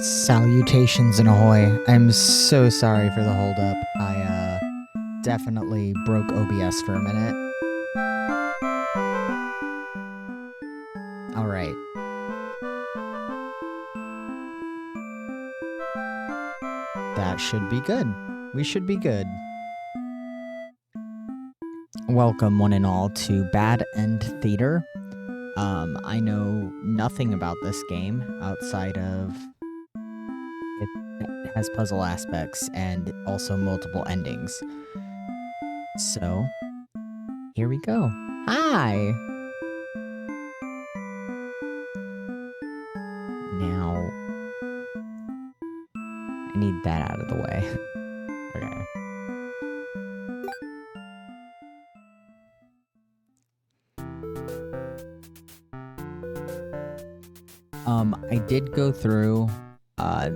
Salutations and ahoy. I'm so sorry for the holdup. I definitely broke OBS for a minute. Alright. That should be good. We should be good. Welcome one and all to Bad End Theater. I know nothing about this game outside of it has puzzle aspects and also multiple endings. So, here we go. Hi! Now, I need that out of the way. Okay. I did go through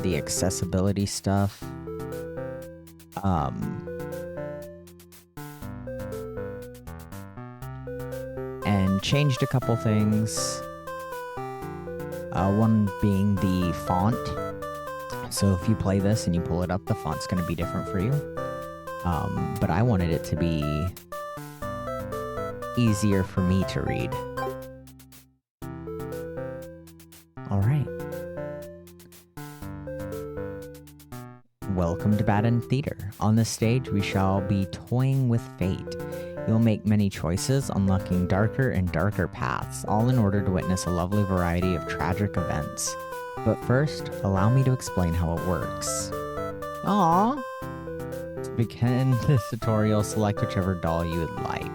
the accessibility stuff. And changed a couple things. One being the font. So if you play this and you pull it up, the font's going to be different for you. But I wanted it to be easier for me to read. Alright. Welcome to Bad End Theater. On this stage, we shall be toying with fate. You'll make many choices, unlocking darker and darker paths, all in order to witness a lovely variety of tragic events. But first, allow me to explain how it works. Aww! To begin this tutorial, select whichever doll you would like.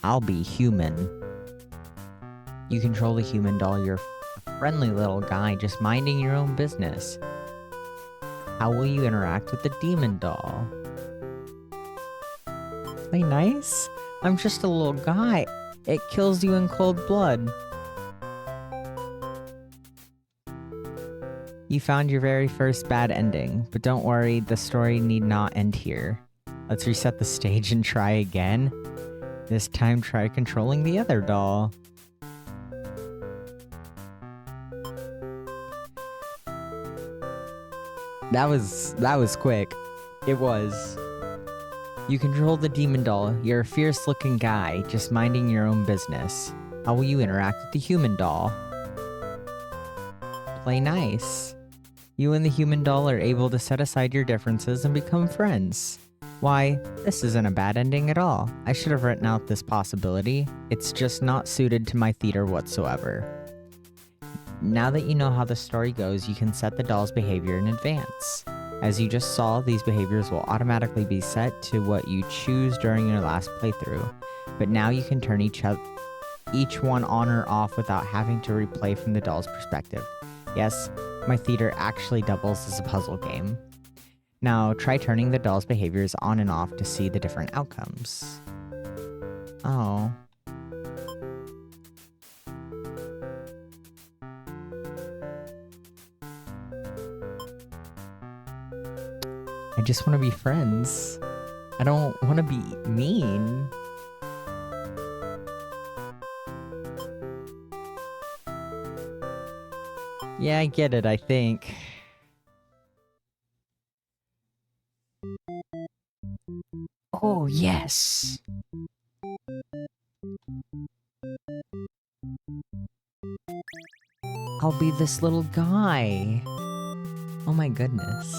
I'll be human. You control the human doll. You're a friendly little guy just minding your own business. How will you interact with the demon doll? Play nice? I'm just a little guy. It kills you in cold blood. You found your very first bad ending, but don't worry, the story need not end here. Let's reset the stage and try again. This time, try controlling the other doll. That was quick. It was. You control the demon doll. You're a fierce-looking guy, just minding your own business. How will you interact with the human doll? Play nice. You and the human doll are able to set aside your differences and become friends. Why, this isn't a bad ending at all. I should have written out this possibility. It's just not suited to my theater whatsoever. Now that you know how the story goes, you can set the doll's behavior in advance. As you just saw, these behaviors will automatically be set to what you choose during your last playthrough. But now you can turn each one on or off without having to replay from the doll's perspective. Yes, my theater actually doubles as a puzzle game. Now, try turning the doll's behaviors on and off to see the different outcomes. Oh. I just want to be friends. I don't want to be mean. Yeah, I get it, I think. Oh, yes! I'll be this little guy. Oh my goodness.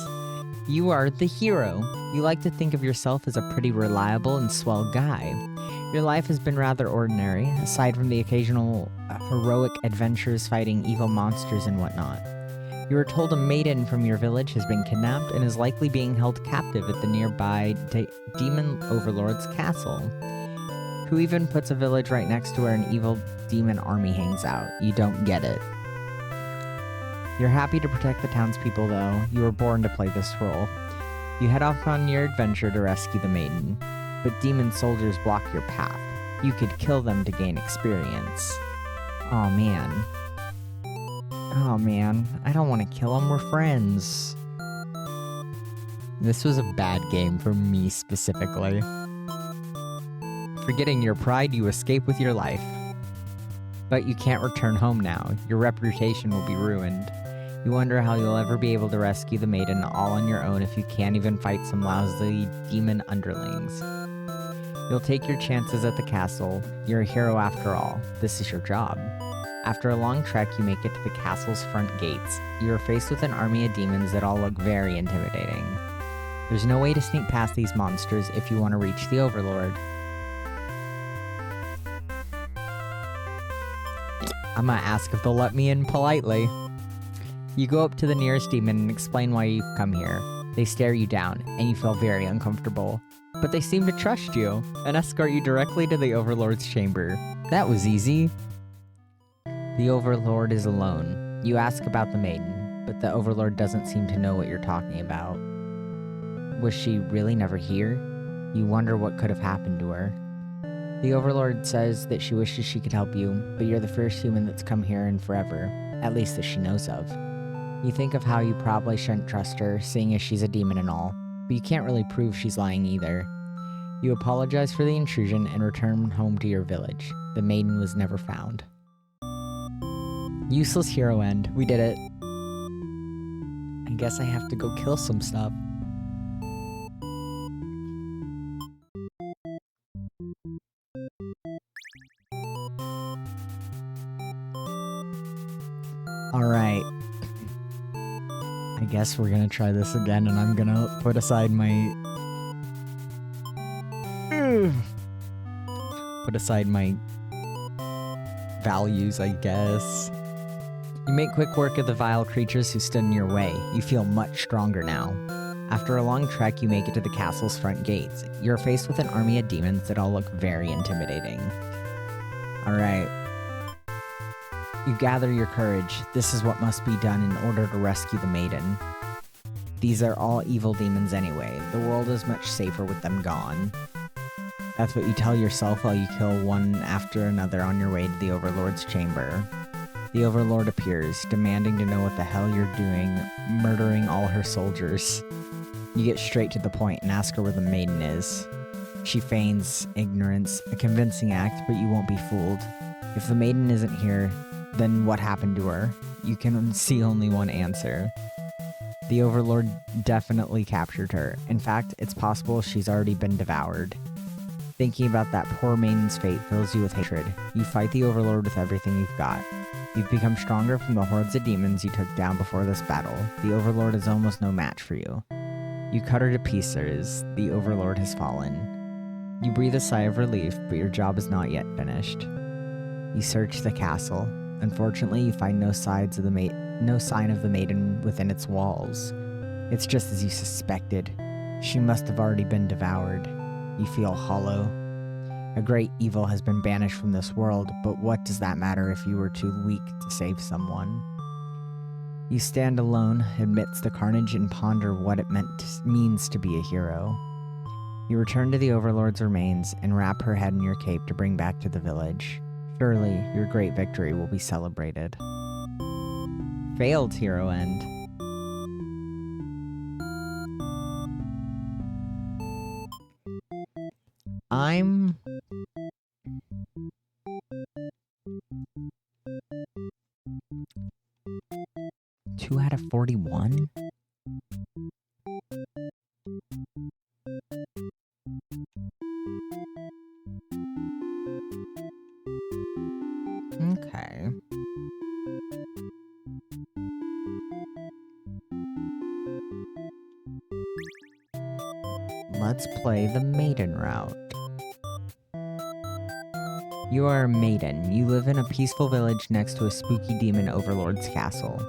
You are the hero. You like to think of yourself as a pretty reliable and swell guy. Your life has been rather ordinary, aside from the occasional heroic adventures fighting evil monsters and whatnot. You are told a maiden from your village has been kidnapped and is likely being held captive at the nearby demon overlord's castle, who even puts a village right next to where an evil demon army hangs out. You don't get it. You're happy to protect the townspeople, though. You were born to play this role. You head off on your adventure to rescue the maiden, but demon soldiers block your path. You could kill them to gain experience. Aw, man. Oh man, I don't want to kill him. We're friends. This was a bad game for me specifically. Forgetting your pride, you escape with your life. But you can't return home now. Your reputation will be ruined. You wonder how you'll ever be able to rescue the maiden all on your own if you can't even fight some lousy demon underlings. You'll take your chances at the castle. You're a hero after all. This is your job. After a long trek, you make it to the castle's front gates. You are faced with an army of demons that all look very intimidating. There's no way to sneak past these monsters if you want to reach the Overlord. I'm gonna ask if they'll let me in politely. You go up to the nearest demon and explain why you've come here. They stare you down, and you feel very uncomfortable. But they seem to trust you, and escort you directly to the Overlord's chamber. That was easy. The Overlord is alone. You ask about the maiden, but the Overlord doesn't seem to know what you're talking about. Was she really never here? You wonder what could have happened to her. The Overlord says that she wishes she could help you, but you're the first human that's come here in forever, at least that she knows of. You think of how you probably shouldn't trust her, seeing as she's a demon and all, but you can't really prove she's lying either. You apologize for the intrusion and return home to your village. The maiden was never found. Useless hero end. We did it. I guess I have to go kill some stuff. Alright. I guess we're gonna try this again, and I'm gonna put aside my... Put aside my values, I guess. You make quick work of the vile creatures who stood in your way. You feel much stronger now. After a long trek, you make it to the castle's front gates. You're faced with an army of demons that all look very intimidating. Alright. You gather your courage. This is what must be done in order to rescue the maiden. These are all evil demons anyway. The world is much safer with them gone. That's what you tell yourself while you kill one after another on your way to the Overlord's chamber. The Overlord appears, demanding to know what the hell you're doing, murdering all her soldiers. You get straight to the point and ask her where the maiden is. She feigns ignorance, a convincing act, but you won't be fooled. If the maiden isn't here, then what happened to her? You can see only one answer. The Overlord definitely captured her. In fact, it's possible she's already been devoured. Thinking about that poor maiden's fate fills you with hatred. You fight the Overlord with everything you've got. You've become stronger from the hordes of demons you took down before this battle. The Overlord is almost no match for you. You cut her to pieces. The Overlord has fallen. You breathe a sigh of relief, but your job is not yet finished. You search the castle. Unfortunately, you find no sign of the maiden within its walls. It's just as you suspected. She must have already been devoured. You feel hollow. A great evil has been banished from this world, but what does that matter if you were too weak to save someone? You stand alone amidst the carnage and ponder what it means to be a hero. You return to the Overlord's remains and wrap her head in your cape to bring back to the village. Surely, your great victory will be celebrated. Failed hero end. I'm... 2 out of 41? Okay. Let's play the maiden route. You are a maiden. You live in a peaceful village next to a spooky demon overlord's castle.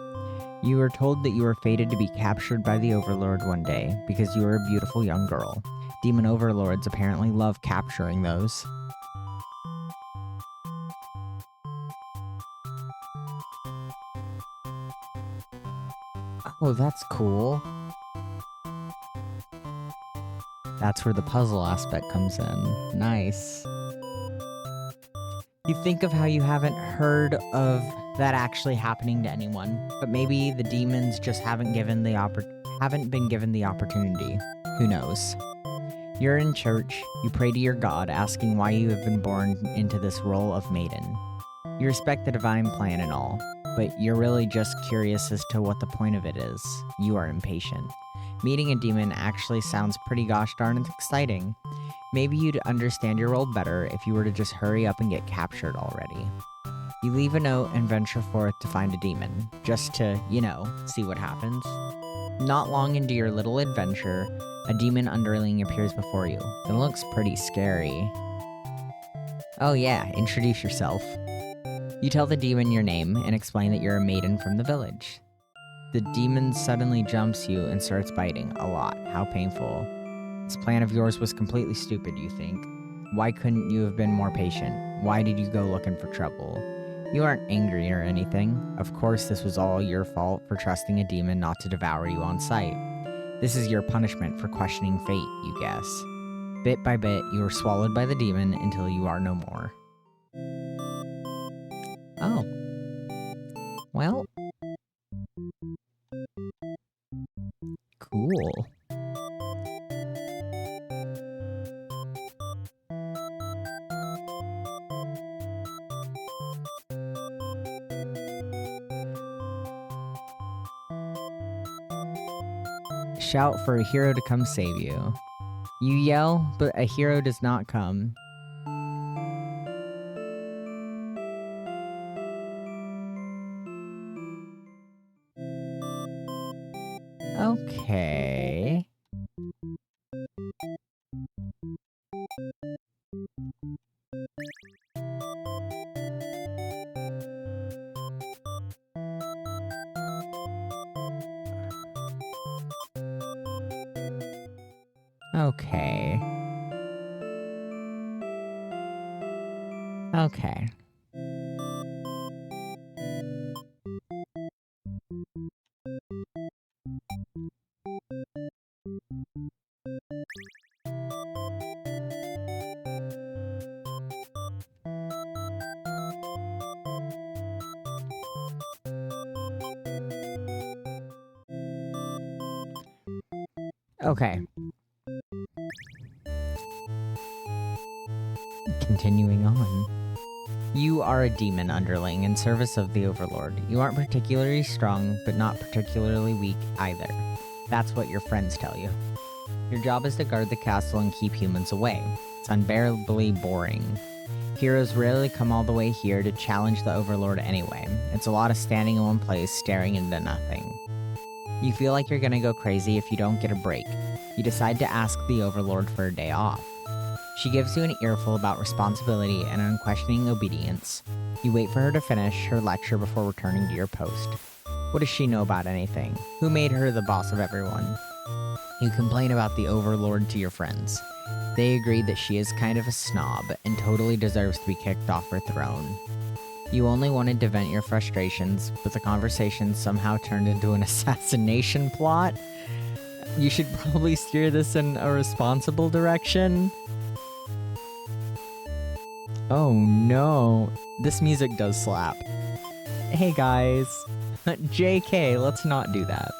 You are told that you are fated to be captured by the Overlord one day because you are a beautiful young girl. Demon overlords apparently love capturing those. Oh, that's cool. That's where the puzzle aspect comes in. Nice. You think of how you haven't heard of that actually happening to anyone, but maybe the demons just haven't been given the opportunity. Who knows? You're in church, you pray to your God, asking why you have been born into this role of maiden. You respect the divine plan and all, but you're really just curious as to what the point of it is. You are impatient. Meeting a demon actually sounds pretty gosh darn exciting. Maybe you'd understand your role better if you were to just hurry up and get captured already. You leave a note and venture forth to find a demon, just to, see what happens. Not long into your little adventure, a demon underling appears before you. It looks pretty scary. Oh yeah, introduce yourself. You tell the demon your name and explain that you're a maiden from the village. The demon suddenly jumps you and starts biting. A lot. How painful. This plan of yours was completely stupid, you think. Why couldn't you have been more patient? Why did you go looking for trouble? You aren't angry or anything. Of course, this was all your fault for trusting a demon not to devour you on sight. This is your punishment for questioning fate, you guess. Bit by bit, you are swallowed by the demon until you are no more. Oh. Well. Cool. Shout for a hero to come save you. You yell, but a hero does not come. Okay. Okay. Okay. Okay. Continuing on. You are a demon underling in service of the Overlord. You aren't particularly strong, but not particularly weak either. That's what your friends tell you. Your job is to guard the castle and keep humans away. It's unbearably boring. Heroes rarely come all the way here to challenge the Overlord anyway. It's a lot of standing in one place, staring into nothing. You feel like you're gonna go crazy if you don't get a break. You decide to ask the Overlord for a day off. She gives you an earful about responsibility and unquestioning obedience. You wait for her to finish her lecture before returning to your post. What does she know about anything? Who made her the boss of everyone? You complain about the Overlord to your friends. They agree that she is kind of a snob and totally deserves to be kicked off her throne. You only wanted to vent your frustrations, but the conversation somehow turned into an assassination plot. You should probably steer this in a responsible direction. Oh no, this music does slap. Hey guys, JK, let's not do that.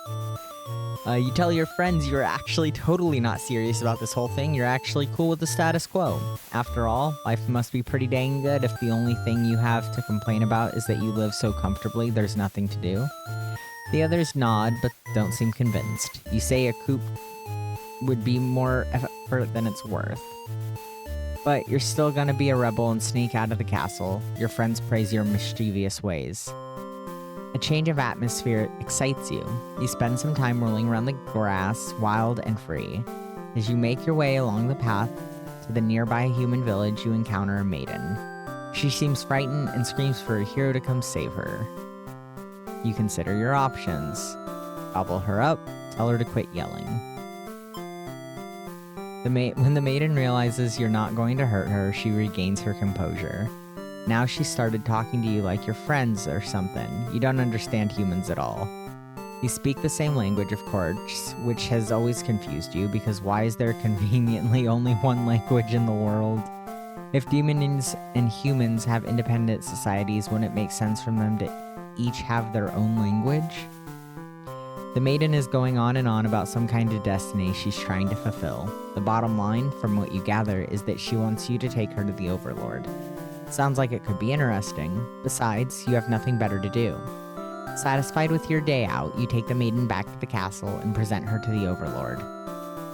You tell your friends you're actually totally not serious about this whole thing, you're actually cool with the status quo. After all, life must be pretty dang good if the only thing you have to complain about is that you live so comfortably there's nothing to do. The others nod, but don't seem convinced. You say a coup would be more effort than it's worth. But you're still gonna be a rebel and sneak out of the castle. Your friends praise your mischievous ways. A change of atmosphere excites you. You spend some time rolling around the grass, wild and free. As you make your way along the path to the nearby human village, you encounter a maiden. She seems frightened and screams for a hero to come save her. You consider your options. Gobble her up, tell her to quit yelling. When the maiden realizes you're not going to hurt her, she regains her composure. Now she started talking to you like your friends or something. You don't understand humans at all. You speak the same language, of course, which has always confused you, because why is there conveniently only one language in the world? If demons and humans have independent societies, wouldn't it make sense for them to each have their own language? The maiden is going on and on about some kind of destiny she's trying to fulfill. The bottom line, from what you gather, is that she wants you to take her to the Overlord. Sounds like it could be interesting. Besides, you have nothing better to do. Satisfied with your day out, you take the maiden back to the castle and present her to the Overlord.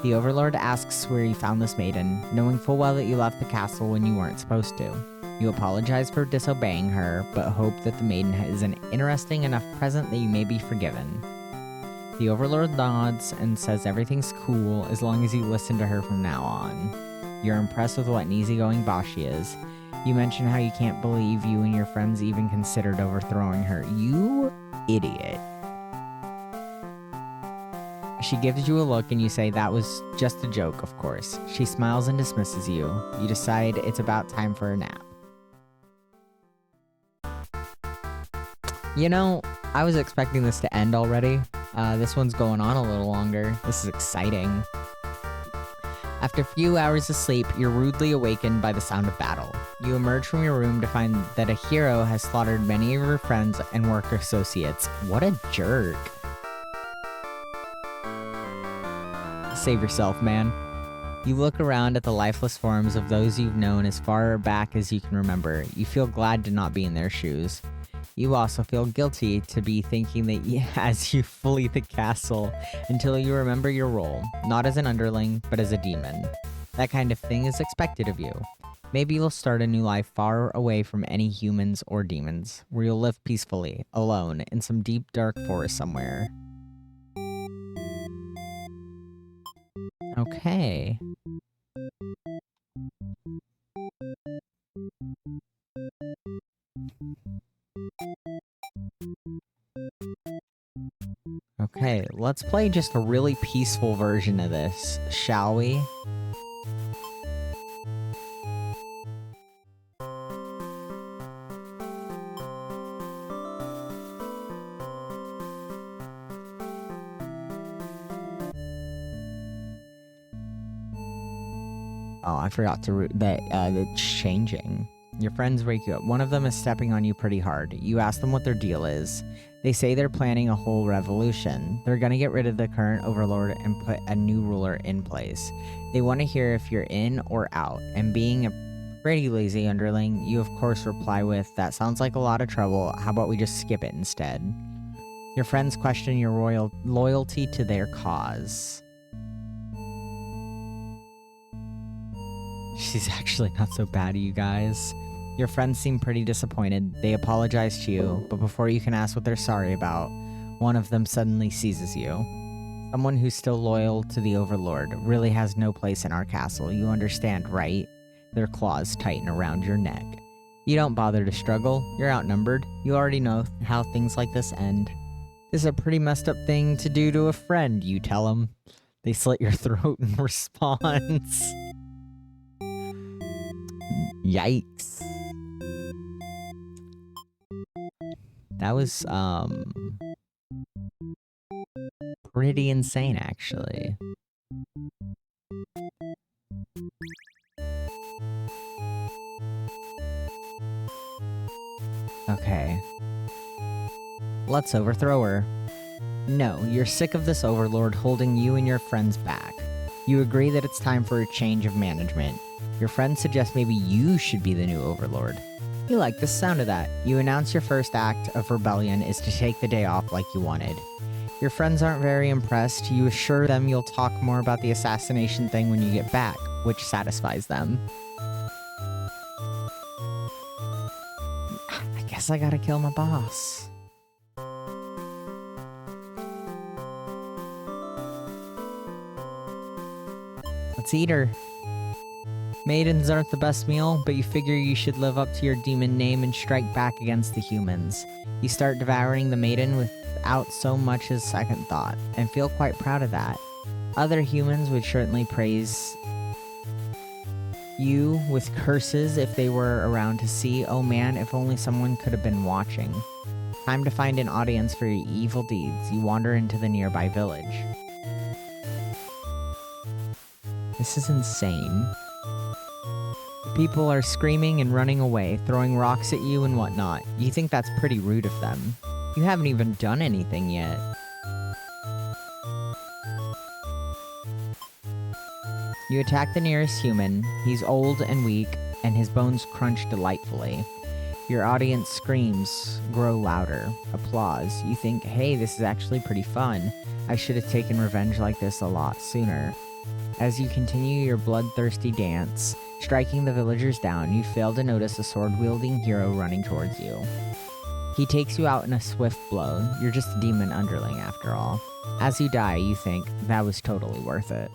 The Overlord asks where you found this maiden, knowing full well that you left the castle when you weren't supposed to. You apologize for disobeying her, but hope that the maiden is an interesting enough present that you may be forgiven. The Overlord nods and says everything's cool as long as you listen to her from now on. You're impressed with what an easygoing boss she is. You mention how you can't believe you and your friends even considered overthrowing her. You idiot. She gives you a look and you say that was just a joke, of course. She smiles and dismisses you. You decide it's about time for a nap. You know, I was expecting this to end already. This one's going on a little longer. This is exciting. After a few hours of sleep, you're rudely awakened by the sound of battle. You emerge from your room to find that a hero has slaughtered many of your friends and work associates. What a jerk. Save yourself, man. You look around at the lifeless forms of those you've known as far back as you can remember. You feel glad to not be in their shoes. You also feel guilty to be thinking that as you flee the castle until you remember your role, not as an underling, but as a demon. That kind of thing is expected of you. Maybe you'll start a new life far away from any humans or demons, where you'll live peacefully, alone, in some deep dark forest somewhere. Okay. Okay, let's play just a really peaceful version of this, shall we? Oh, I forgot to that it's changing. Your friends wake you up. One of them is stepping on you pretty hard. You ask them what their deal is. They say they're planning a whole revolution. They're gonna get rid of the current overlord and put a new ruler in place. They want to hear if you're in or out. And being a pretty lazy underling, you of course reply with, "That sounds like a lot of trouble. How about we just skip it instead?" Your friends question your loyalty to their cause. She's actually not so bad, you guys. Your friends seem pretty disappointed. They apologize to you, but before you can ask what they're sorry about, one of them suddenly seizes you. Someone who's still loyal to the Overlord really has no place in our castle, you understand, right? Their claws tighten around your neck. You don't bother to struggle, you're outnumbered. You already know how things like this end. This is a pretty messed up thing to do to a friend, you tell them. They slit your throat in response. Yikes. That was, pretty insane, actually. Okay. Let's overthrow her. No, you're sick of this overlord holding you and your friends back. You agree that it's time for a change of management. Your friends suggest maybe you should be the new overlord. You like the sound of that. You announce your first act of rebellion is to take the day off like you wanted. Your friends aren't very impressed. You assure them you'll talk more about the assassination thing when you get back, which satisfies them. I guess I gotta kill my boss. Let's eat her. Maidens aren't the best meal, but you figure you should live up to your demon name and strike back against the humans. You start devouring the maiden without so much as second thought, and feel quite proud of that. Other humans would certainly praise you with curses if they were around to see. Oh man, if only someone could have been watching. Time to find an audience for your evil deeds. You wander into the nearby village. This is insane. People are screaming and running away, throwing rocks at you and whatnot. You think that's pretty rude of them. You haven't even done anything yet. You attack the nearest human. He's old and weak, and his bones crunch delightfully. Your audience screams grow louder. Applause. You think, hey, this is actually pretty fun. I should have taken revenge like this a lot sooner. As you continue your bloodthirsty dance, striking the villagers down, you fail to notice a sword-wielding hero running towards you. He takes you out in a swift blow. You're just a demon underling after all. As you die, you think, that was totally worth it.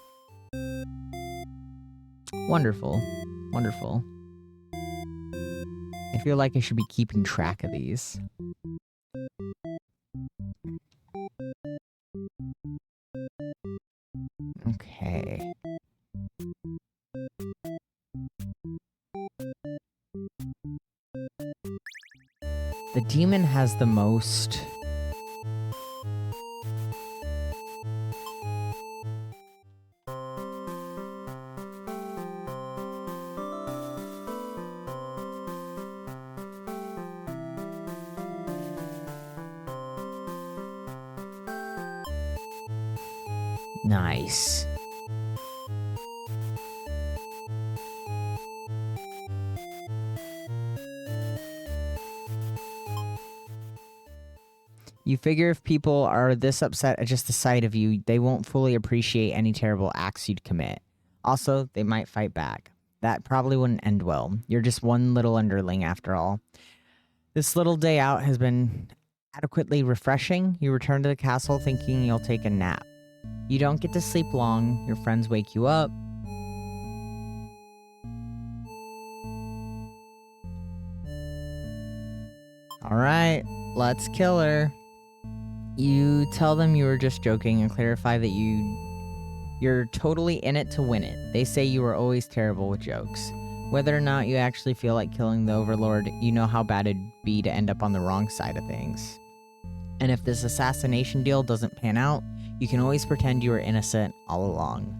Wonderful. Wonderful. I feel like I should be keeping track of these. Okay. The demon has the most... Nice. You figure if people are this upset at just the sight of you, they won't fully appreciate any terrible acts you'd commit. Also, they might fight back. That probably wouldn't end well. You're just one little underling after all. This little day out has been adequately refreshing. You return to the castle thinking you'll take a nap. You don't get to sleep long. Your friends wake you up. Alright, let's kill her. You tell them you were just joking and clarify that you're totally in it to win it. They say you were always terrible with jokes. Whether or not you actually feel like killing the Overlord, you know how bad it'd be to end up on the wrong side of things. And if this assassination deal doesn't pan out, you can always pretend you were innocent all along.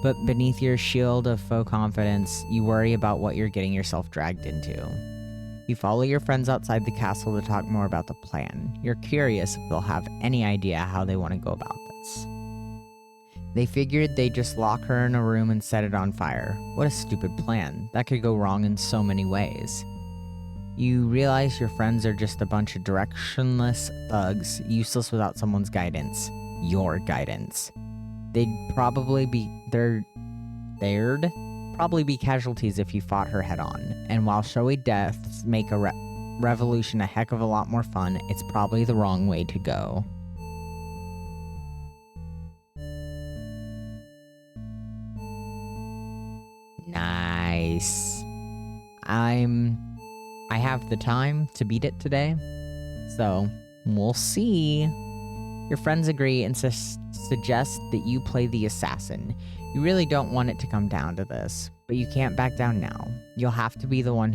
But beneath your shield of faux confidence, you worry about what you're getting yourself dragged into. You follow your friends outside the castle to talk more about the plan. You're curious if they'll have any idea how they want to go about this. They figured they'd just lock her in a room and set it on fire. What a stupid plan. That could go wrong in so many ways. You realize your friends are just a bunch of directionless thugs, useless without someone's guidance. Your guidance. They'd probably be casualties if you fought her head on. And while showy deaths make a revolution a heck of a lot more fun, it's probably the wrong way to go. Nice. I have the time to beat it today, so we'll see. Your friends agree and suggest that you play the assassin. You really don't want it to come down to this, but you can't back down now. You'll have to be the one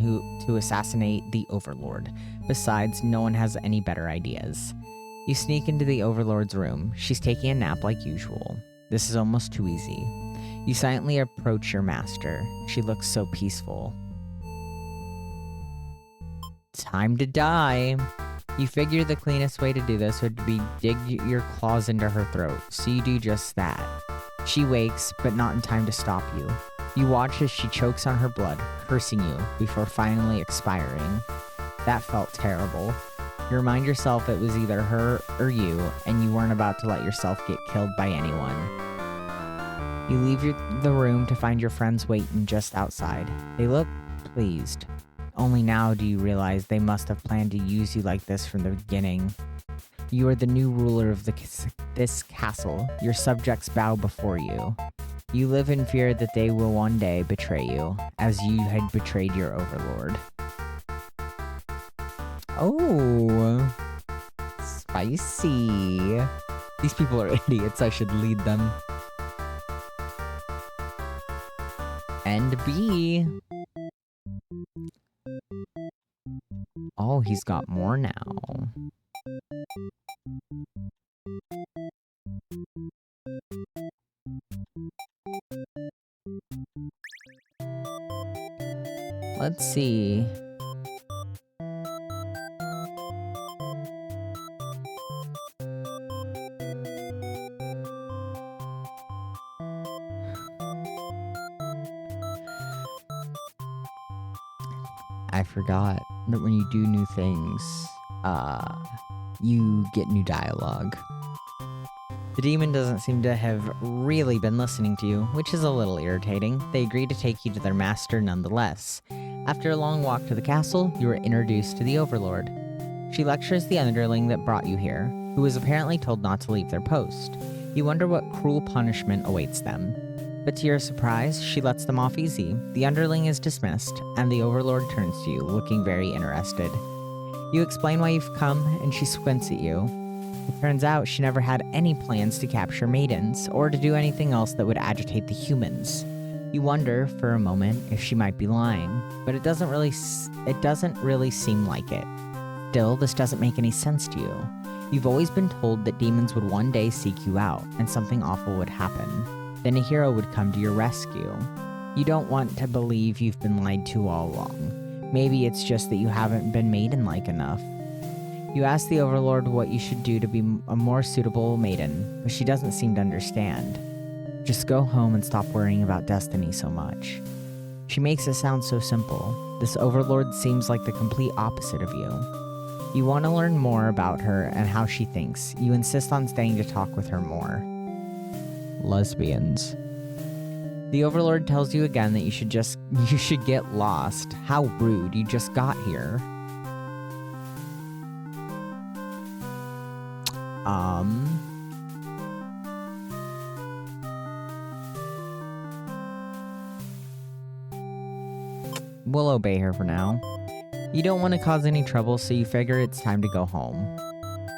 to assassinate the Overlord. Besides, no one has any better ideas. You sneak into the Overlord's room. She's taking a nap like usual. This is almost too easy. You silently approach your master. She looks so peaceful. Time to die. You figure the cleanest way to do this would be dig your claws into her throat, so you do just that. She wakes, but not in time to stop you. You watch as she chokes on her blood, cursing you, before finally expiring. That felt terrible. You remind yourself it was either her or you, and you weren't about to let yourself get killed by anyone. You leave the room to find your friends waiting just outside. They look pleased. Only now do you realize they must have planned to use you like this from the beginning. You are the new ruler of this castle. Your subjects bow before you. You live in fear that they will one day betray you, as you had betrayed your overlord. Oh, spicy. These people are idiots. I should lead them. And B. Oh, he's got more now. Let's see. I forgot that when you do new things, you get new dialogue. The demon doesn't seem to have really been listening to you, which is a little irritating. They agree to take you to their master nonetheless. After a long walk to the castle, you are introduced to the Overlord. She lectures the underling that brought you here, who was apparently told not to leave their post. You wonder what cruel punishment awaits them. But to your surprise, she lets them off easy. The underling is dismissed, and the Overlord turns to you, looking very interested. You explain why you've come, and she squints at you. It turns out she never had any plans to capture maidens, or to do anything else that would agitate the humans. You wonder, for a moment, if she might be lying, but it doesn't really seem like it. Still, this doesn't make any sense to you. You've always been told that demons would one day seek you out, and something awful would happen. Then a hero would come to your rescue. You don't want to believe you've been lied to all along. Maybe it's just that you haven't been maiden-like enough. You ask the Overlord what you should do to be a more suitable maiden, but she doesn't seem to understand. Just go home and stop worrying about destiny so much. She makes it sound so simple. This Overlord seems like the complete opposite of you. You want to learn more about her and how she thinks. You insist on staying to talk with her more. Lesbians. The Overlord tells you again that you should get lost. How rude, you just got here. We'll obey her for now. You don't want to cause any trouble, so you figure it's time to go home.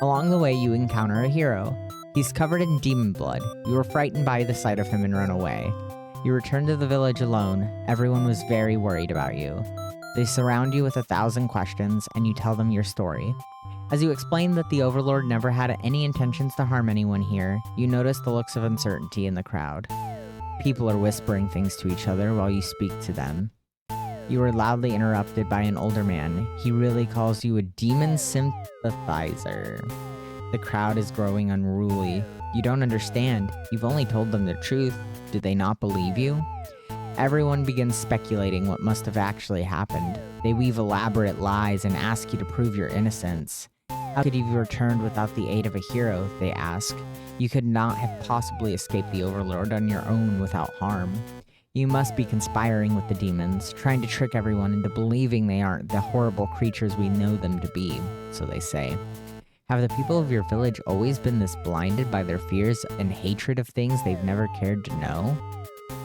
Along the way, you encounter a hero. He's covered in demon blood. You were frightened by the sight of him and run away. You return to the village alone. Everyone was very worried about you. They surround you with 1,000 questions, and you tell them your story. As you explain that the Overlord never had any intentions to harm anyone here, you notice the looks of uncertainty in the crowd. People are whispering things to each other while you speak to them. You are loudly interrupted by an older man. He really calls you a demon sympathizer. The crowd is growing unruly. You don't understand. You've only told them the truth. Did they not believe you? Everyone begins speculating what must have actually happened. They weave elaborate lies and ask you to prove your innocence. How could you have returned without the aid of a hero, they ask. You could not have possibly escaped the Overlord on your own without harm. You must be conspiring with the demons, trying to trick everyone into believing they aren't the horrible creatures we know them to be, so they say. Have the people of your village always been this blinded by their fears and hatred of things they've never cared to know?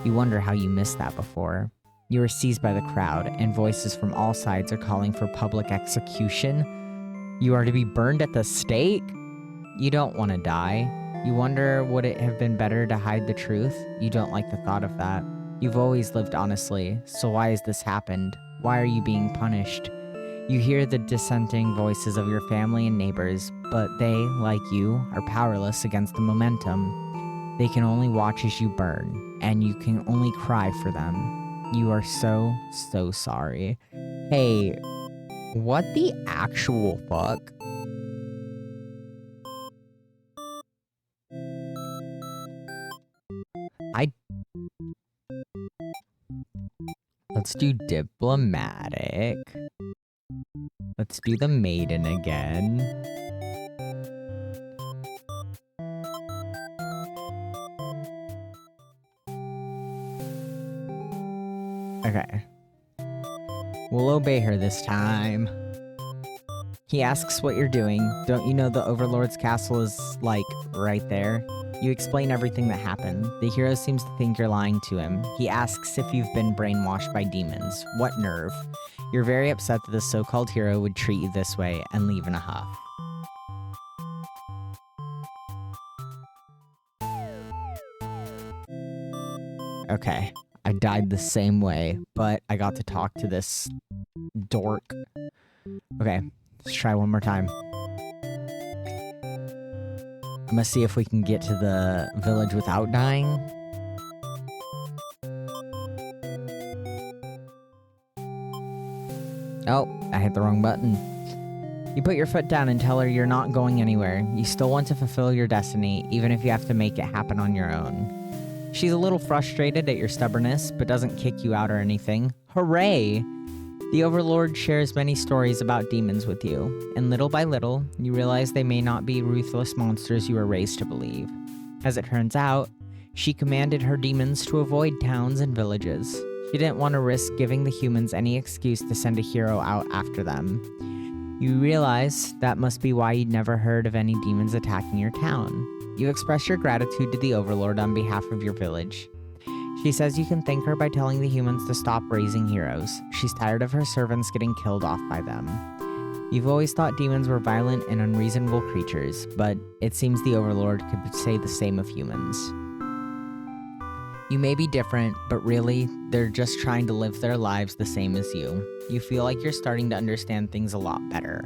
You wonder how you missed that before. You are seized by the crowd, and voices from all sides are calling for public execution. You are to be burned at the stake? You don't want to die. You wonder, would it have been better to hide the truth? You don't like the thought of that. You've always lived honestly, so why has this happened? Why are you being punished? You hear the dissenting voices of your family and neighbors, but they, like you, are powerless against the momentum. They can only watch as you burn, and you can only cry for them. You are so, so sorry. Hey, what the actual fuck? Let's do diplomatic. Let's do the maiden again. Okay. We'll obey her this time. He asks what you're doing. Don't you know the Overlord's castle is, like, right there? You explain everything that happened. The hero seems to think you're lying to him. He asks if you've been brainwashed by demons. What nerve. You're very upset that the so-called hero would treat you this way and leave in a huff. Okay, I died the same way, but I got to talk to this dork. Okay, let's try one more time. I'm gonna see if we can get to the village without dying. Oh, I hit the wrong button. You put your foot down and tell her you're not going anywhere. You still want to fulfill your destiny, even if you have to make it happen on your own. She's a little frustrated at your stubbornness, but doesn't kick you out or anything. Hooray! The Overlord shares many stories about demons with you, and little by little, you realize they may not be ruthless monsters you were raised to believe. As it turns out, she commanded her demons to avoid towns and villages. She didn't want to risk giving the humans any excuse to send a hero out after them. You realize that must be why you'd never heard of any demons attacking your town. You express your gratitude to the Overlord on behalf of your village. She says you can thank her by telling the humans to stop raising heroes. She's tired of her servants getting killed off by them. You've always thought demons were violent and unreasonable creatures, but it seems the Overlord could say the same of humans. You may be different, but really, they're just trying to live their lives the same as you. You feel like you're starting to understand things a lot better.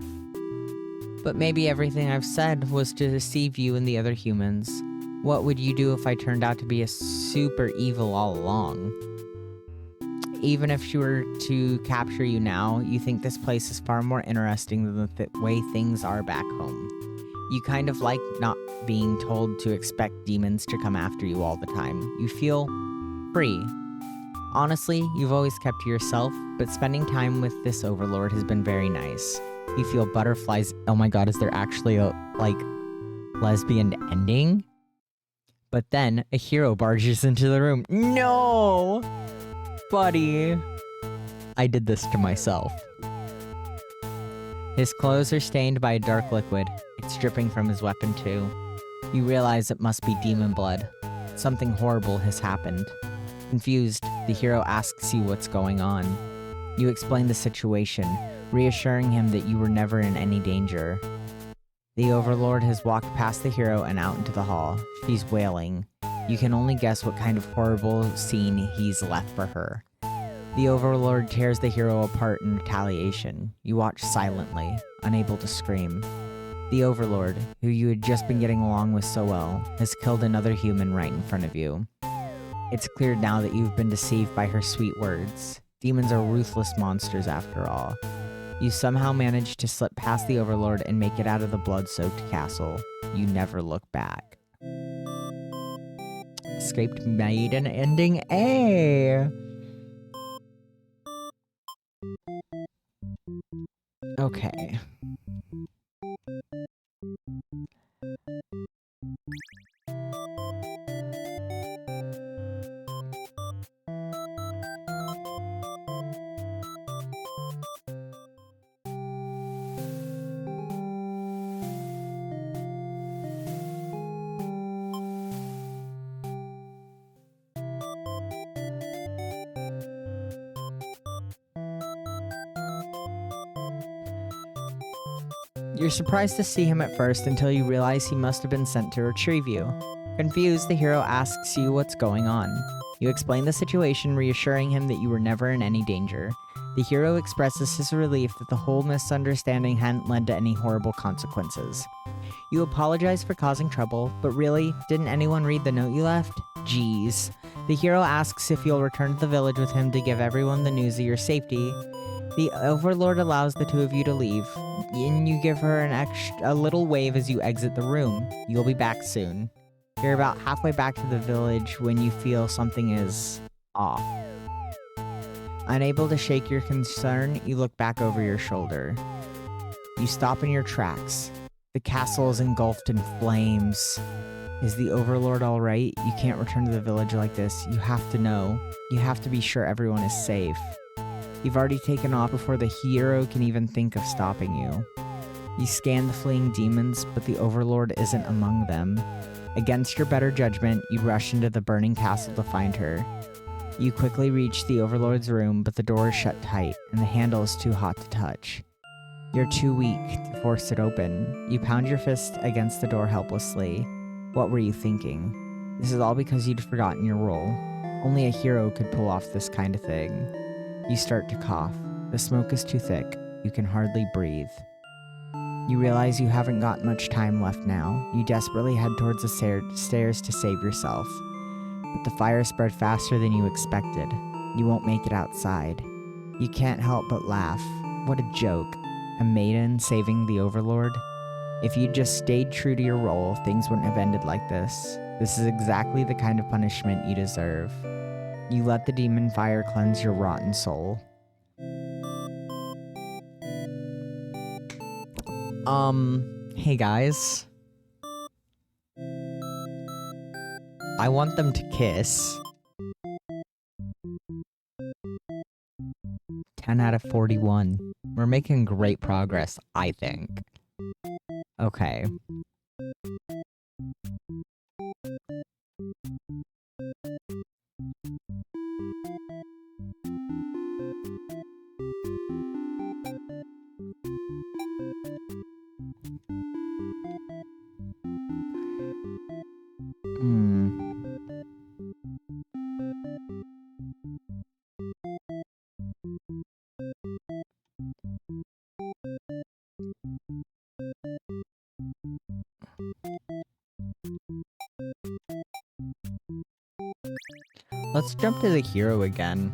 But maybe everything I've said was to deceive you and the other humans. What would you do if I turned out to be a super evil all along? Even if she were to capture you now, you think this place is far more interesting than the way things are back home. You kind of like not being told to expect demons to come after you all the time. You feel free. Honestly, you've always kept to yourself, but spending time with this Overlord has been very nice. You feel butterflies. Oh my god, is there actually a, lesbian ending? But then, a hero barges into the room. No! Buddy. I did this to myself. His clothes are stained by a dark liquid. It's dripping from his weapon too. You realize it must be demon blood. Something horrible has happened. Confused, the hero asks you what's going on. You explain the situation, reassuring him that you were never in any danger. The Overlord has walked past the hero and out into the hall. She's wailing. You can only guess what kind of horrible scene he's left for her. The Overlord tears the hero apart in retaliation. You watch silently, unable to scream. The Overlord, who you had just been getting along with so well, has killed another human right in front of you. It's clear now that you've been deceived by her sweet words. Demons are ruthless monsters after all. You somehow manage to slip past the Overlord and make it out of the blood-soaked castle. You never look back. Escaped Maiden ending A. Okay. You're surprised to see him at first until you realize he must have been sent to retrieve you. Confused, the hero asks you what's going on. You explain the situation, reassuring him that you were never in any danger. The hero expresses his relief that the whole misunderstanding hadn't led to any horrible consequences. You apologize for causing trouble, but really, didn't anyone read the note you left? Jeez. The hero asks if you'll return to the village with him to give everyone the news of your safety. The Overlord allows the two of you to leave, and you give her a little wave as you exit the room. You'll be back soon. You're about halfway back to the village when you feel something is off. Unable to shake your concern, you look back over your shoulder. You stop in your tracks. The castle is engulfed in flames. Is the Overlord alright? You can't return to the village like this. You have to know. You have to be sure everyone is safe. You've already taken off before the hero can even think of stopping you. You scan the fleeing demons, but the Overlord isn't among them. Against your better judgment, you rush into the burning castle to find her. You quickly reach the Overlord's room, but the door is shut tight, and the handle is too hot to touch. You're too weak to force it open. You pound your fist against the door helplessly. What were you thinking? This is all because you'd forgotten your role. Only a hero could pull off this kind of thing. You start to cough. The smoke is too thick. You can hardly breathe. You realize you haven't got much time left now. You desperately head towards the stairs to save yourself. But the fire spread faster than you expected. You won't make it outside. You can't help but laugh. What a joke. A maiden saving the Overlord? If you'd just stayed true to your role, things wouldn't have ended like this. This is exactly the kind of punishment you deserve. You let the demon fire cleanse your rotten soul. Hey guys. I want them to kiss. 10 out of 41. We're making great progress, I think. Okay. Let's jump to the hero again.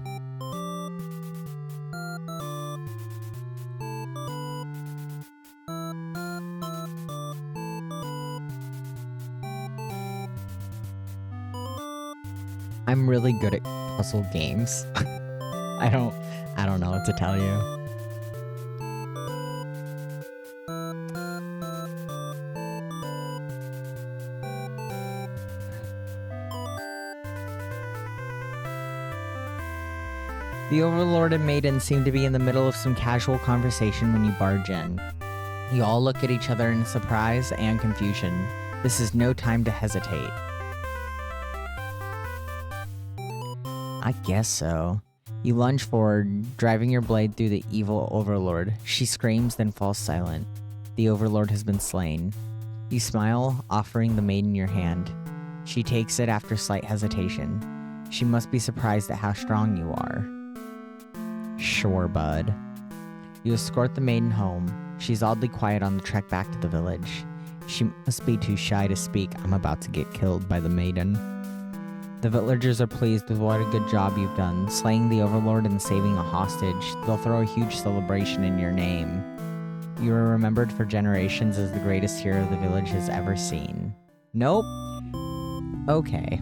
I'm really good at puzzle games. I don't know what to tell you. The Overlord and Maiden seem to be in the middle of some casual conversation when you barge in. You all look at each other in surprise and confusion. This is no time to hesitate. I guess so. You lunge forward, driving your blade through the evil Overlord. She screams, then falls silent. The Overlord has been slain. You smile, offering the Maiden your hand. She takes it after slight hesitation. She must be surprised at how strong you are. Sure, bud. You escort the Maiden home. She's oddly quiet on the trek back to the village. She must be too shy to speak. I'm about to get killed by the Maiden. The villagers are pleased with what a good job you've done, slaying the Overlord and saving a hostage. They'll throw a huge celebration in your name. You are remembered for generations as the greatest hero the village has ever seen. Nope. Okay.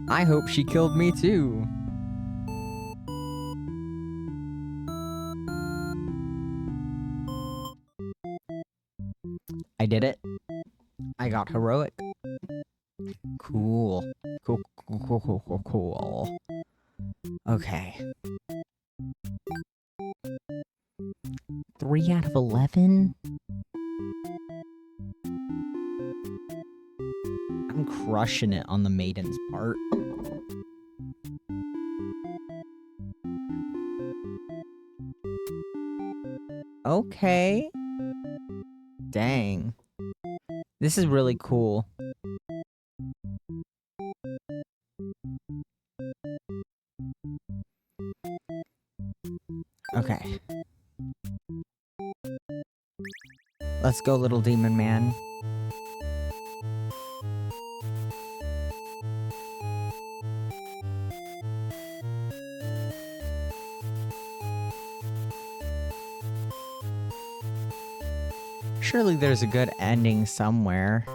I hope she killed me too. I did it. I got heroic. Cool. Cool. Okay. 3 out of 11? I'm crushing it on the Maiden's part. Okay. Dang. This is really cool. Okay. Let's go, little demon man. Surely there's a good ending somewhere.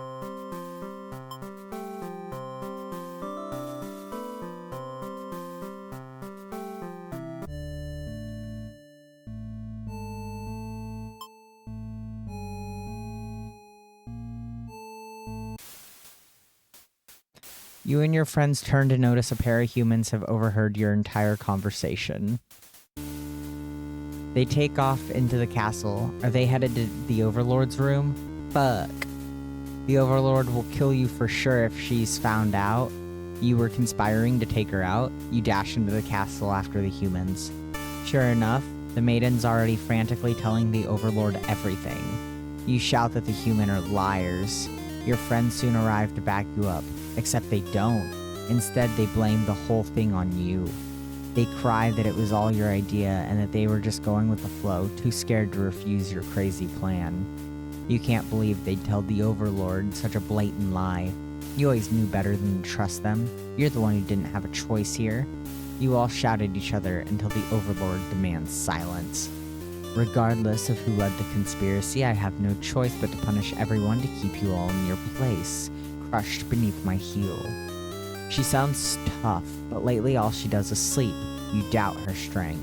You and your friends turn to notice a pair of humans have overheard your entire conversation. They take off into the castle. Are they headed to the Overlord's room? Fuck. The Overlord will kill you for sure if she's found out you were conspiring to take her out. You dash into the castle after the humans. Sure enough, the Maiden's already frantically telling the Overlord everything. You shout that the human are liars. Your friends soon arrive to back you up, except they don't. Instead, they blame the whole thing on you. They cry that it was all your idea and that they were just going with the flow, too scared to refuse your crazy plan. You can't believe they'd tell the Overlord such a blatant lie. You always knew better than to trust them. You're the one who didn't have a choice here. You all shout at each other until the Overlord demands silence. Regardless of who led the conspiracy, I have no choice but to punish everyone to keep you all in your place, crushed beneath my heel. She sounds tough, but lately all she does is sleep. You doubt her strength.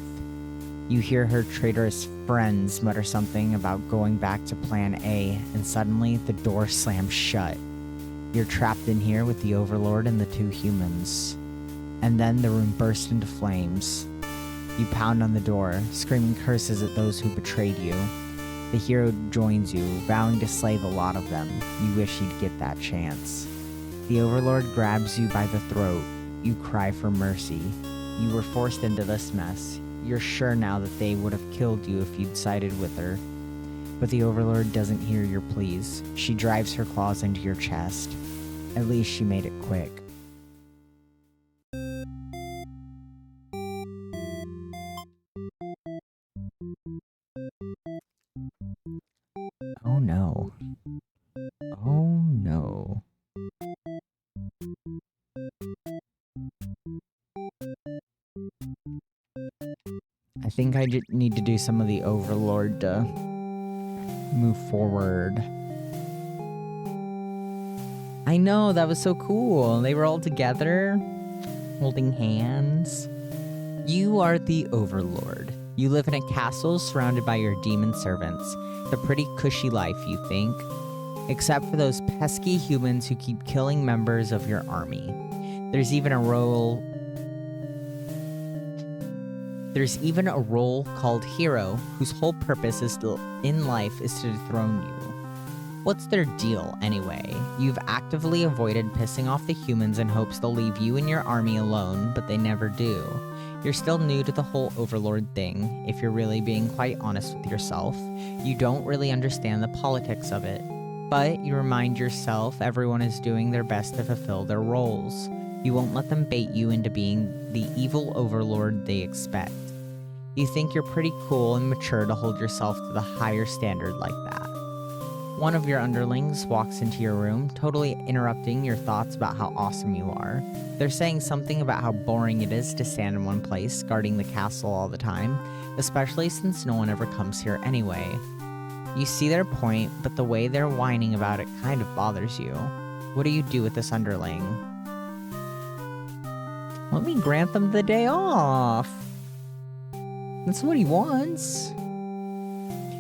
You hear her traitorous friends mutter something about going back to Plan A, and suddenly the door slams shut. You're trapped in here with the Overlord and the two humans. And then the room bursts into flames. You pound on the door, screaming curses at those who betrayed you. The hero joins you, vowing to slay the lot of them. You wish he'd get that chance. The Overlord grabs you by the throat. You cry for mercy. You were forced into this mess. You're sure now that they would have killed you if you'd sided with her. But the Overlord doesn't hear your pleas. She drives her claws into your chest. At least she made it quick. Oh no. Oh no. I think I need to do some of the Overlord to move forward. I know, that was so cool. They were all together, holding hands. You are the Overlord. You live in a castle surrounded by your demon servants. It's a pretty cushy life, you think. Except for those pesky humans who keep killing members of your army. There's even a role called Hero, whose whole purpose in life is to dethrone you. What's their deal, anyway? You've actively avoided pissing off the humans in hopes they'll leave you and your army alone, but they never do. You're still new to the whole Overlord thing, if you're really being quite honest with yourself. You don't really understand the politics of it. But you remind yourself everyone is doing their best to fulfill their roles. You won't let them bait you into being the evil Overlord they expect. You think you're pretty cool and mature to hold yourself to the higher standard like that. One of your underlings walks into your room, totally interrupting your thoughts about how awesome you are. They're saying something about how boring it is to stand in one place, guarding the castle all the time, especially since no one ever comes here anyway. You see their point, but the way they're whining about it kind of bothers you. What do you do with this underling? Let me grant them the day off. That's what he wants.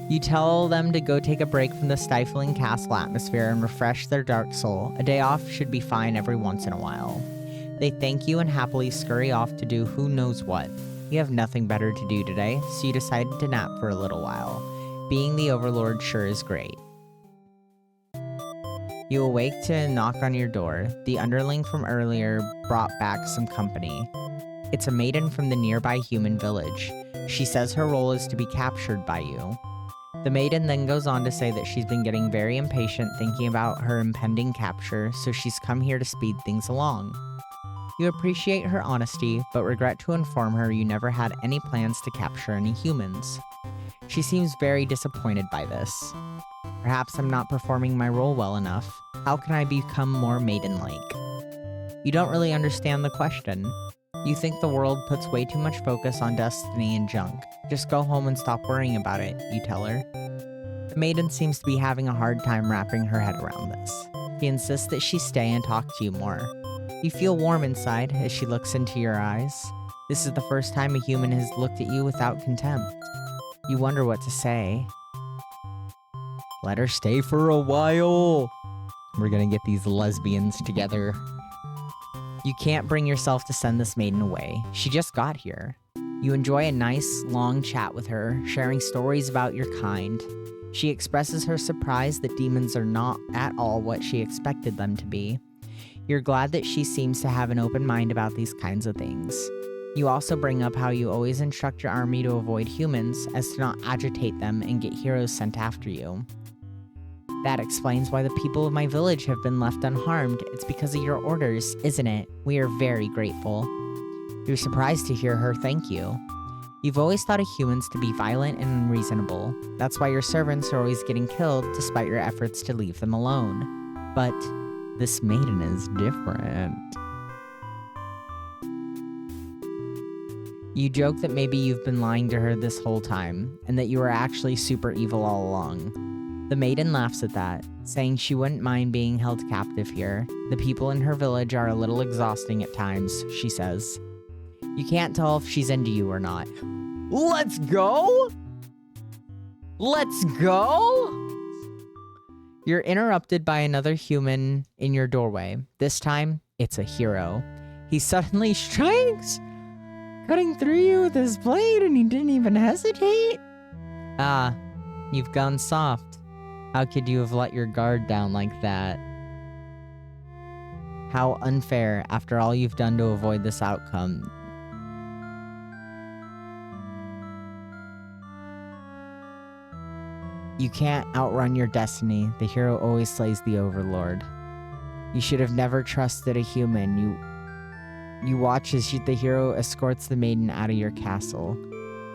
You tell them to go take a break from the stifling castle atmosphere and refresh their dark soul. A day off should be fine every once in a while. They thank you and happily scurry off to do who knows what. You have nothing better to do today, so you decide to nap for a little while. Being the Overlord sure is great. You awake to a knock on your door. The underling from earlier brought back some company. It's a maiden from the nearby human village. She says her role is to be captured by you. The maiden then goes on to say that she's been getting very impatient thinking about her impending capture, so she's come here to speed things along. You appreciate her honesty, but regret to inform her you never had any plans to capture any humans. She seems very disappointed by this. Perhaps I'm not performing my role well enough. How can I become more maiden-like? You don't really understand the question. You think the world puts way too much focus on destiny and junk. Just go home and stop worrying about it, you tell her. The maiden seems to be having a hard time wrapping her head around this. She insists that she stay and talk to you more. You feel warm inside as she looks into your eyes. This is the first time a human has looked at you without contempt. You wonder what to say. Let her stay for a while. We're gonna get these lesbians together. You can't bring yourself to send this maiden away. She just got here. You enjoy a nice, long chat with her, sharing stories about your kind. She expresses her surprise that demons are not at all what she expected them to be. You're glad that she seems to have an open mind about these kinds of things. You also bring up how you always instruct your army to avoid humans, as to not agitate them and get heroes sent after you. That explains why the people of my village have been left unharmed. It's because of your orders, isn't it? We are very grateful. You're surprised to hear her thank you. You've always thought of humans to be violent and unreasonable. That's why your servants are always getting killed despite your efforts to leave them alone. But this maiden is different. You joke that maybe you've been lying to her this whole time, and that you were actually super evil all along. The maiden laughs at that, saying she wouldn't mind being held captive here. The people in her village are a little exhausting at times, she says. You can't tell if she's into you or not. Let's go? Let's go? You're interrupted by another human in your doorway. This time, it's a hero. He suddenly strikes, cutting through you with his blade, and he didn't even hesitate. Ah, you've gone soft. How could you have let your guard down like that? How unfair after all you've done to avoid this outcome. You can't outrun your destiny. The hero always slays the overlord. You should have never trusted a human. You watch as the hero escorts the maiden out of your castle,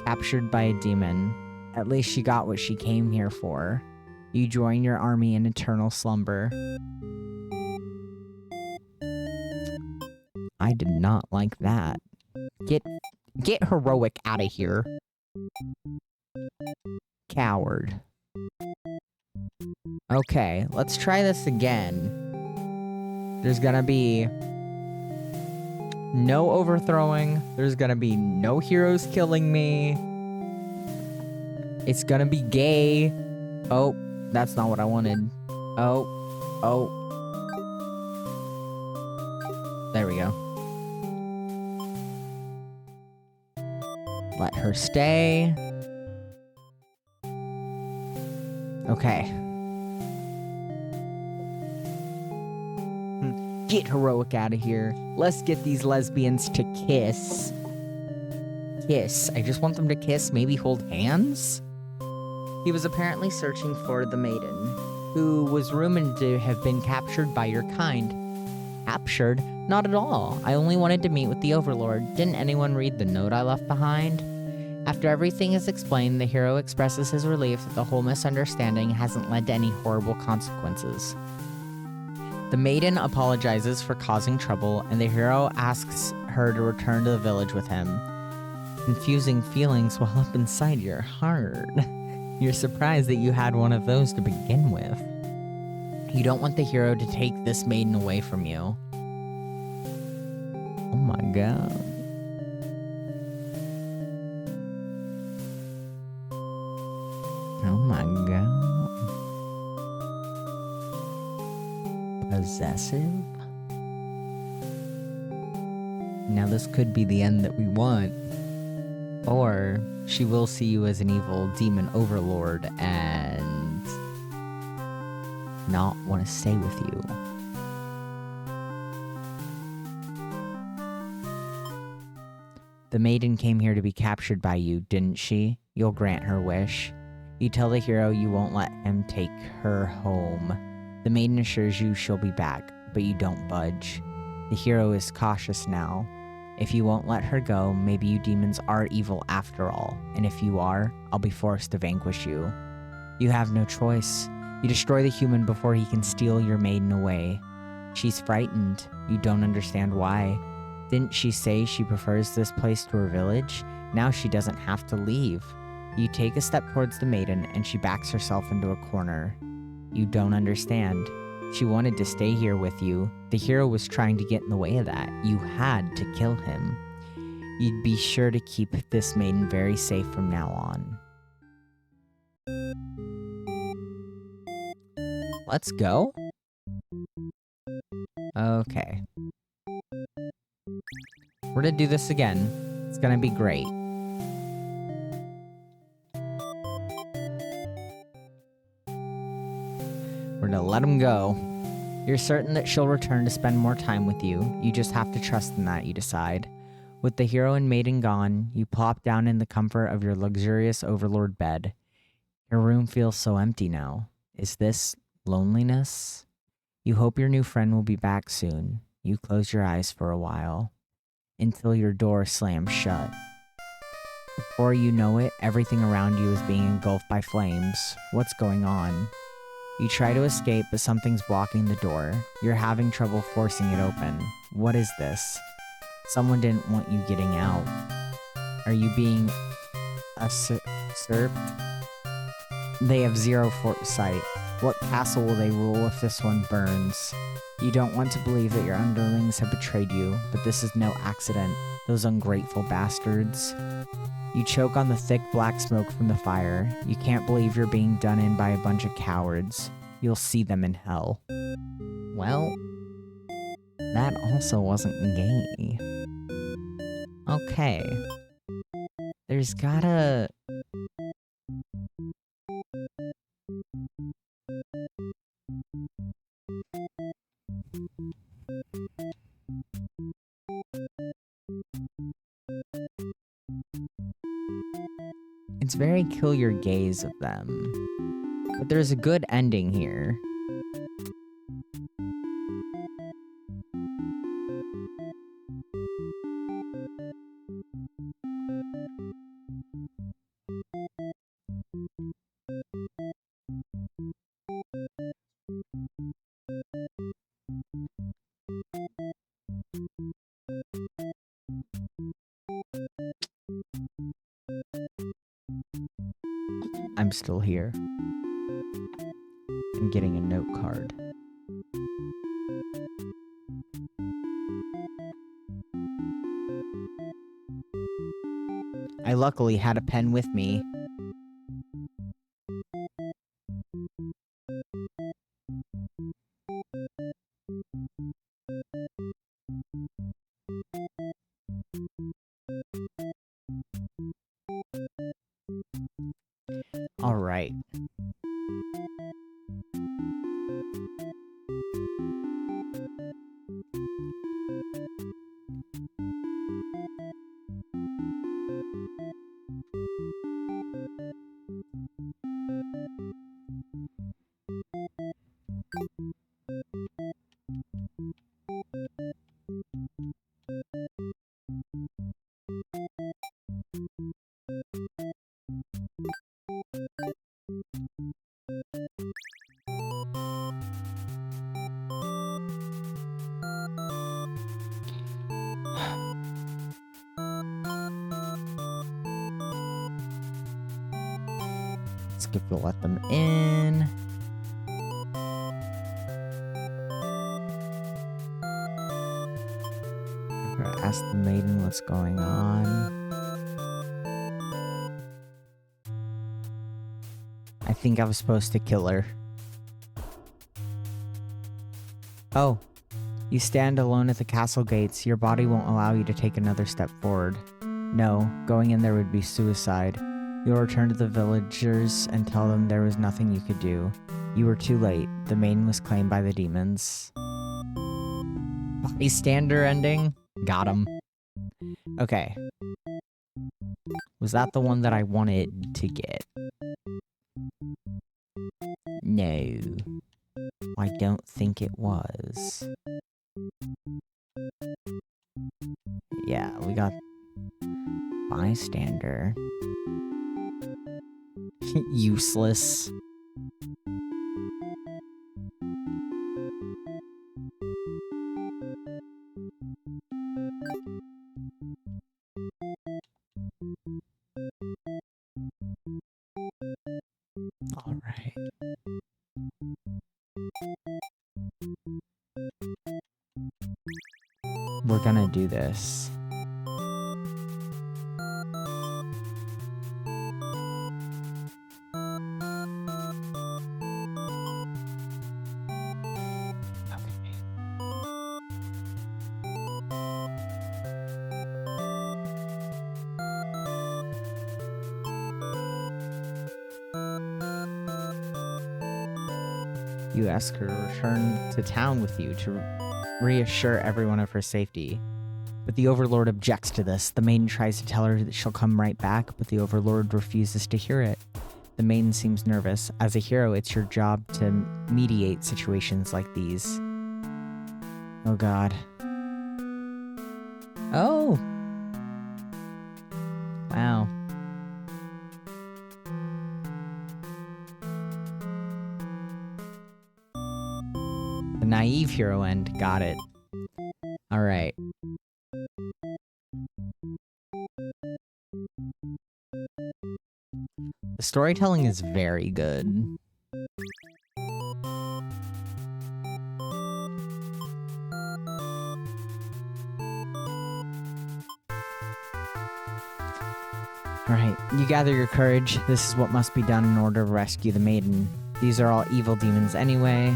captured by a demon. At least she got what she came here for. You join your army in eternal slumber. I did not like that. Get heroic out of here. Coward. Okay, let's try this again. There's gonna be no overthrowing. There's gonna be no heroes killing me. It's gonna be gay. Oh, that's not what I wanted. Oh. There we go. Let her stay. Okay. Get heroic out of here. Let's get these lesbians to kiss. Kiss. I just want them to kiss, maybe hold hands? He was apparently searching for the maiden, who was rumored to have been captured by your kind. Captured? Not at all. I only wanted to meet with the Overlord. Didn't anyone read the note I left behind? After everything is explained, the hero expresses his relief that the whole misunderstanding hasn't led to any horrible consequences. The maiden apologizes for causing trouble, and the hero asks her to return to the village with him. Confusing feelings well up inside your heart. You're surprised that you had one of those to begin with. You don't want the hero to take this maiden away from you. Oh my god. Oh my god. Possessive? Now this could be the end that we want. Or she will see you as an evil demon overlord and not want to stay with you. The maiden came here to be captured by you, didn't she? You'll grant her wish. You tell the hero you won't let him take her home. The maiden assures you she'll be back, but you don't budge. The hero is cautious now. If you won't let her go, maybe you demons are evil after all, and if you are, I'll be forced to vanquish you. You have no choice. You destroy the human before he can steal your maiden away. She's frightened. You don't understand why. Didn't she say she prefers this place to her village? Now she doesn't have to leave. You take a step towards the maiden, and she backs herself into a corner. You don't understand. She wanted to stay here with you. The hero was trying to get in the way of that. You had to kill him. You'd be sure to keep this maiden very safe from now on. Let's go? Okay. We're gonna do this again. It's gonna be great. We're gonna let him go. You're certain that she'll return to spend more time with you. You just have to trust in that, you decide. With the hero and maiden gone, you plop down in the comfort of your luxurious overlord bed. Your room feels so empty now. Is this loneliness? You hope your new friend will be back soon. You close your eyes for a while, until your door slams shut. Before you know it, everything around you is being engulfed by flames. What's going on? You try to escape, but something's blocking the door. You're having trouble forcing it open. What is this? Someone didn't want you getting out. Are you being usurped? They have zero foresight. What castle will they rule if this one burns? You don't want to believe that your underlings have betrayed you, but this is no accident. Those ungrateful bastards. You choke on the thick black smoke from the fire. You can't believe you're being done in by a bunch of cowards. You'll see them in hell. Well, that also wasn't gay. Okay. There's gotta... It's very kill your gaze of them. But there's a good ending here. I'm still here. I'm getting a note card. I luckily had a pen with me. All right. Skip will let them in. I'm gonna ask the maiden what's going on. I think I was supposed to kill her. Oh, you stand alone at the castle gates. Your body won't allow you to take another step forward. No, going in there would be suicide. You'll return to the villagers and tell them there was nothing you could do. You were too late. The maiden was claimed by the demons. Bystander ending? Got him. Okay. Was that the one that I wanted to get? No. I don't think it was. Yeah, we got bystander. Useless. All right. We're gonna do this. You ask her to return to town with you to reassure everyone of her safety. But the Overlord objects to this. The maiden tries to tell her that she'll come right back, but the Overlord refuses to hear it. The maiden seems nervous. As a hero, it's your job to mediate situations like these. Oh god. Oh! Wow. The naive hero end. Got it. Alright. The storytelling is very good. Alright, you gather your courage. This is what must be done in order to rescue the maiden. These are all evil demons anyway.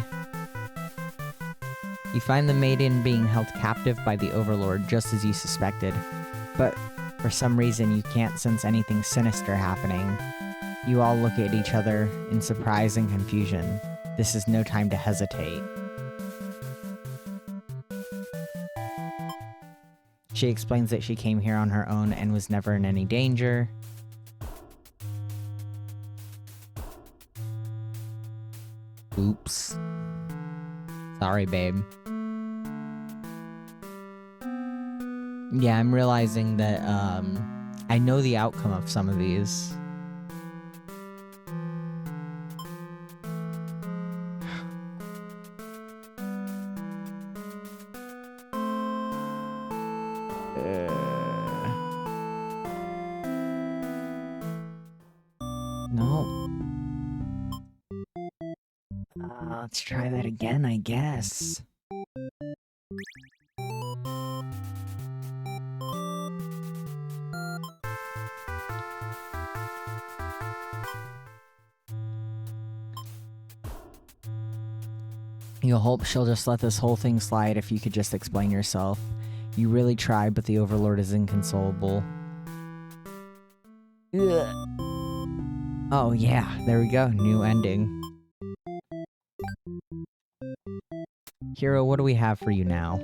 You find the maiden being held captive by the Overlord, just as you suspected. But for some reason, you can't sense anything sinister happening. You all look at each other in surprise and confusion. This is no time to hesitate. She explains that she came here on her own and was never in any danger. Oops. Sorry, babe. Yeah, I'm realizing that, I know the outcome of some of these. No. Let's try that again, I guess. You'll hope she'll just let this whole thing slide if you could just explain yourself. You really try, but the Overlord is inconsolable. Ugh. Oh yeah, there we go, new ending. Hero, what do we have for you now?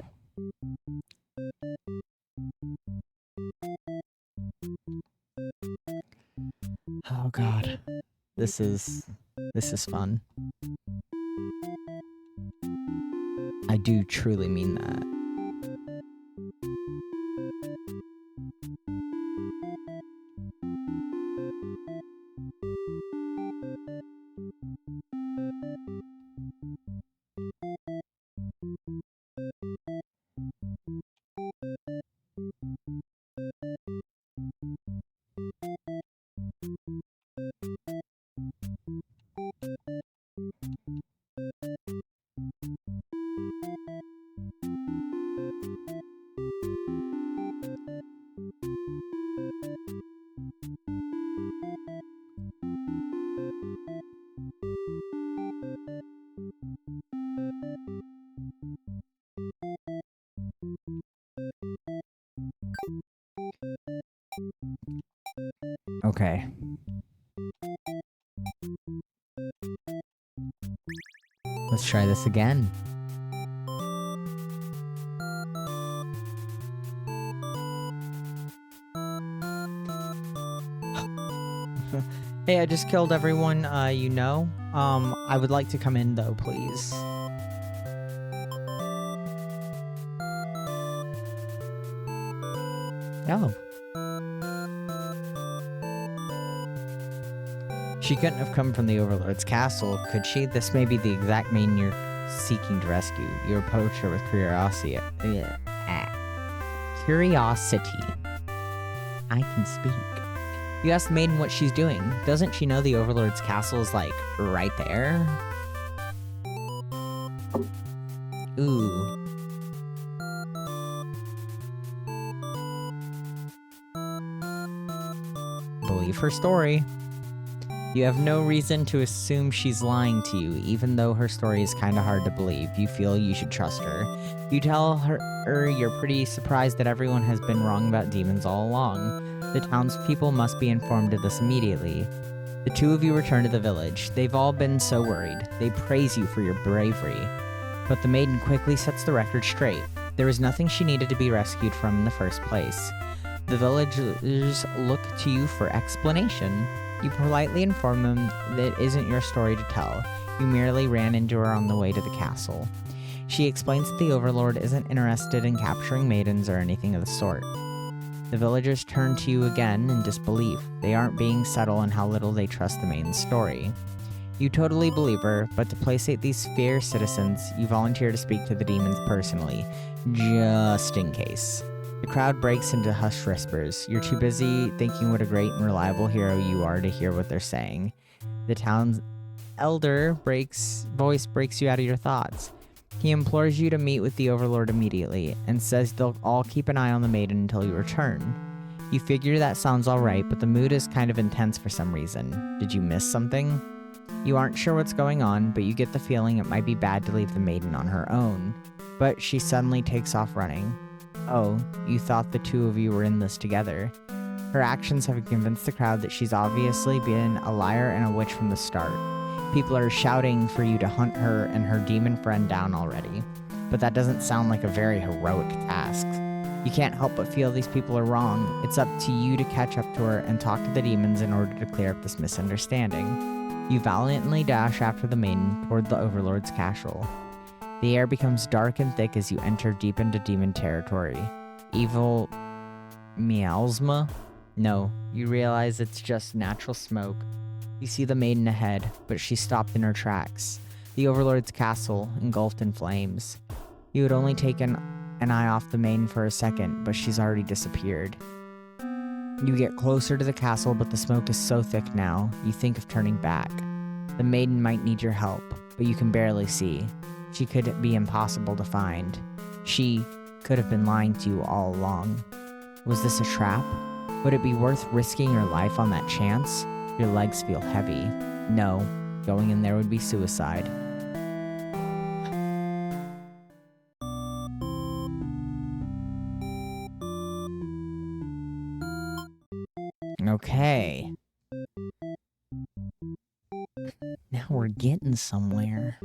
Oh god. This is fun. I do truly mean that. Okay. Let's try this again. Hey, I just killed everyone, you know. I would like to come in though, please. Oh. She couldn't have come from the Overlord's castle, could she? This may be the exact maiden you're seeking to rescue. You approach her with curiosity. Curiosity. I can speak. You ask the maiden what she's doing. Doesn't she know the Overlord's castle is, like, right there? Ooh. Believe her story. You have no reason to assume she's lying to you, even though her story is kinda hard to believe. You feel you should trust her. You tell her you're pretty surprised that everyone has been wrong about demons all along. The townspeople must be informed of this immediately. The two of you return to the village. They've all been so worried. They praise you for your bravery. But the maiden quickly sets the record straight. There was nothing she needed to be rescued from in the first place. The villagers look to you for explanation. You politely inform them that it isn't your story to tell. You merely ran into her on the way to the castle. She explains that the Overlord isn't interested in capturing maidens or anything of the sort. The villagers turn to you again in disbelief. They aren't being subtle in how little they trust the maiden's story. You totally believe her, but to placate these fair citizens, you volunteer to speak to the demons personally, just in case. The crowd breaks into hushed whispers. You're too busy thinking what a great and reliable hero you are to hear what they're saying. The town's elder voice breaks you out of your thoughts. He implores you to meet with the Overlord immediately, and says they'll all keep an eye on the maiden until you return. You figure that sounds alright, but the mood is kind of intense for some reason. Did you miss something? You aren't sure what's going on, but you get the feeling it might be bad to leave the maiden on her own. But she suddenly takes off running. Oh, you thought the two of you were in this together. Her actions have convinced the crowd that she's obviously been a liar and a witch from the start. People are shouting for you to hunt her and her demon friend down already. But that doesn't sound like a very heroic task. You can't help but feel these people are wrong. It's up to you to catch up to her and talk to the demons in order to clear up this misunderstanding. You valiantly dash after the maiden toward the Overlord's castle. The air becomes dark and thick as you enter deep into demon territory. Evil miasma? No, you realize it's just natural smoke. You see the maiden ahead, but she's stopped in her tracks. The Overlord's castle engulfed in flames. You had only taken an eye off the maiden for a second, but she's already disappeared. You get closer to the castle, but the smoke is so thick now, you think of turning back. The maiden might need your help, but you can barely see. She could be impossible to find. She could have been lying to you all along. Was this a trap? Would it be worth risking your life on that chance? Your legs feel heavy. No, going in there would be suicide. Okay. Now we're getting somewhere.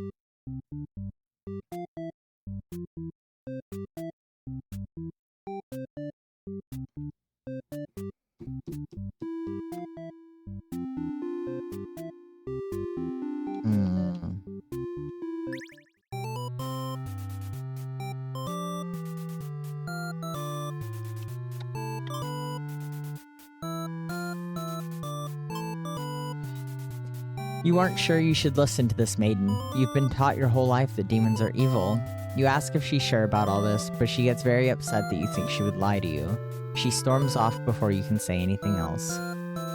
You aren't sure you should listen to this maiden. You've been taught your whole life that demons are evil. You ask if she's sure about all this, but she gets very upset that you think she would lie to you. She storms off before you can say anything else.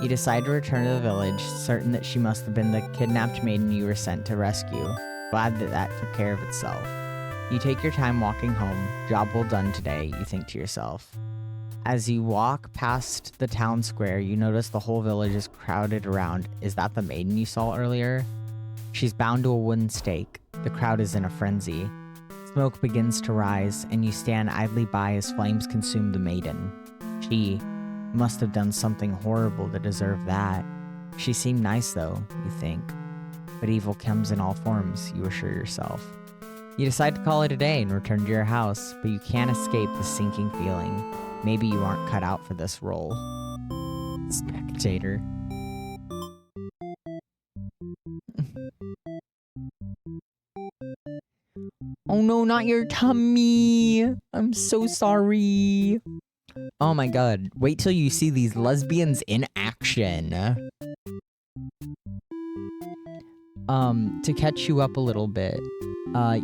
You decide to return to the village, certain that she must have been the kidnapped maiden you were sent to rescue. Glad that that took care of itself. You take your time walking home. Job well done today, you think to yourself. As you walk past the town square, you notice the whole village is crowded around. Is that the maiden you saw earlier? She's bound to a wooden stake. The crowd is in a frenzy. Smoke begins to rise, and you stand idly by as flames consume the maiden. She must have done something horrible to deserve that. She seemed nice though, you think. But evil comes in all forms, you assure yourself. You decide to call it a day and return to your house, but you can't escape the sinking feeling. Maybe you aren't cut out for this role. Spectator. Oh no, not your tummy! I'm so sorry. Oh my god, wait till you see these lesbians in action. To catch you up a little bit,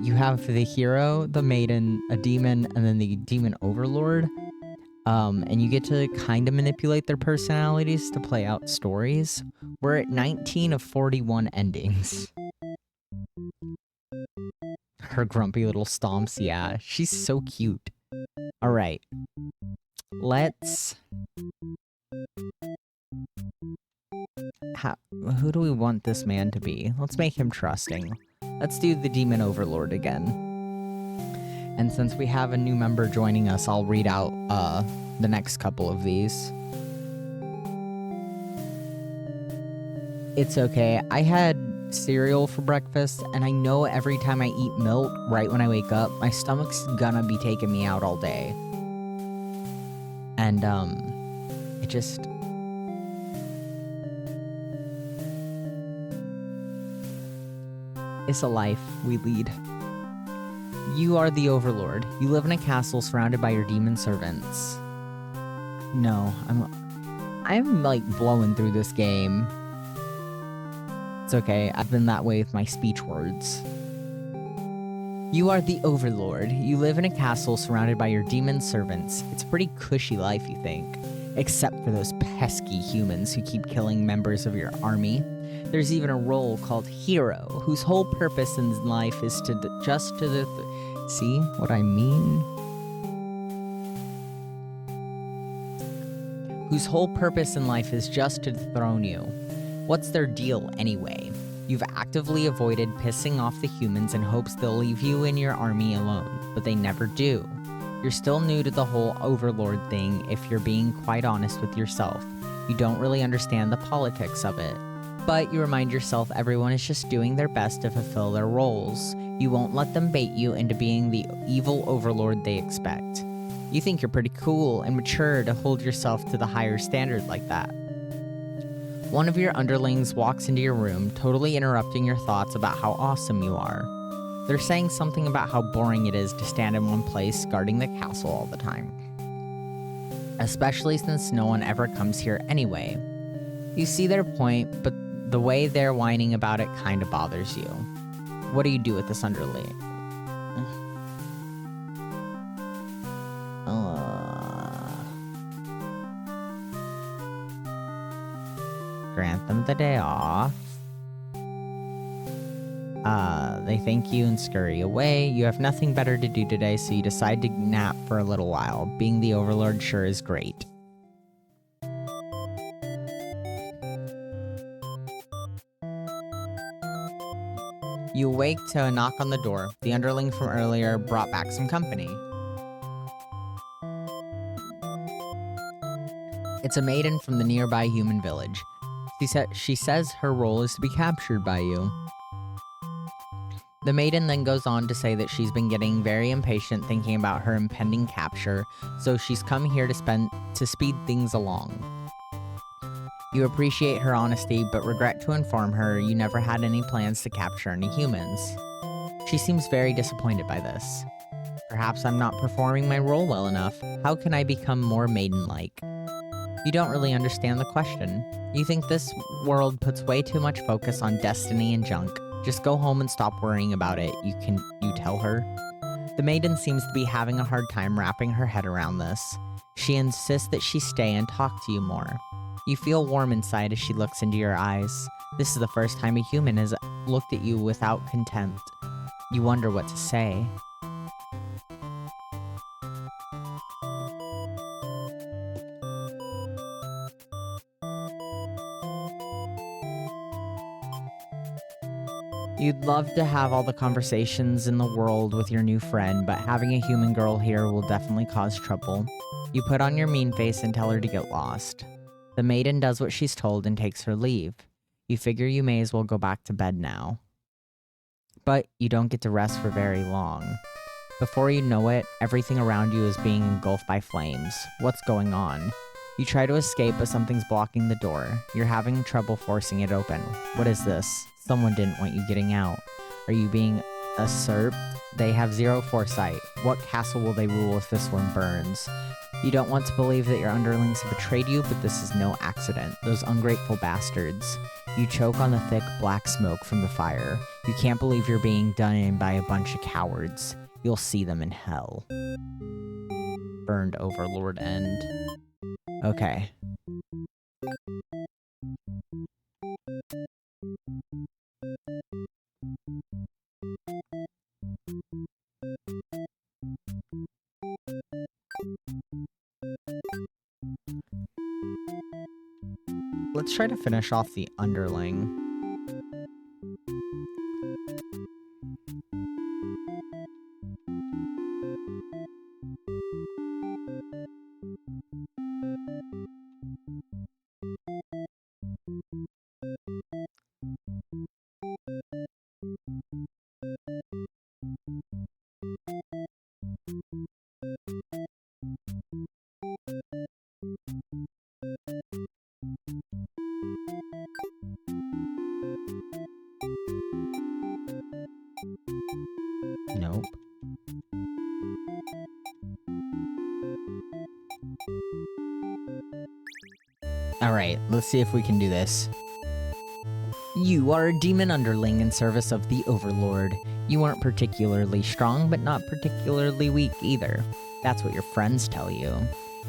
you have the hero, the maiden, a demon, and then the demon overlord. And you get to kind of manipulate their personalities to play out stories. We're at 19 of 41 endings. Her grumpy little stomps, yeah. She's so cute. Alright. Let's... Who do we want this man to be? Let's make him trusting. Let's do the demon overlord again. And since we have a new member joining us, I'll read out the next couple of these. It's okay. I had cereal for breakfast, and I know every time I eat milk right when I wake up, my stomach's gonna be taking me out all day. And, it just... It's a life we lead. You are the overlord. You live in a castle surrounded by your demon servants. No, I'm like blowing through this game. It's okay, I've been that way with my speech words. You are the overlord. You live in a castle surrounded by your demon servants. It's a pretty cushy life, you think. Except for those pesky humans who keep killing members of your army. There's even a role called hero, whose whole purpose in life is to see what I mean? whose whole purpose in life is just to dethrone you. What's their deal anyway? You've actively avoided pissing off the humans in hopes they'll leave you and your army alone, but they never do. You're still new to the whole overlord thing if you're being quite honest with yourself. You don't really understand the politics of it. But you remind yourself everyone is just doing their best to fulfill their roles. You won't let them bait you into being the evil overlord they expect. You think you're pretty cool and mature to hold yourself to the higher standard like that. One of your underlings walks into your room, totally interrupting your thoughts about how awesome you are. They're saying something about how boring it is to stand in one place guarding the castle all the time. Especially since no one ever comes here anyway. You see their point, but the way they're whining about it kinda bothers you. What do you do with this underling? Grant them the day off. They thank you and scurry away. You have nothing better to do today, so you decide to nap for a little while. Being the overlord sure is great. You awake to a knock on the door. The underling from earlier brought back some company. It's a maiden from the nearby human village. She says her role is to be captured by you. The maiden then goes on to say that she's been getting very impatient thinking about her impending capture, so she's come here to speed things along. You appreciate her honesty, but regret to inform her you never had any plans to capture any humans. She seems very disappointed by this. Perhaps I'm not performing my role well enough. How can I become more maiden-like? You don't really understand the question. You think this world puts way too much focus on destiny and junk. Just go home and stop worrying about it, you tell her. The maiden seems to be having a hard time wrapping her head around this. She insists that she stay and talk to you more. You feel warm inside as she looks into your eyes. This is the first time a human has looked at you without contempt. You wonder what to say. You'd love to have all the conversations in the world with your new friend, but having a human girl here will definitely cause trouble. You put on your mean face and tell her to get lost. The maiden does what she's told and takes her leave. You figure you may as well go back to bed now. But you don't get to rest for very long. Before you know it, everything around you is being engulfed by flames. What's going on? You try to escape, but something's blocking the door. You're having trouble forcing it open. What is this? Someone didn't want you getting out. Are you being usurped? They have zero foresight. What castle will they rule if this one burns? You don't want to believe that your underlings have betrayed you, but this is no accident. Those ungrateful bastards. You choke on the thick black smoke from the fire. You can't believe you're being done in by a bunch of cowards. You'll see them in hell. Burned Overlord End. Okay. Let's try to finish off the underling. Nope. Alright, let's see if we can do this. You are a demon underling in service of the Overlord. You aren't particularly strong, but not particularly weak either. That's what your friends tell you.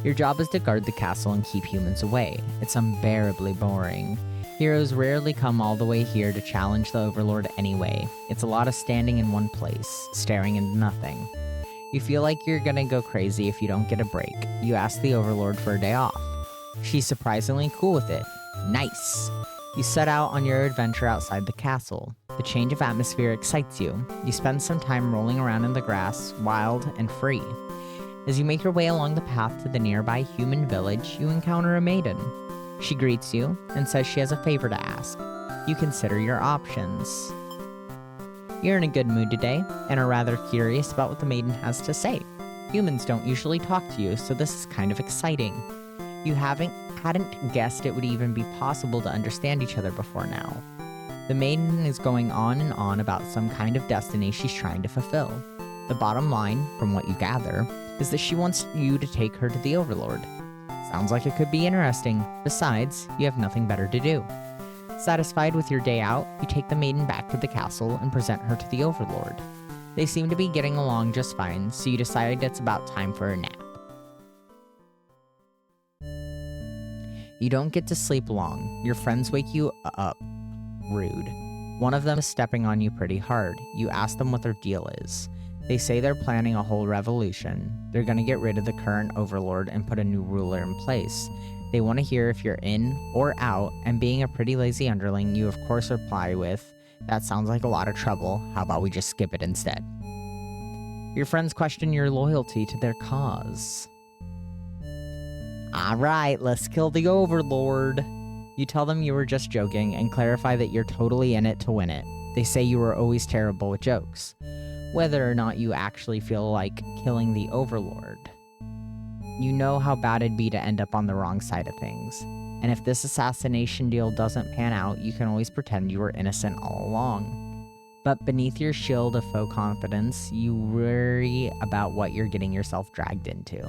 Your job is to guard the castle and keep humans away. It's unbearably boring. Heroes rarely come all the way here to challenge the Overlord anyway. It's a lot of standing in one place, staring into nothing. You feel like you're gonna go crazy if you don't get a break. You ask the Overlord for a day off. She's surprisingly cool with it. Nice. You set out on your adventure outside the castle. The change of atmosphere excites you. You spend some time rolling around in the grass, wild and free. As you make your way along the path to the nearby human village, you encounter a maiden. She greets you and says she has a favor to ask. You consider your options. You're in a good mood today and are rather curious about what the maiden has to say. Humans don't usually talk to you, so this is kind of exciting. You hadn't guessed it would even be possible to understand each other before now. The maiden is going on and on about some kind of destiny she's trying to fulfill. The bottom line, from what you gather, is that she wants you to take her to the Overlord. Sounds like it could be interesting. Besides, you have nothing better to do. Satisfied with your day out, you take the maiden back to the castle and present her to the Overlord. They seem to be getting along just fine, so you decide it's about time for a nap. You don't get to sleep long. Your friends wake you up. Rude. One of them is stepping on you pretty hard. You ask them what their deal is. They say they're planning a whole revolution. They're gonna get rid of the current overlord and put a new ruler in place. They want to hear if you're in or out, and being a pretty lazy underling, you of course reply with, "That sounds like a lot of trouble. How about we just skip it instead?" Your friends question your loyalty to their cause. Alright, let's kill the Overlord. You tell them you were just joking and clarify that you're totally in it to win it. They say you were always terrible with jokes. Whether or not you actually feel like killing the Overlord. You know how bad it'd be to end up on the wrong side of things. And if this assassination deal doesn't pan out, you can always pretend you were innocent all along. But beneath your shield of faux confidence, you worry about what you're getting yourself dragged into.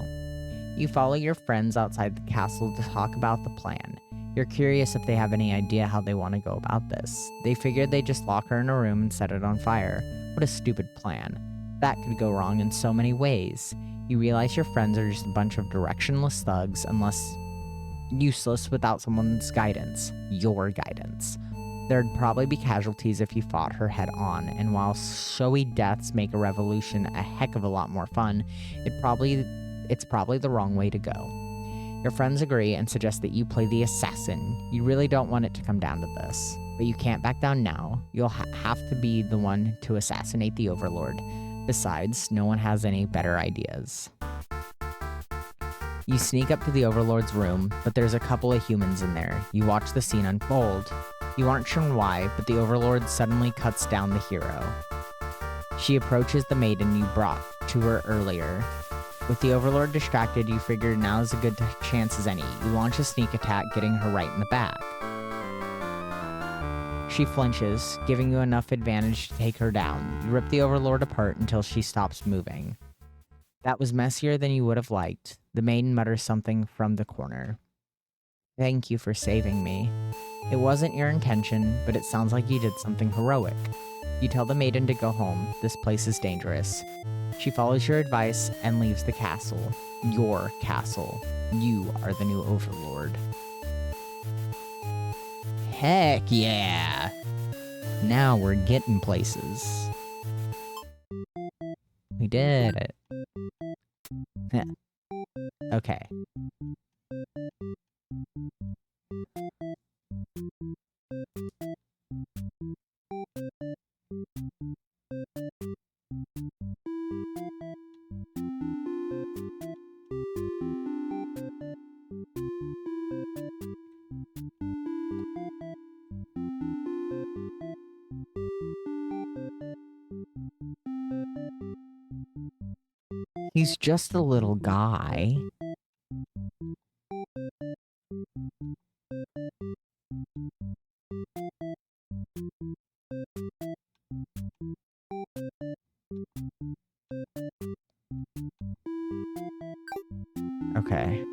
You follow your friends outside the castle to talk about the plan. You're curious if they have any idea how they want to go about this. They figured they'd just lock her in a room and set it on fire. What a stupid plan. That could go wrong in so many ways. You realize your friends are just a bunch of directionless thugs, unless useless without someone's guidance. Your guidance. There'd probably be casualties if you fought her head on, and while showy deaths make a revolution a heck of a lot more fun, it's probably the wrong way to go. Your friends agree and suggest that you play the assassin. You really don't want it to come down to this, but you can't back down now. You'll have to be the one to assassinate the Overlord. Besides, no one has any better ideas. You sneak up to the Overlord's room, but there's a couple of humans in there. You watch the scene unfold. You aren't sure why, but the Overlord suddenly cuts down the hero. She approaches the maiden you brought to her earlier. With the Overlord distracted, you figure now's as good chance as any. You launch a sneak attack, getting her right in the back. She flinches, giving you enough advantage to take her down. You rip the Overlord apart until she stops moving. That was messier than you would have liked. The maiden mutters something from the corner. Thank you for saving me. It wasn't your intention, but it sounds like you did something heroic. You tell the maiden to go home. This place is dangerous. She follows your advice and leaves the castle. Your castle. You are the new Overlord. Heck yeah! Now we're getting places. We did it. Okay. He's just a little guy. Okay.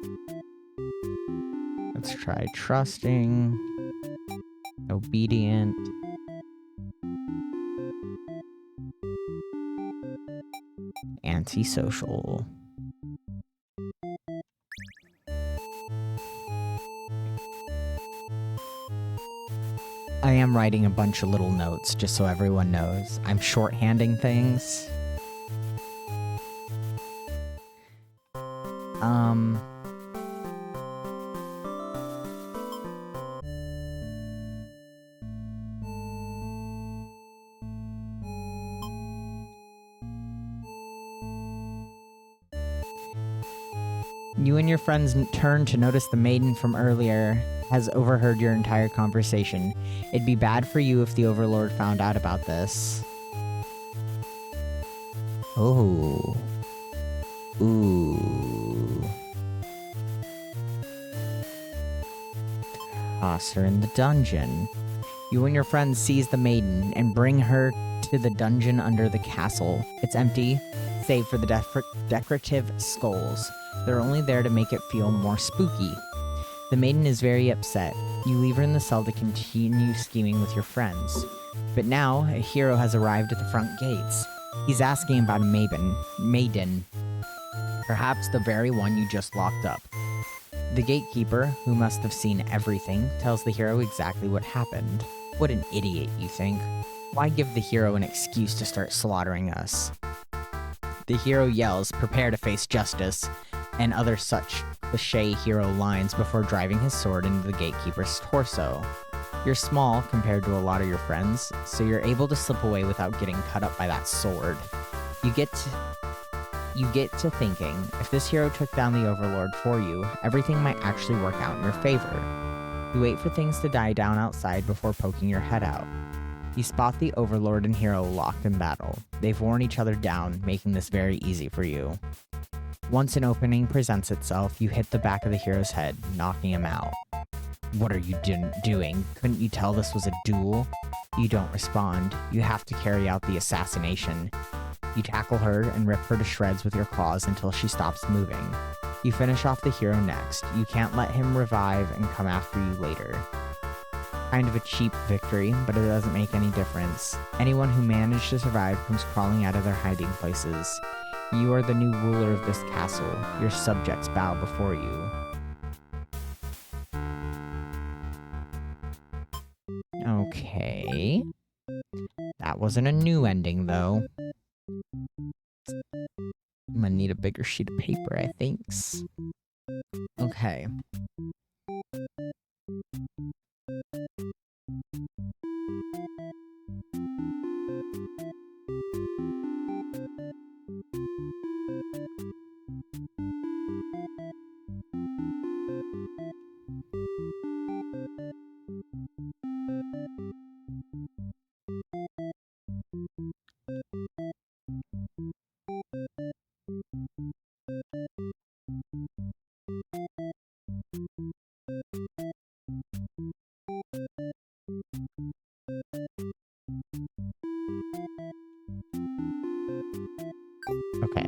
Let's try trusting, obedient, antisocial. I am writing a bunch of little notes just so everyone knows. I'm shorthanding things. You and your friends turn to notice the maiden from earlier has overheard your entire conversation. It'd be bad for you if the Overlord found out about this. Oh. Ooh. Toss her in the dungeon. You and your friends seize the maiden and bring her to the dungeon under the castle. It's empty, save for the decorative skulls. They're only there to make it feel more spooky. The maiden is very upset. You leave her in the cell to continue scheming with your friends. But now, a hero has arrived at the front gates. He's asking about a maiden. Perhaps the very one you just locked up. The gatekeeper, who must have seen everything, tells the hero exactly what happened. What an idiot, you think. Why give the hero an excuse to start slaughtering us? The hero yells, "Prepare to face justice," and other such cliché hero lines before driving his sword into the gatekeeper's torso. You're small compared to a lot of your friends, so you're able to slip away without getting cut up by that sword. You get to thinking, if this hero took down the Overlord for you, everything might actually work out in your favor. You wait for things to die down outside before poking your head out. You spot the Overlord and hero locked in battle. They've worn each other down, making this very easy for you. Once an opening presents itself, you hit the back of the hero's head, knocking him out. What are you doing? Couldn't you tell this was a duel? You don't respond. You have to carry out the assassination. You tackle her and rip her to shreds with your claws until she stops moving. You finish off the hero next. You can't let him revive and come after you later. Kind of a cheap victory, but it doesn't make any difference. Anyone who managed to survive comes crawling out of their hiding places. You are the new ruler of this castle. Your subjects bow before you. Okay. That wasn't a new ending, though. I'm gonna need a bigger sheet of paper, I think. Okay. Okay.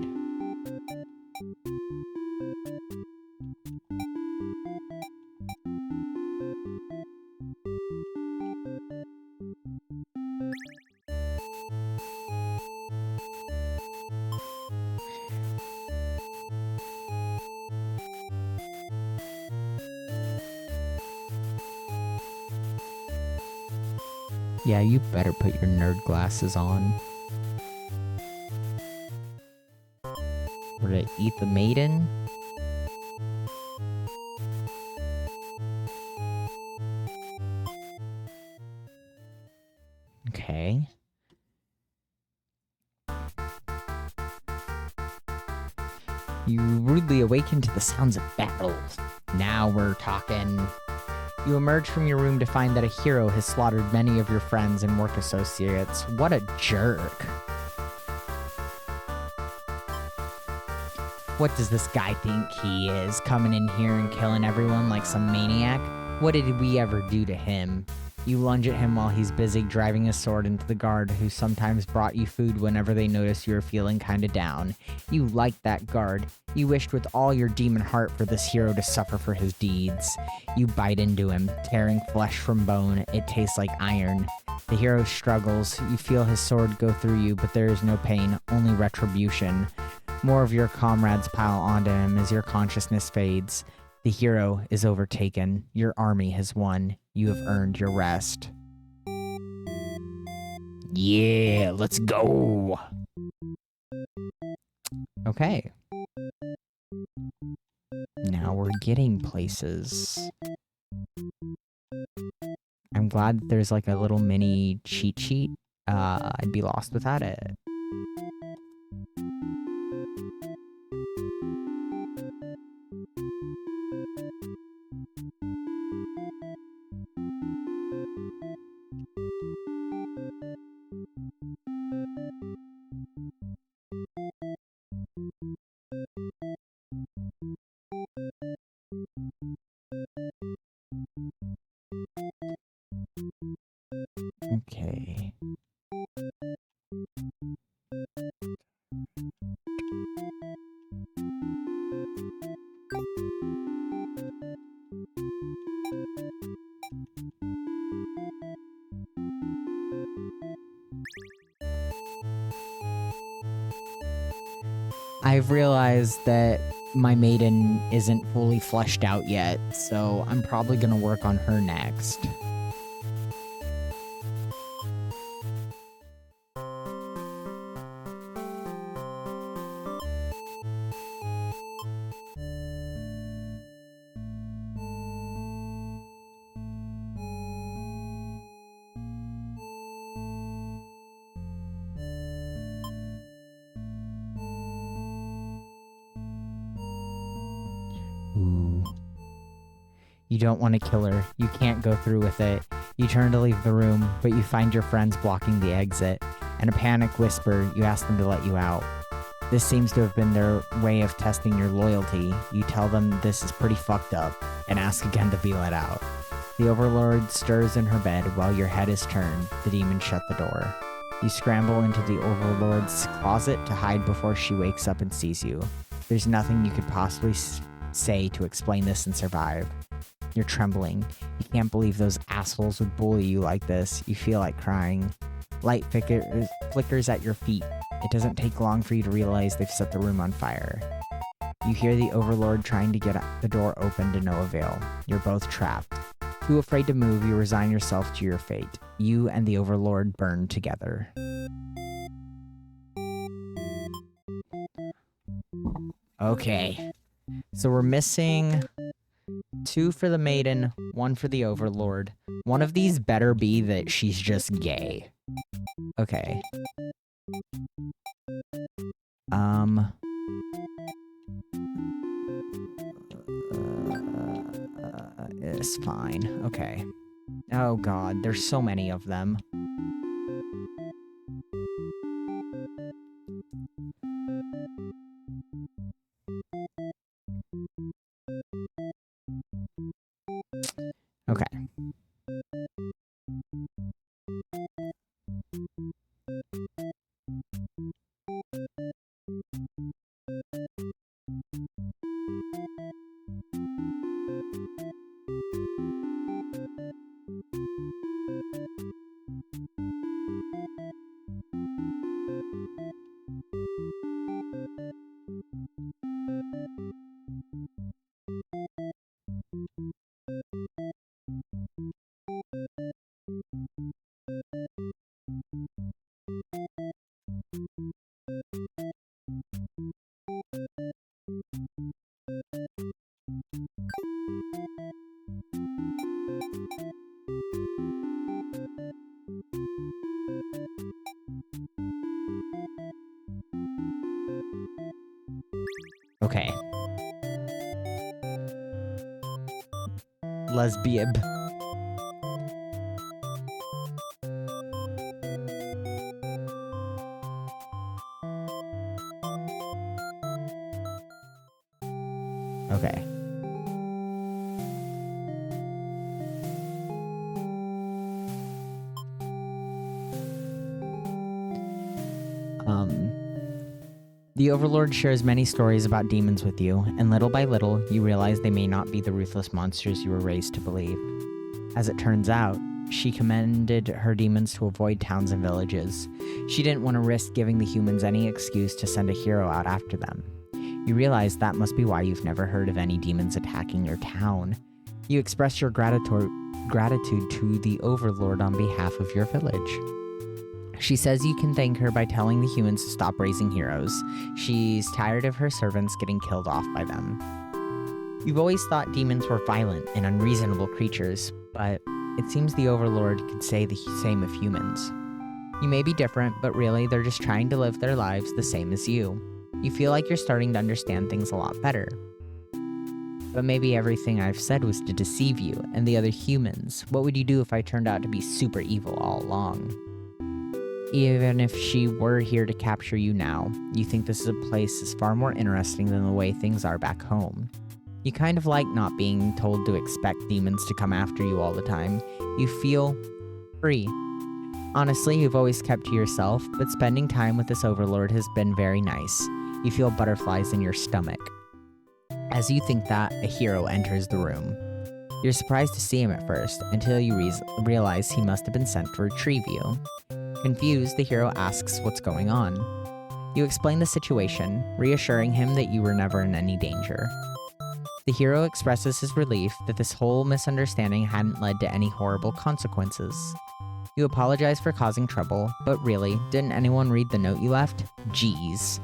Yeah, you better put your nerd glasses on. Or to eat the maiden? Okay. You rudely awaken to the sounds of battle. Now we're talking. You emerge from your room to find that a hero has slaughtered many of your friends and work associates. What a jerk. What does this guy think he is, coming in here and killing everyone like some maniac? What did we ever do to him? You lunge at him while he's busy driving his sword into the guard, who sometimes brought you food whenever they noticed you were feeling kinda down. You liked that guard. You wished with all your demon heart for this hero to suffer for his deeds. You bite into him, tearing flesh from bone. It tastes like iron. The hero struggles. You feel his sword go through you, but there is no pain, only retribution. More of your comrades pile onto him as your consciousness fades. The hero is overtaken. Your army has won. You have earned your rest. Yeah, let's go. Okay. Now we're getting places. I'm glad that there's like a little mini cheat sheet. I'd be lost without it. I've realized that my maiden isn't fully fleshed out yet, so I'm probably gonna work on her next. Ooh. You don't want to kill her. You can't go through with it. You turn to leave the room, but you find your friends blocking the exit. In a panic whisper, you ask them to let you out. This seems to have been their way of testing your loyalty. You tell them this is pretty fucked up, and ask again to be let out. The Overlord stirs in her bed while your head is turned. The demons shut the door. You scramble into the Overlord's closet to hide before she wakes up and sees you. There's nothing you could possibly say to explain this and survive. You're trembling. You can't believe those assholes would bully you like this. You feel like crying. Light flickers at your feet. It doesn't take long for you to realize they've set the room on fire. You hear the Overlord trying to get the door open to no avail. You're both trapped. Too afraid to move, you resign yourself to your fate. You and the Overlord burn together. Okay. So we're missing 2 for the maiden, 1 for the Overlord. One of these better be that she's just gay. Okay. It's fine. Okay. Oh god, there's so many of them. Okay. Okay. Lesbian. Okay. The Overlord shares many stories about demons with you, and little by little, you realize they may not be the ruthless monsters you were raised to believe. As it turns out, she commanded her demons to avoid towns and villages. She didn't want to risk giving the humans any excuse to send a hero out after them. You realize that must be why you've never heard of any demons attacking your town. You express your gratitude to the Overlord on behalf of your village. She says you can thank her by telling the humans to stop raising heroes. She's tired of her servants getting killed off by them. You've always thought demons were violent and unreasonable creatures, but it seems the Overlord could say the same of humans. You may be different, but really they're just trying to live their lives the same as you. You feel like you're starting to understand things a lot better. But maybe everything I've said was to deceive you and the other humans. What would you do if I turned out to be super evil all along? Even if she were here to capture you now, you think this is a place that's far more interesting than the way things are back home. You kind of like not being told to expect demons to come after you all the time. You feel free. Honestly, you've always kept to yourself, but spending time with this Overlord has been very nice. You feel butterflies in your stomach. As you think that, a hero enters the room. You're surprised to see him at first, until you realize he must have been sent to retrieve you. Confused, the hero asks what's going on. You explain the situation, reassuring him that you were never in any danger. The hero expresses his relief that this whole misunderstanding hadn't led to any horrible consequences. You apologize for causing trouble, but really, didn't anyone read the note you left? Jeez.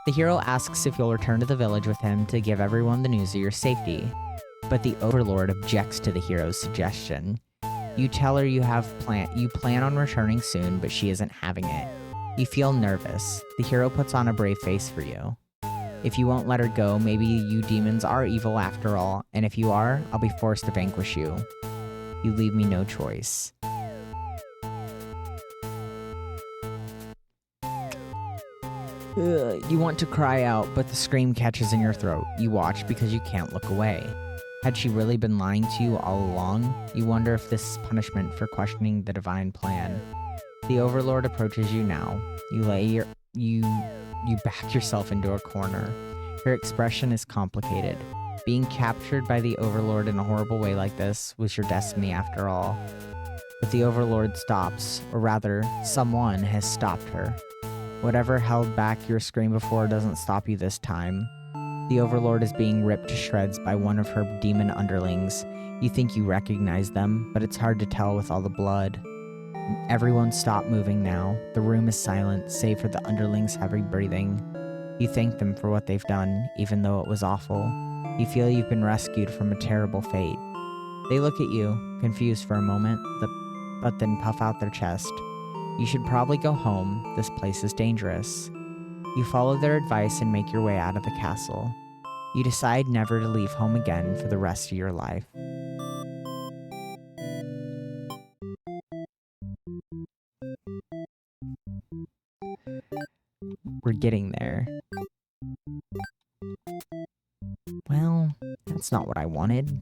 The hero asks if you'll return to the village with him to give everyone the news of your safety. But the Overlord objects to the hero's suggestion. You tell her you plan on returning soon, but she isn't having it. You feel nervous. The hero puts on a brave face for you. If you won't let her go, maybe you demons are evil after all, and if you are, I'll be forced to vanquish you. You leave me no choice. You want to cry out, but the scream catches in your throat. You watch because you can't look away. Had she really been lying to you all along? You wonder if this is punishment for questioning the divine plan. The Overlord approaches you now. You back yourself into a corner. Her expression is complicated. Being captured by the Overlord in a horrible way like this was your destiny after all. But the Overlord stops, or rather, someone has stopped her. Whatever held back your scream before doesn't stop you this time. The Overlord is being ripped to shreds by one of her demon underlings. You think you recognize them, but it's hard to tell with all the blood. Everyone stopped moving now. The room is silent, save for the underlings' heavy breathing. You thank them for what they've done, even though it was awful. You feel you've been rescued from a terrible fate. They look at you, confused for a moment, but then puff out their chest. You should probably go home. This place is dangerous. You follow their advice and make your way out of the castle. You decide never to leave home again for the rest of your life. We're getting there. Well, that's not what I wanted.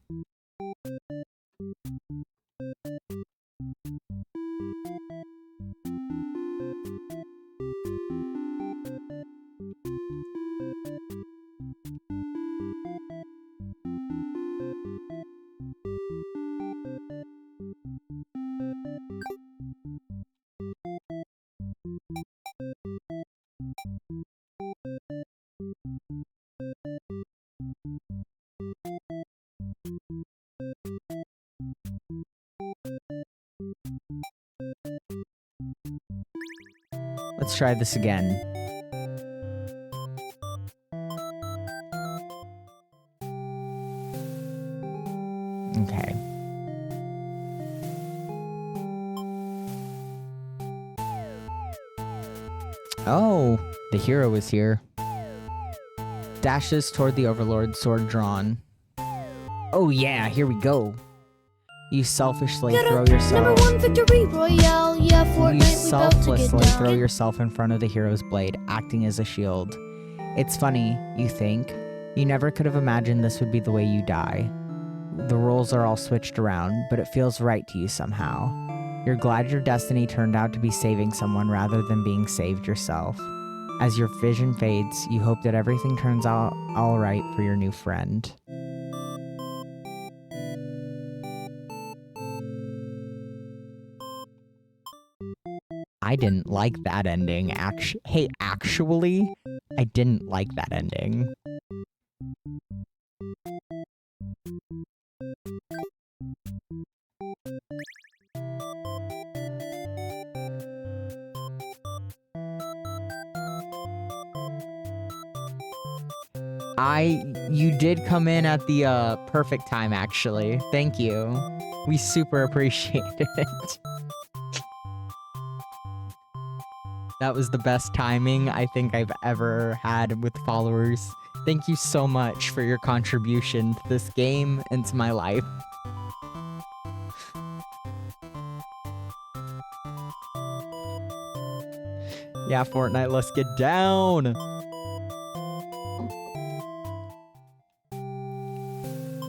Let's try this again. Okay. Oh, the hero is here. Dashes toward the Overlord, sword drawn. Oh yeah, here we go. You selfishly throw yourself. #1 victory royale. Yeah, Fortnite. You selflessly throw yourself in front of the hero's blade, acting as a shield. It's funny, you think. You never could have imagined this would be the way you die. The roles are all switched around, but it feels right to you somehow. You're glad your destiny turned out to be saving someone rather than being saved yourself. As your vision fades, you hope that everything turns out all right for your new friend. I didn't like that ending. Actually, I didn't like that ending. You did come in at the perfect time, actually. Thank you. We super appreciate it. That was the best timing I think I've ever had with followers. Thank you so much for your contribution to this game and to my life. Yeah, Fortnite, let's get down!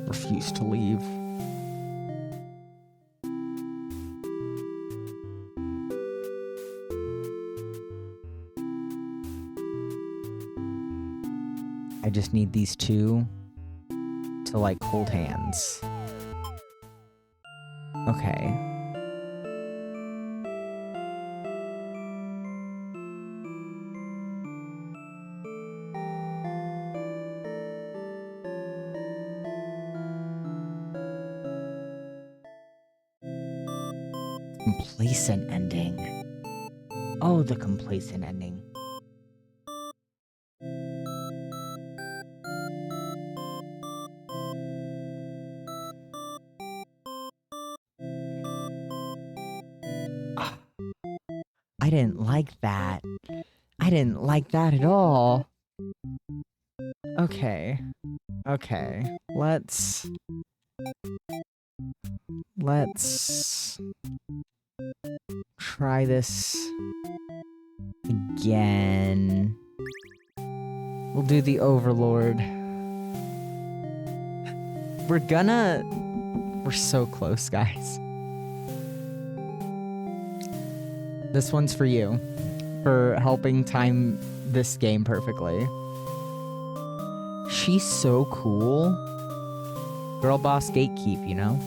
Refuse to leave. I just need these two. to, like, hold hands. Okay. Complacent ending. Oh, the complacent ending. I didn't like that. I didn't like that at all. Okay. Okay. Let's try this again. We'll do the Overlord. We're so close, guys. This one's for you, for helping time this game perfectly. She's so cool. Girl boss gatekeep, you know?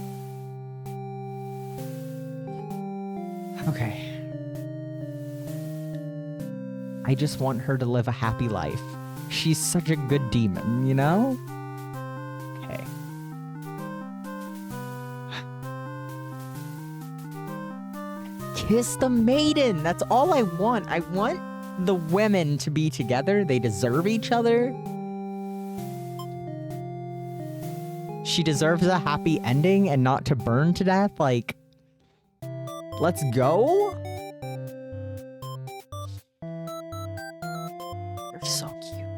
Okay. I just want her to live a happy life. She's such a good demon, you know? Okay. Kiss the maiden! That's all I want. I want the women to be together. They deserve each other. She deserves a happy ending and not to burn to death. Like, let's go? You're so cute.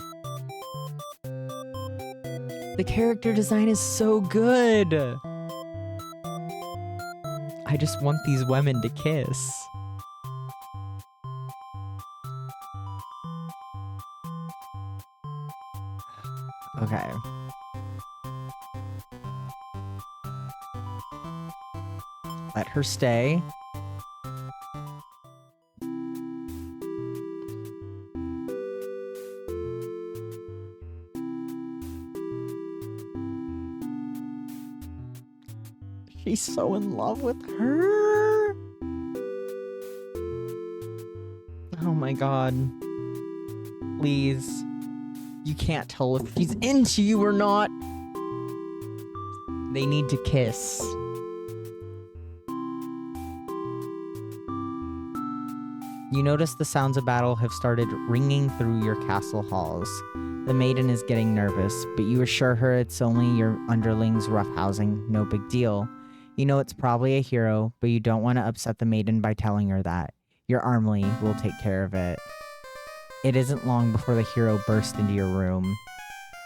The character design is so good. I just want these women to kiss. Okay. Let her stay. She's so in love with her. Oh my god. Please. You can't tell if she's into you or not. They need to kiss. You notice the sounds of battle have started ringing through your castle halls. The maiden is getting nervous, but you assure her it's only your underlings roughhousing, no big deal. You know it's probably a hero, but you don't want to upset the maiden by telling her that. Your Armley will take care of it. It isn't long before the hero burst into your room.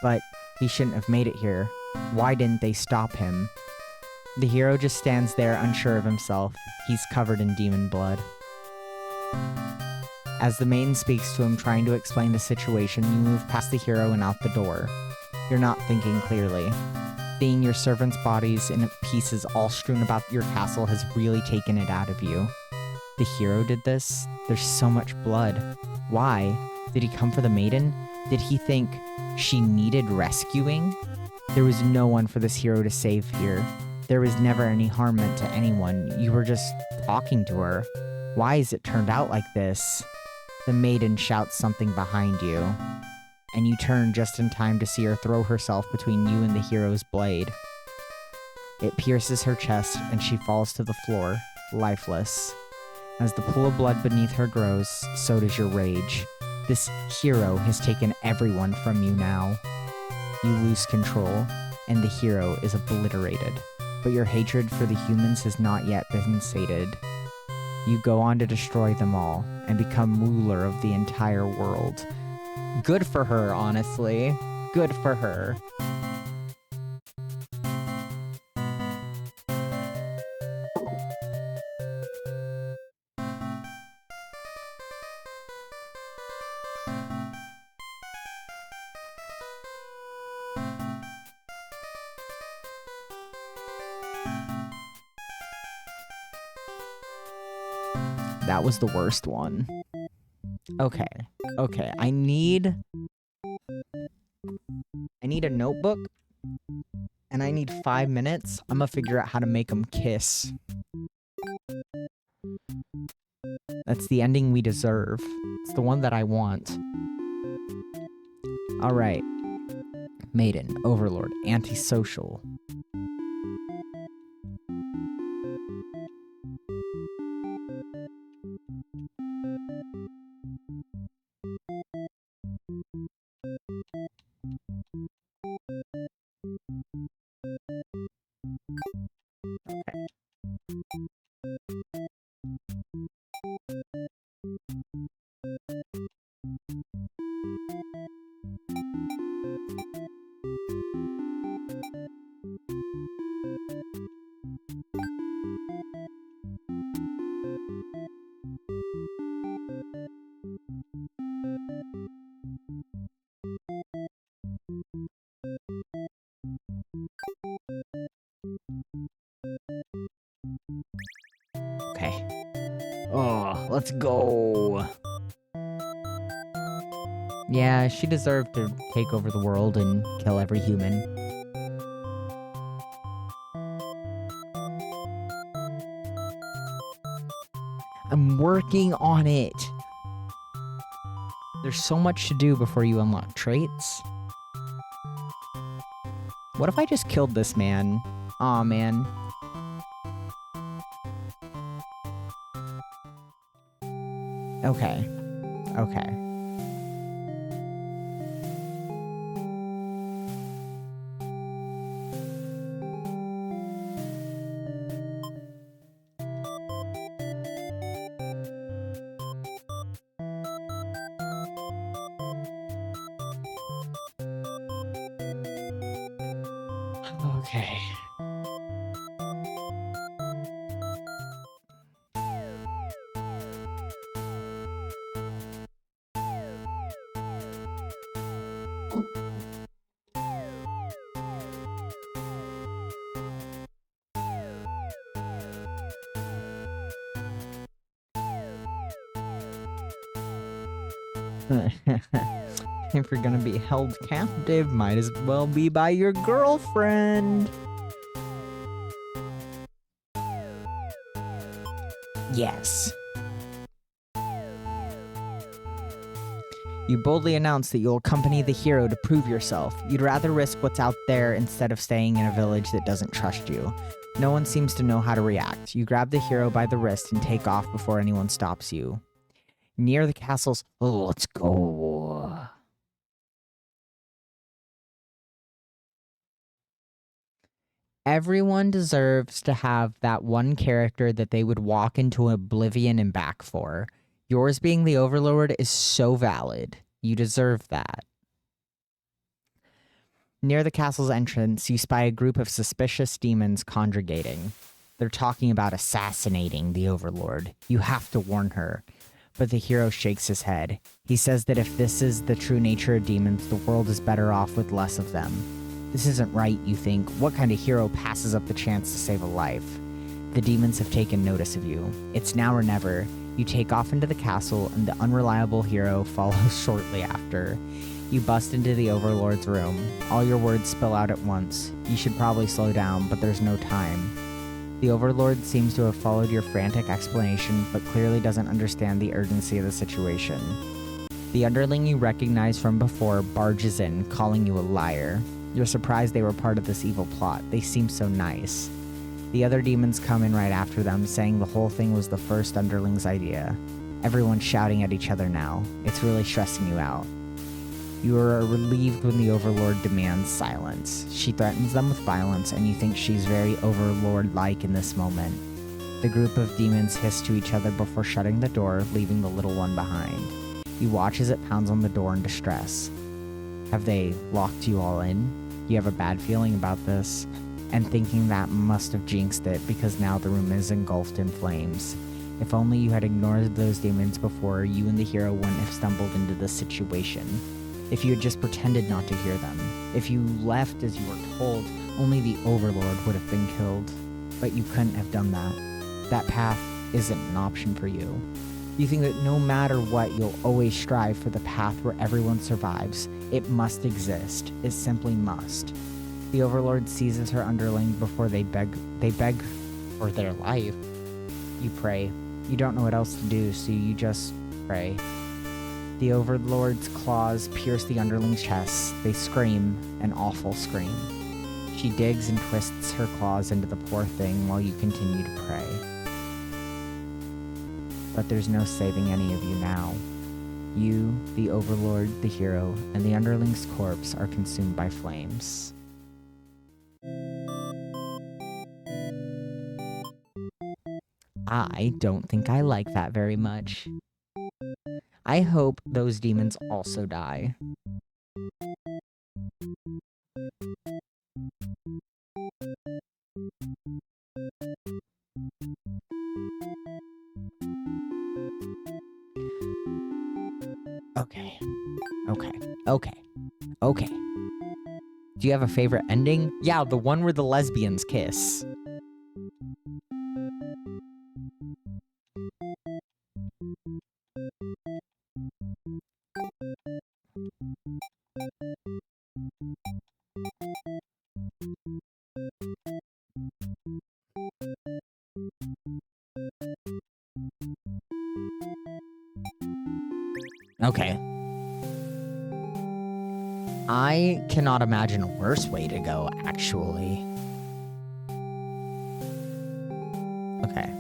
But he shouldn't have made it here. Why didn't they stop him? The hero just stands there unsure of himself. He's covered in demon blood. As the maiden speaks to him, trying to explain the situation, you move past the hero and out the door. You're not thinking clearly. Seeing your servants' bodies in pieces all strewn about your castle has really taken it out of you. The hero did this? There's so much blood. Why? Did he come for the maiden? Did he think she needed rescuing? There was no one for this hero to save here. There was never any harm meant to anyone. You were just talking to her. Why has it turned out like this? The maiden shouts something behind you, and you turn just in time to see her throw herself between you and the hero's blade. It pierces her chest, and she falls to the floor, lifeless. As the pool of blood beneath her grows, so does your rage. This hero has taken everyone from you now. You lose control, and the hero is obliterated. But your hatred for the humans has not yet been sated. You go on to destroy them all, and become ruler of the entire world. Good for her, honestly. Good for her. That was the worst one. Okay. Okay, I need a notebook and I need 5 minutes, I'm gonna figure out how to make them kiss. That's the ending we deserve. It's the one that I want. Alright. Maiden, Overlord, Antisocial. Okay. Oh, let's go. Yeah, she deserved to take over the world and kill every human. I'm working on it. There's so much to do before you unlock traits. What if I just killed this man? Aw, man. Okay. Okay. Okay. If you're gonna be held captive, might as well be by your girlfriend. Yes. You boldly announce that you'll accompany the hero to prove yourself. You'd rather risk what's out there instead of staying in a village that doesn't trust you. No one seems to know how to react. You grab the hero by the wrist and take off before anyone stops you. Near the castle's... Oh, let's go. Everyone deserves to have that one character that they would walk into oblivion and back for. Yours being the Overlord is so valid. You deserve that. Near the castle's entrance, you spy a group of suspicious demons congregating. They're talking about assassinating the Overlord. You have to warn her. But the hero shakes his head. He says that if this is the true nature of demons, the world is better off with less of them. This isn't right, you think. What kind of hero passes up the chance to save a life? The demons have taken notice of you. It's now or never. You take off into the castle, and the unreliable hero follows shortly after. You bust into the Overlord's room. All your words spill out at once. You should probably slow down, but there's no time. The Overlord seems to have followed your frantic explanation, but clearly doesn't understand the urgency of the situation. The underling you recognize from before barges in, calling you a liar. You're surprised they were part of this evil plot. They seem so nice. The other demons come in right after them, saying the whole thing was the first underling's idea. Everyone's shouting at each other now. It's really stressing you out. You are relieved when the Overlord demands silence. She threatens them with violence, and you think she's very Overlord-like in this moment. The group of demons hiss to each other before shutting the door, leaving the little one behind. You watch as it pounds on the door in distress. Have they locked you all in? You have a bad feeling about this, and thinking that must have jinxed it because now the room is engulfed in flames. If only you had ignored those demons before, you and the hero wouldn't have stumbled into this situation. If you had just pretended not to hear them. If you left as you were told, only the Overlord would have been killed. But you couldn't have done that. That path isn't an option for you. You think that no matter what, you'll always strive for the path where everyone survives. It must exist. It simply must. The Overlord seizes her underling before they beg for their life. You pray. You don't know what else to do, so you just pray. The Overlord's claws pierce the underling's chest. They scream, an awful scream. She digs and twists her claws into the poor thing while you continue to pray. But there's no saving any of you now. You, the Overlord, the hero, and the underling's corpse are consumed by flames. I don't think I like that very much. I hope those demons also die. Okay. Okay. Do you have a favorite ending? Yeah, the one where the lesbians kiss. Okay. I cannot imagine a worse way to go, actually. Okay.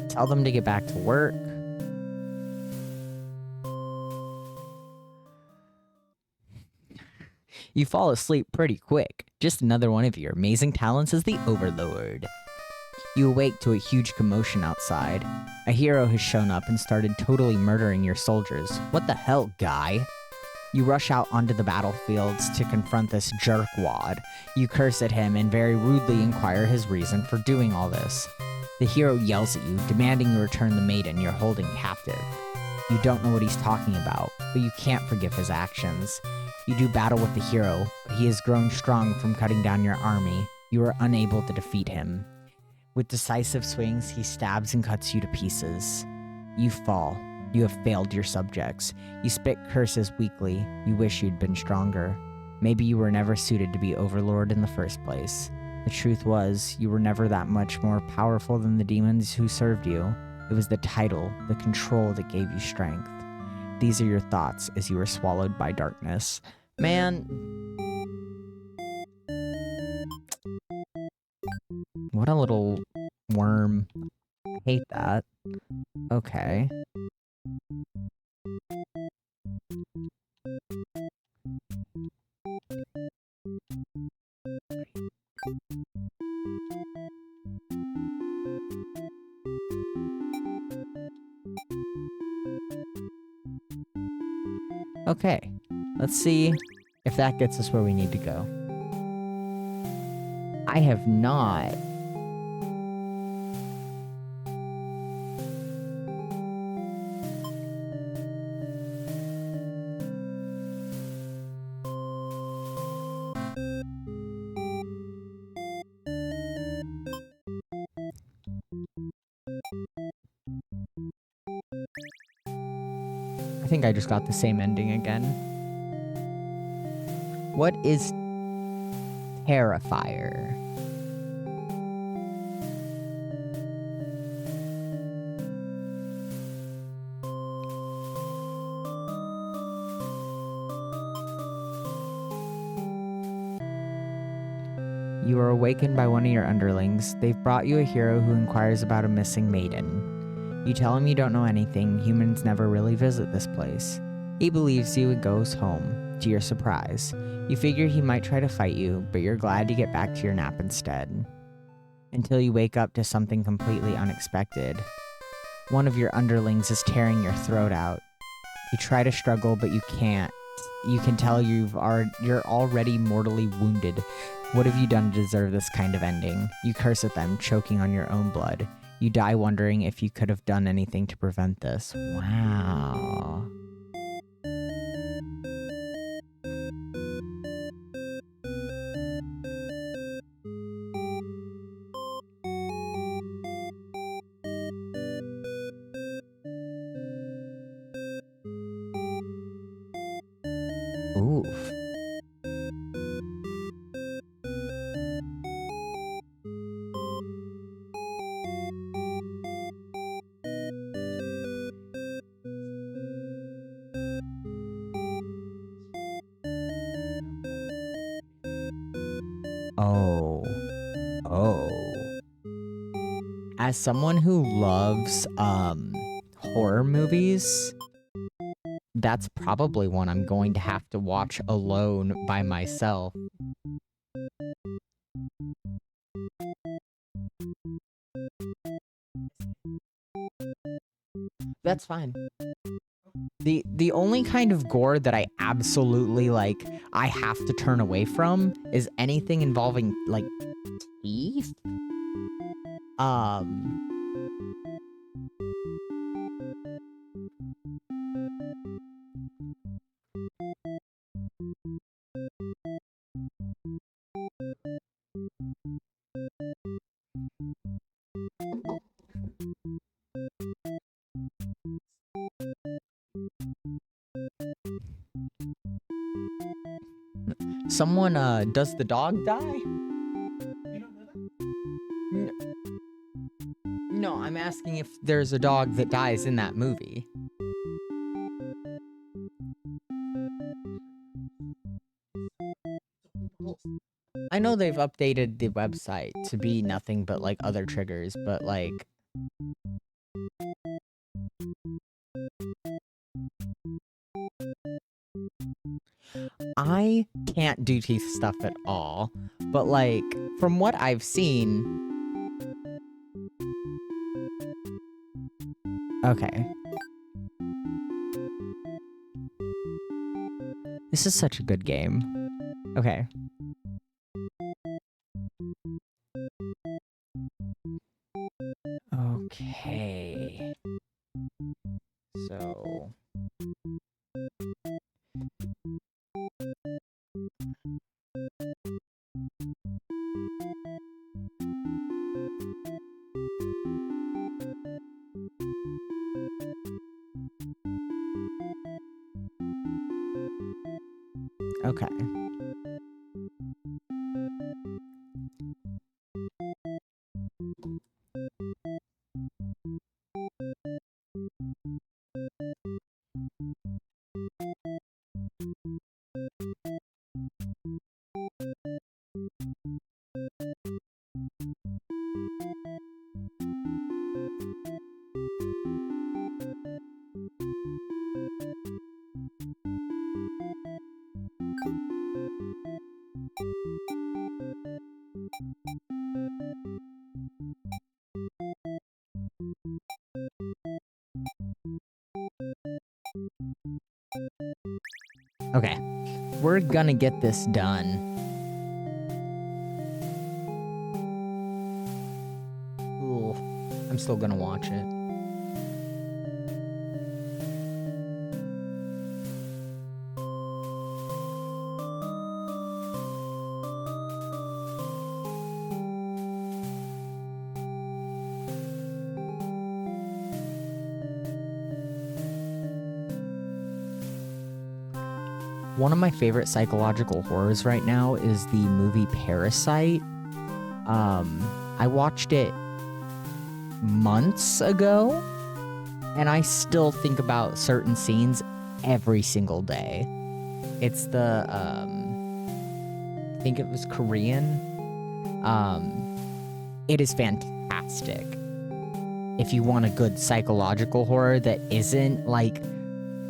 Tell them to get back to work. You fall asleep pretty quick. Just another one of your amazing talents as the Overlord. You awake to a huge commotion outside. A hero has shown up and started totally murdering your soldiers. What the hell, guy? You rush out onto the battlefields to confront this jerkwad. You curse at him and very rudely inquire his reason for doing all this. The hero yells at you, demanding you return the maiden you're holding captive. You don't know what he's talking about, but you can't forgive his actions. You do battle with the hero, but he has grown strong from cutting down your army. You are unable to defeat him. With decisive swings, he stabs and cuts you to pieces. You fall. You have failed your subjects. You spit curses weakly. You wish you'd been stronger. Maybe you were never suited to be Overlord in the first place. The truth was, you were never that much more powerful than the demons who served you. It was the title, the control that gave you strength. These are your thoughts as you were swallowed by darkness. Man. What a little worm. I hate that. Okay. Okay. Let's see if that gets us where we need to go. I have not. I think I just got the same ending again. What is Terrifier? You are awakened by one of your underlings. They've brought you a hero who inquires about a missing maiden. You tell him you don't know anything. Humans never really visit this place. He believes you and goes home, to your surprise. You figure he might try to fight you, but you're glad to get back to your nap instead. Until you wake up to something completely unexpected. One of your underlings is tearing your throat out. You try to struggle, but you can't. You can tell you're already mortally wounded. What have you done to deserve this kind of ending? You curse at them, choking on your own blood. You die wondering if you could have done anything to prevent this. Wow. Oof. Oh. Oh. As someone who loves horror movies, that's probably one I'm going to have to watch alone by myself. That's fine. The only kind of gore that I absolutely I have to turn away from is anything involving teeth. Someone, does the dog die? No, I'm asking if there's a dog that dies in that movie. I know they've updated the website to be nothing but other triggers, but I can't do teeth stuff at all, but from what I've seen... Okay. This is such a good game. Okay. Okay. So... Okay. Okay. We're gonna get this done. Ooh, I'm still gonna watch it. One of my favorite psychological horrors right now is the movie Parasite. I watched it months ago, and I still think about certain scenes every single day. It's the, I think it was Korean. It is fantastic. If you want a good psychological horror that isn't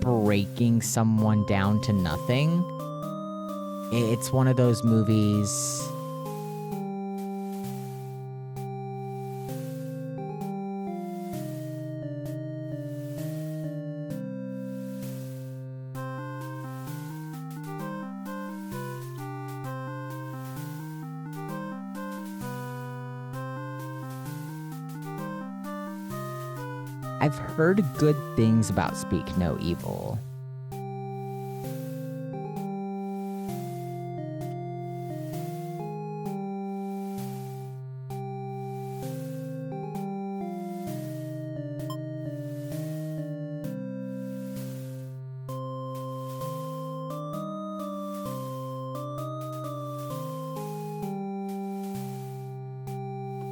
breaking someone down to nothing, it's one of those movies. I've heard good things about Speak No Evil.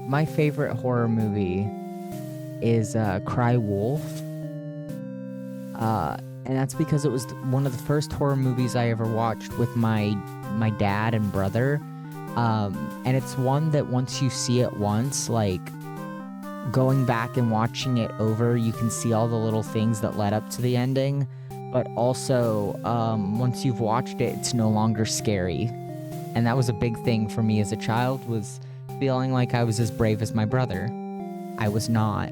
My favorite horror movie is Cry Wolf. And that's because it was one of the first horror movies I ever watched with my dad and brother. And it's one that once you see it once, like, going back and watching it over, you can see all the little things that led up to the ending. But also, once you've watched it, it's no longer scary. And that was a big thing for me as a child, was feeling like I was as brave as my brother. I was not.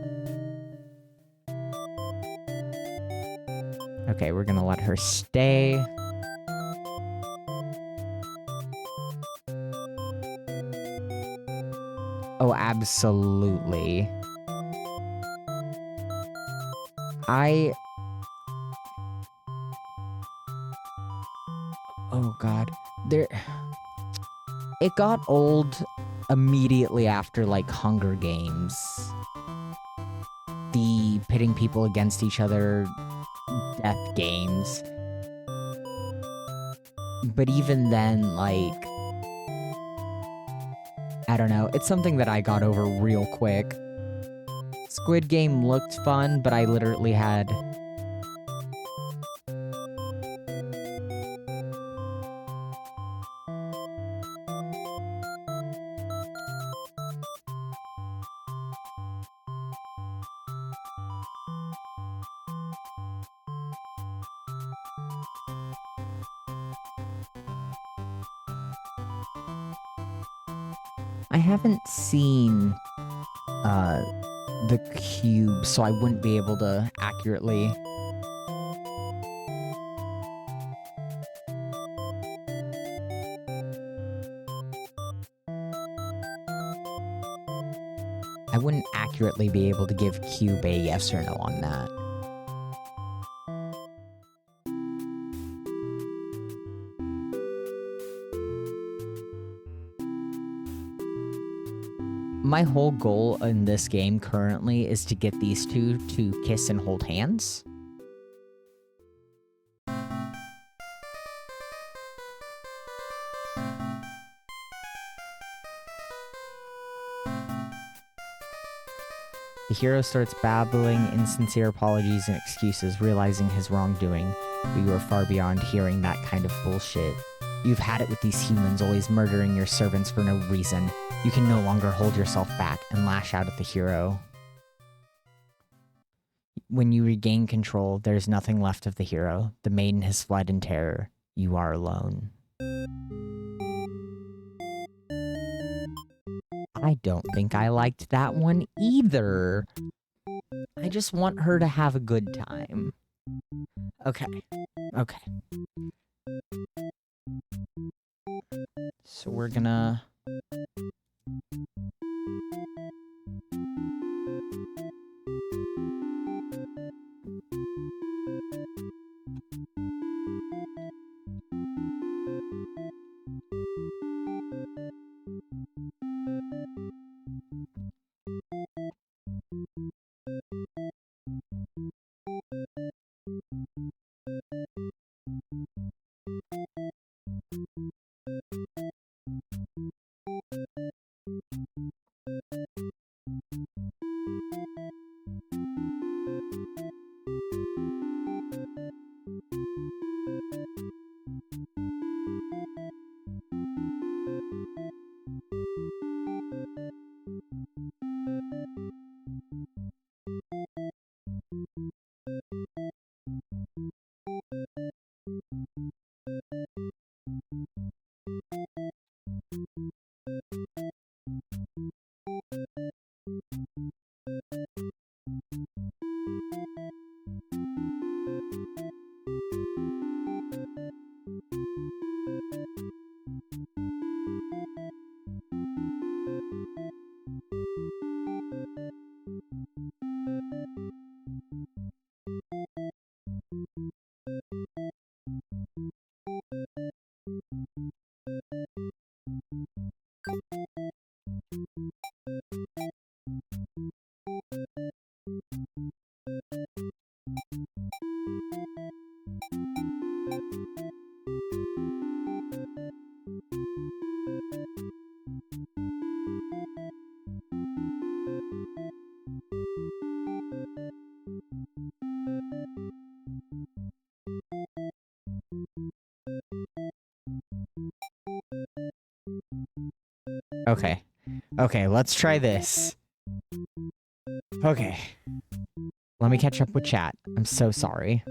Okay, we're gonna let her stay. Oh, absolutely. Oh god. It got old immediately after, like, Hunger Games. The pitting people against each other, death games. But even then, like, I don't know, it's something that I got over real quick. Squid Game looked fun, but I literally had... I haven't seen the cube, so I wouldn't be able to accurately... I wouldn't accurately be able to give Cube a yes or no on that. My whole goal in this game currently is to get these two to kiss and hold hands. The hero starts babbling insincere apologies and excuses, realizing his wrongdoing, but you are far beyond hearing that kind of bullshit. You've had it with these humans, always murdering your servants for no reason. You can no longer hold yourself back and lash out at the hero. When you regain control, there is nothing left of the hero. The maiden has fled in terror. You are alone. I don't think I liked that one either. I just want her to have a good time. Okay. Okay. So we're gonna... Okay, let's try this. Okay. Let me catch up with chat. I'm so sorry.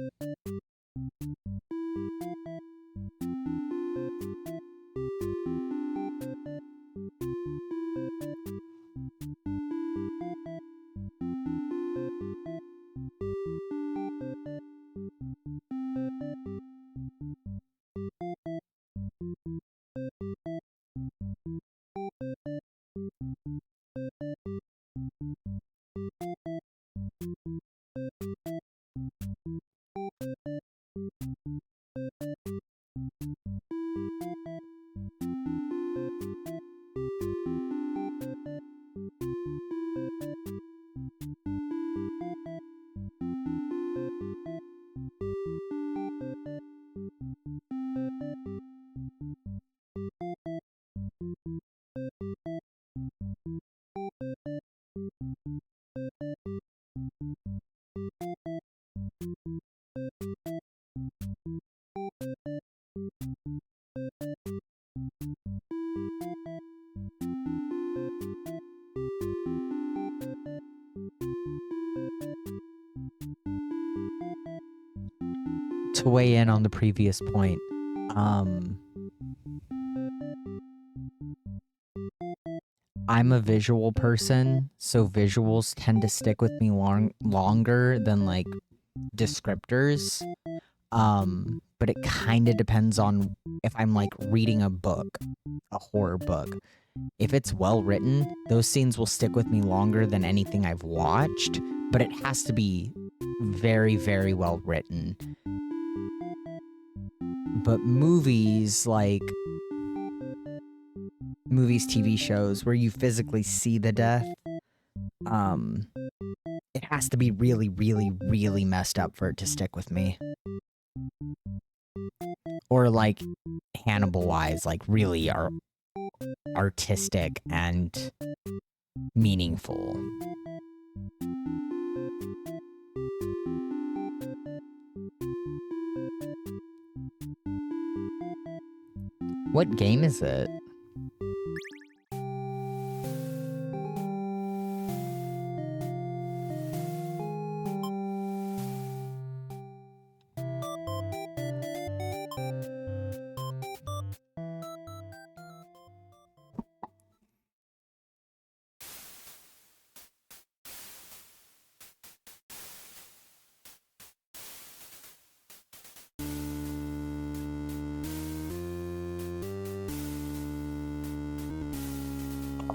To weigh in on the previous point, I'm a visual person, so visuals tend to stick with me longer than like descriptors. But it kind of depends on if I'm like reading a book, a horror book. If it's well written, those scenes will stick with me longer than anything I've watched, but it has to be very, very well written. But movies, TV shows where you physically see the death, it has to be really, really, really messed up for it to stick with me. Or like Hannibal-wise, like really artistic and meaningful. What game is it?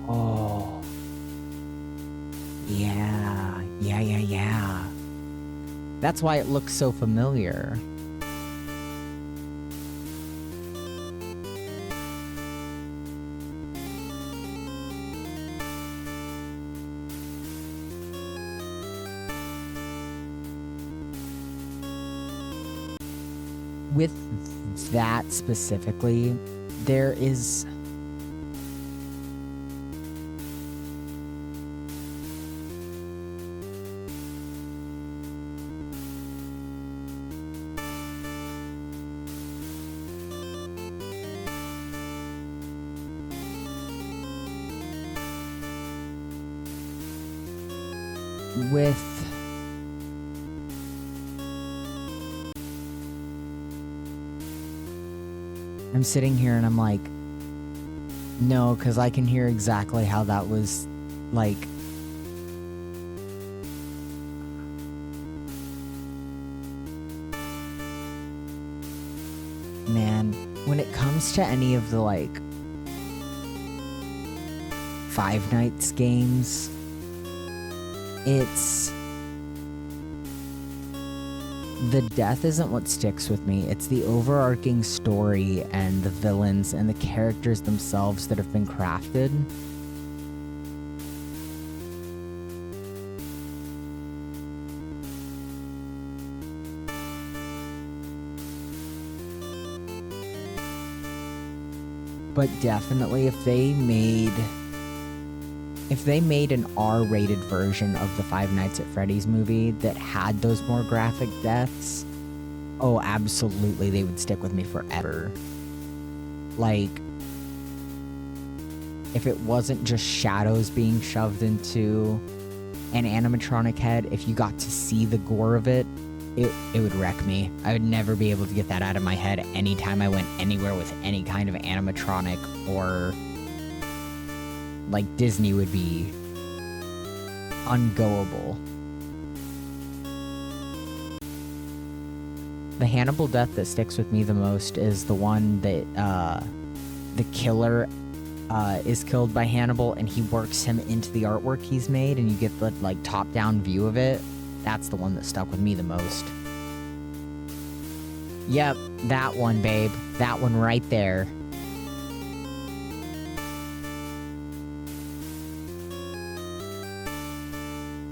Oh. Yeah. That's why it looks so familiar. With that specifically, there is... I'm sitting here and I'm like, no, because I can hear exactly how that was, like... Man, when it comes to any of the, like, Five Nights games, it's... The death isn't what sticks with me, it's the overarching story and the villains and the characters themselves that have been crafted. But definitely if they made an R-rated version of the Five Nights at Freddy's movie that had those more graphic deaths, oh, absolutely, they would stick with me forever. Like, if it wasn't just shadows being shoved into an animatronic head, if you got to see the gore of it, it would wreck me. I would never be able to get that out of my head anytime I went anywhere with any kind of animatronic, or like Disney would be ungoable. The Hannibal death that sticks with me the most is the one that the killer is killed by Hannibal and he works him into the artwork he's made, and you get the like top-down view of it. That's the one that stuck with me the most. Yep, that one, babe. That one right there.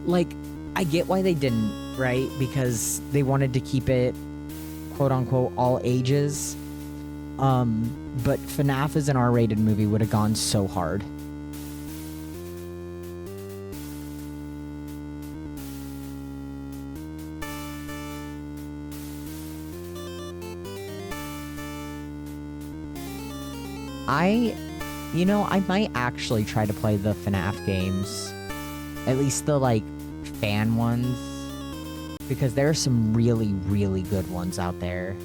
Like, I get why they didn't, right? Because they wanted to keep it, quote-unquote, all ages. But FNAF as an R-rated movie would have gone so hard. I might actually try to play the FNAF games. At least the, like, fan ones. Because there are some really, really good ones out there.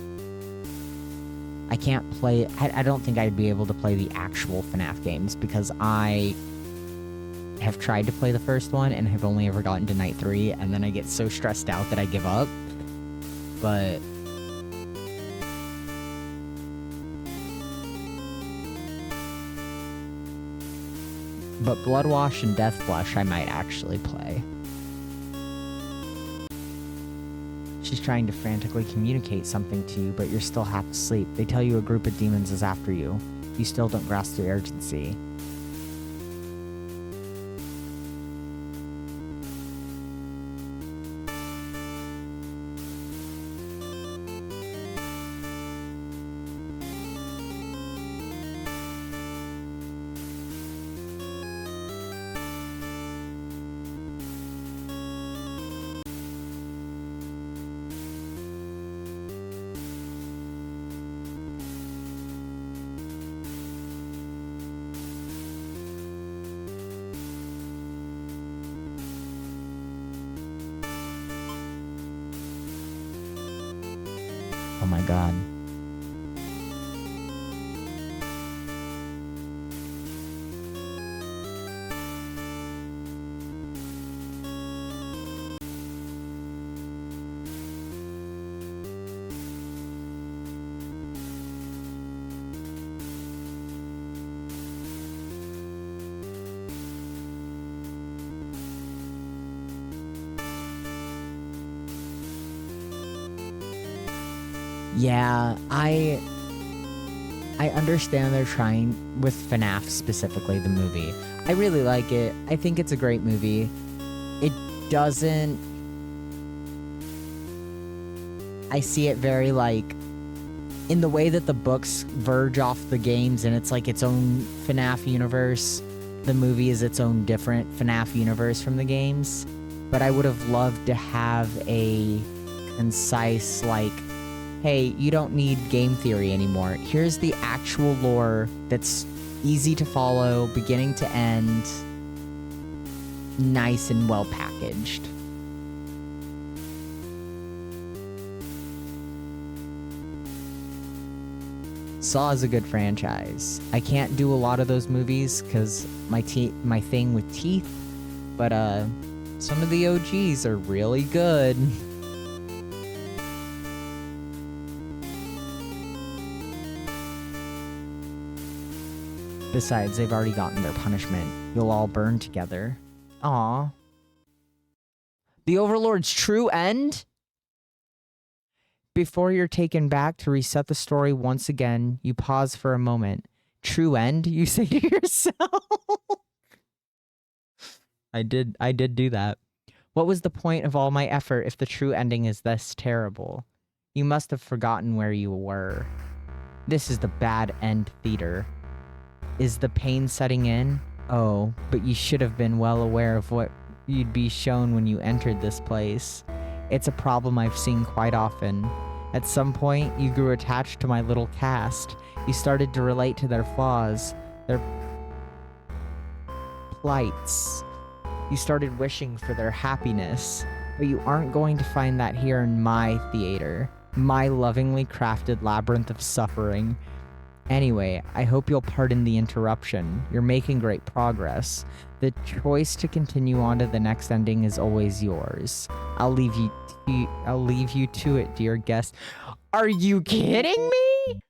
I can't play... I don't think I'd be able to play the actual FNAF games, because I have tried to play the first one and have only ever gotten to Night 3, and then I get so stressed out that I give up. But... Bloodwash and Deathflush I might actually play. She's trying to frantically communicate something to you, but you're still half asleep. They tell you a group of demons is after you. You still don't grasp the urgency. Oh my god. Yeah, I understand they're trying with FNAF specifically, the movie. I really like it. I think it's a great movie. It doesn't... I see it very like... in the way that the books verge off the games and it's like its own FNAF universe, the movie is its own different FNAF universe from the games. But I would have loved to have a concise, like, hey, you don't need game theory anymore. Here's the actual lore that's easy to follow, beginning to end, nice and well packaged. Saw is a good franchise. I can't do a lot of those movies because my thing with teeth, but some of the OGs are really good. Besides, they've already gotten their punishment. You'll all burn together. Aw. The Overlord's true end? Before you're taken back to reset the story once again, you pause for a moment. True end, you say to yourself. I did do that. What was the point of all my effort if the true ending is this terrible? You must have forgotten where you were. This is the bad end theater. Is the pain setting in? Oh, but you should have been well aware of what you'd be shown when you entered this place. It's a problem I've seen quite often. At some point, you grew attached to my little cast. You started to relate to their flaws, their lights. You started wishing for their happiness, but you aren't going to find that here in my theater, my lovingly crafted labyrinth of suffering. Anyway, I hope you'll pardon the interruption. You're making great progress. The choice to continue on to the next ending is always yours. I'll leave you to it, dear guest. Are you kidding me?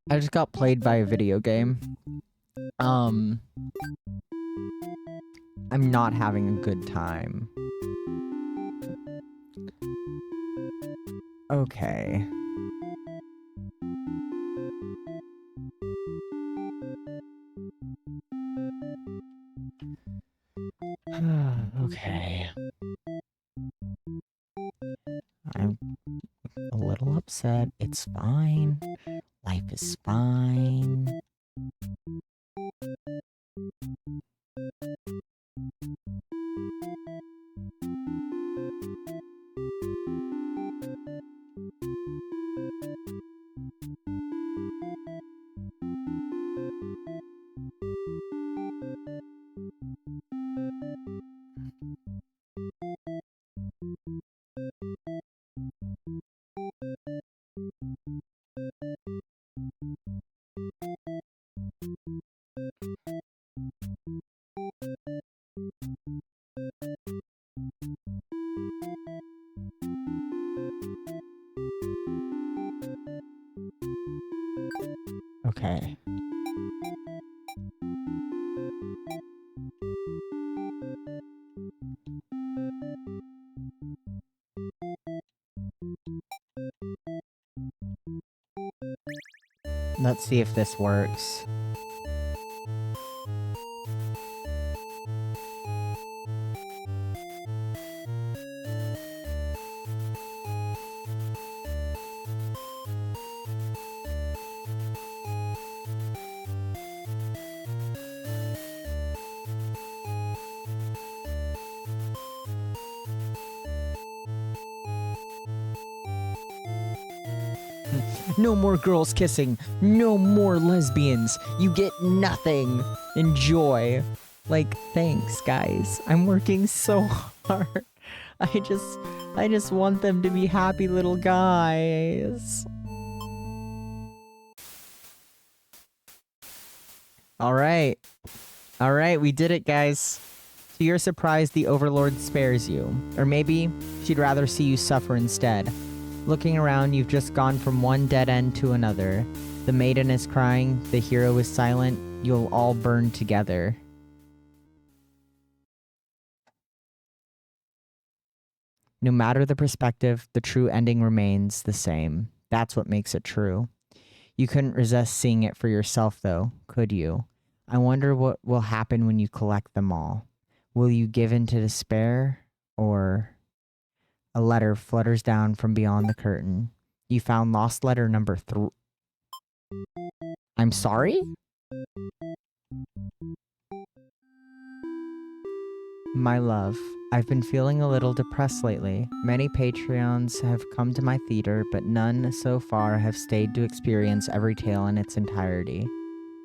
I just got played by a video game. I'm not having a good time. Okay. Okay. I'm a little upset. It's fine. Life is fine. Okay. Let's see if this works. No more girls kissing. No more lesbians. You get nothing. Enjoy. Like, thanks, guys. I'm working so hard. I just want them to be happy little guys. Alright. Alright, we did it, guys. To your surprise, the Overlord spares you. Or maybe she'd rather see you suffer instead. Looking around, you've just gone from one dead end to another. The maiden is crying, the hero is silent, you'll all burn together. No matter the perspective, the true ending remains the same. That's what makes it true. You couldn't resist seeing it for yourself, though, could you? I wonder what will happen when you collect them all. Will you give in to despair, or... A letter flutters down from beyond the curtain. You found lost letter number 3. I'm sorry? My love, I've been feeling a little depressed lately. Many Patreons have come to my theater, but none so far have stayed to experience every tale in its entirety.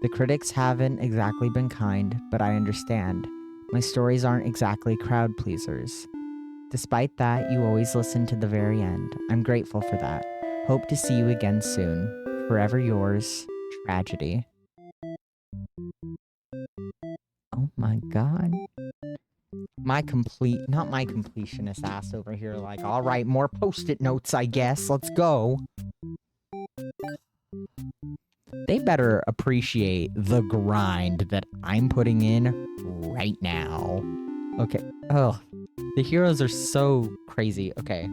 The critics haven't exactly been kind, but I understand. My stories aren't exactly crowd pleasers. Despite that, you always listen to the very end. I'm grateful for that. Hope to see you again soon. Forever yours, Tragedy. Oh my god. Not my completionist ass over here like, alright, more post-it notes, I guess. Let's go. They better appreciate the grind that I'm putting in right now. Okay. Oh. The heroes are so crazy. Okay.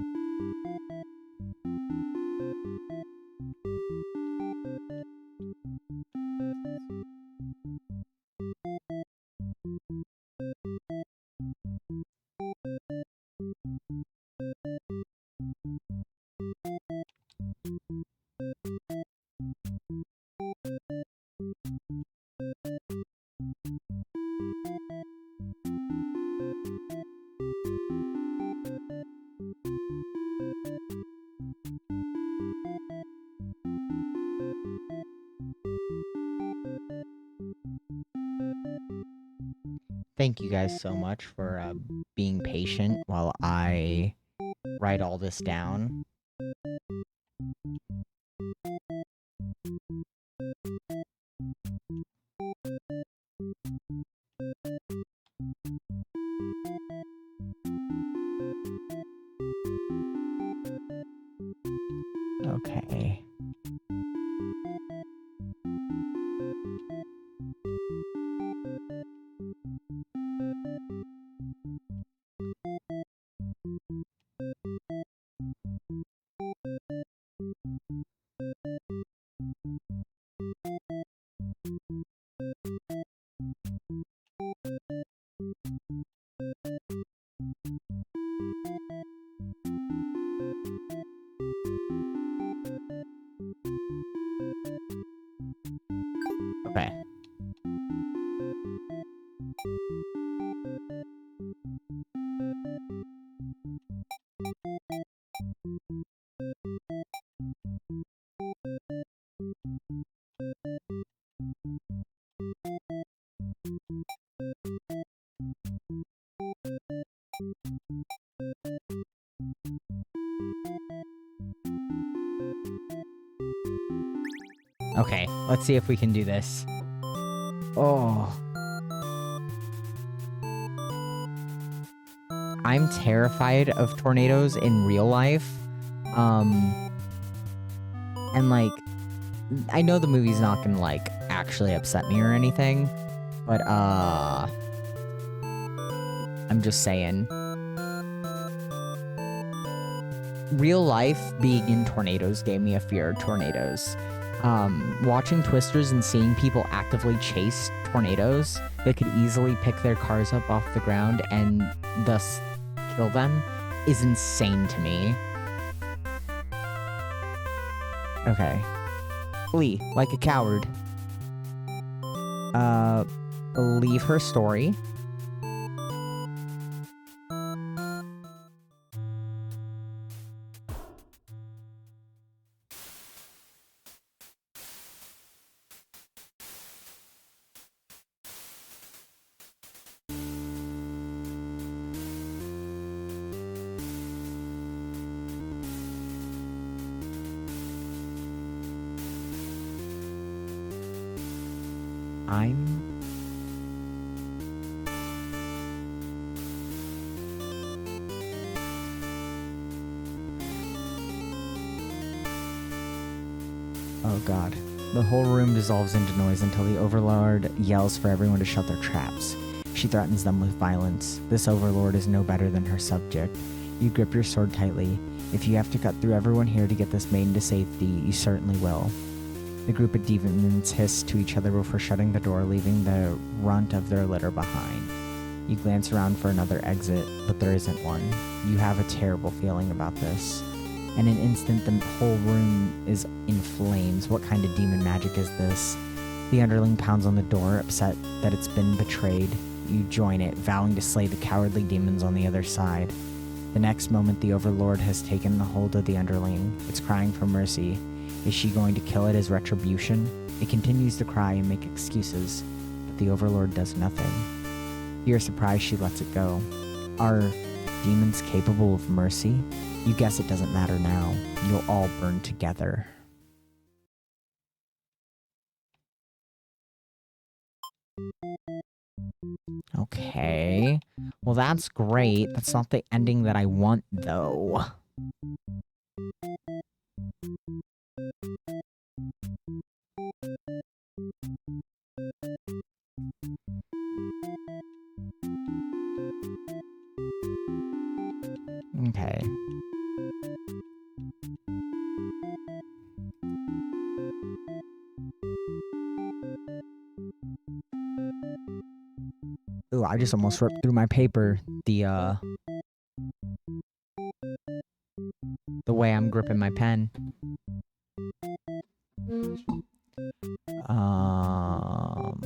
Thank you guys so much for being patient while I write all this down. Okay. Okay. Okay, let's see if we can do this. Oh. I'm terrified of tornadoes in real life. And like, I know the movie's not gonna like actually upset me or anything, but I'm just saying. Real life being in tornadoes gave me a fear of tornadoes. Watching Twisters and seeing people actively chase tornadoes that could easily pick their cars up off the ground and thus kill them is insane to me. Okay. Lee, like a coward. Believe her story. Oh god. The whole room dissolves into noise until the Overlord yells for everyone to shut their traps. She threatens them with violence. This Overlord is no better than her subject. You grip your sword tightly. If you have to cut through everyone here to get this maiden to safety, you certainly will. The group of demons hiss to each other before shutting the door, leaving the runt of their litter behind. You glance around for another exit, but there isn't one. You have a terrible feeling about this. In an instant, the whole room is in flames. What kind of demon magic is this? The underling pounds on the door, upset that it's been betrayed. You join it, vowing to slay the cowardly demons on the other side. The next moment, the Overlord has taken a hold of the underling. It's crying for mercy. Is she going to kill it as retribution? It continues to cry and make excuses, but the Overlord does nothing. You're surprised she lets it go. Are demons capable of mercy? You guess it doesn't matter now. You'll all burn together. Okay. Well, that's great. That's not the ending that I want, though. Okay. Ooh, I just almost ripped through my paper. The way I'm gripping my pen. Um...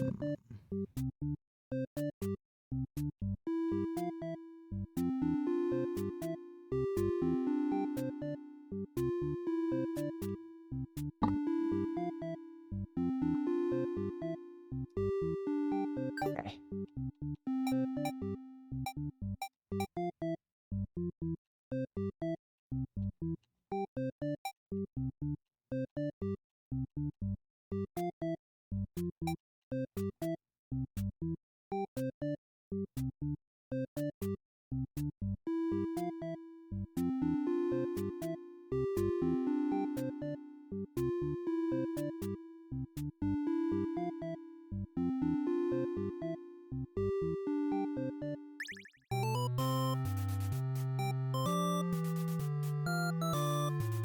Okay.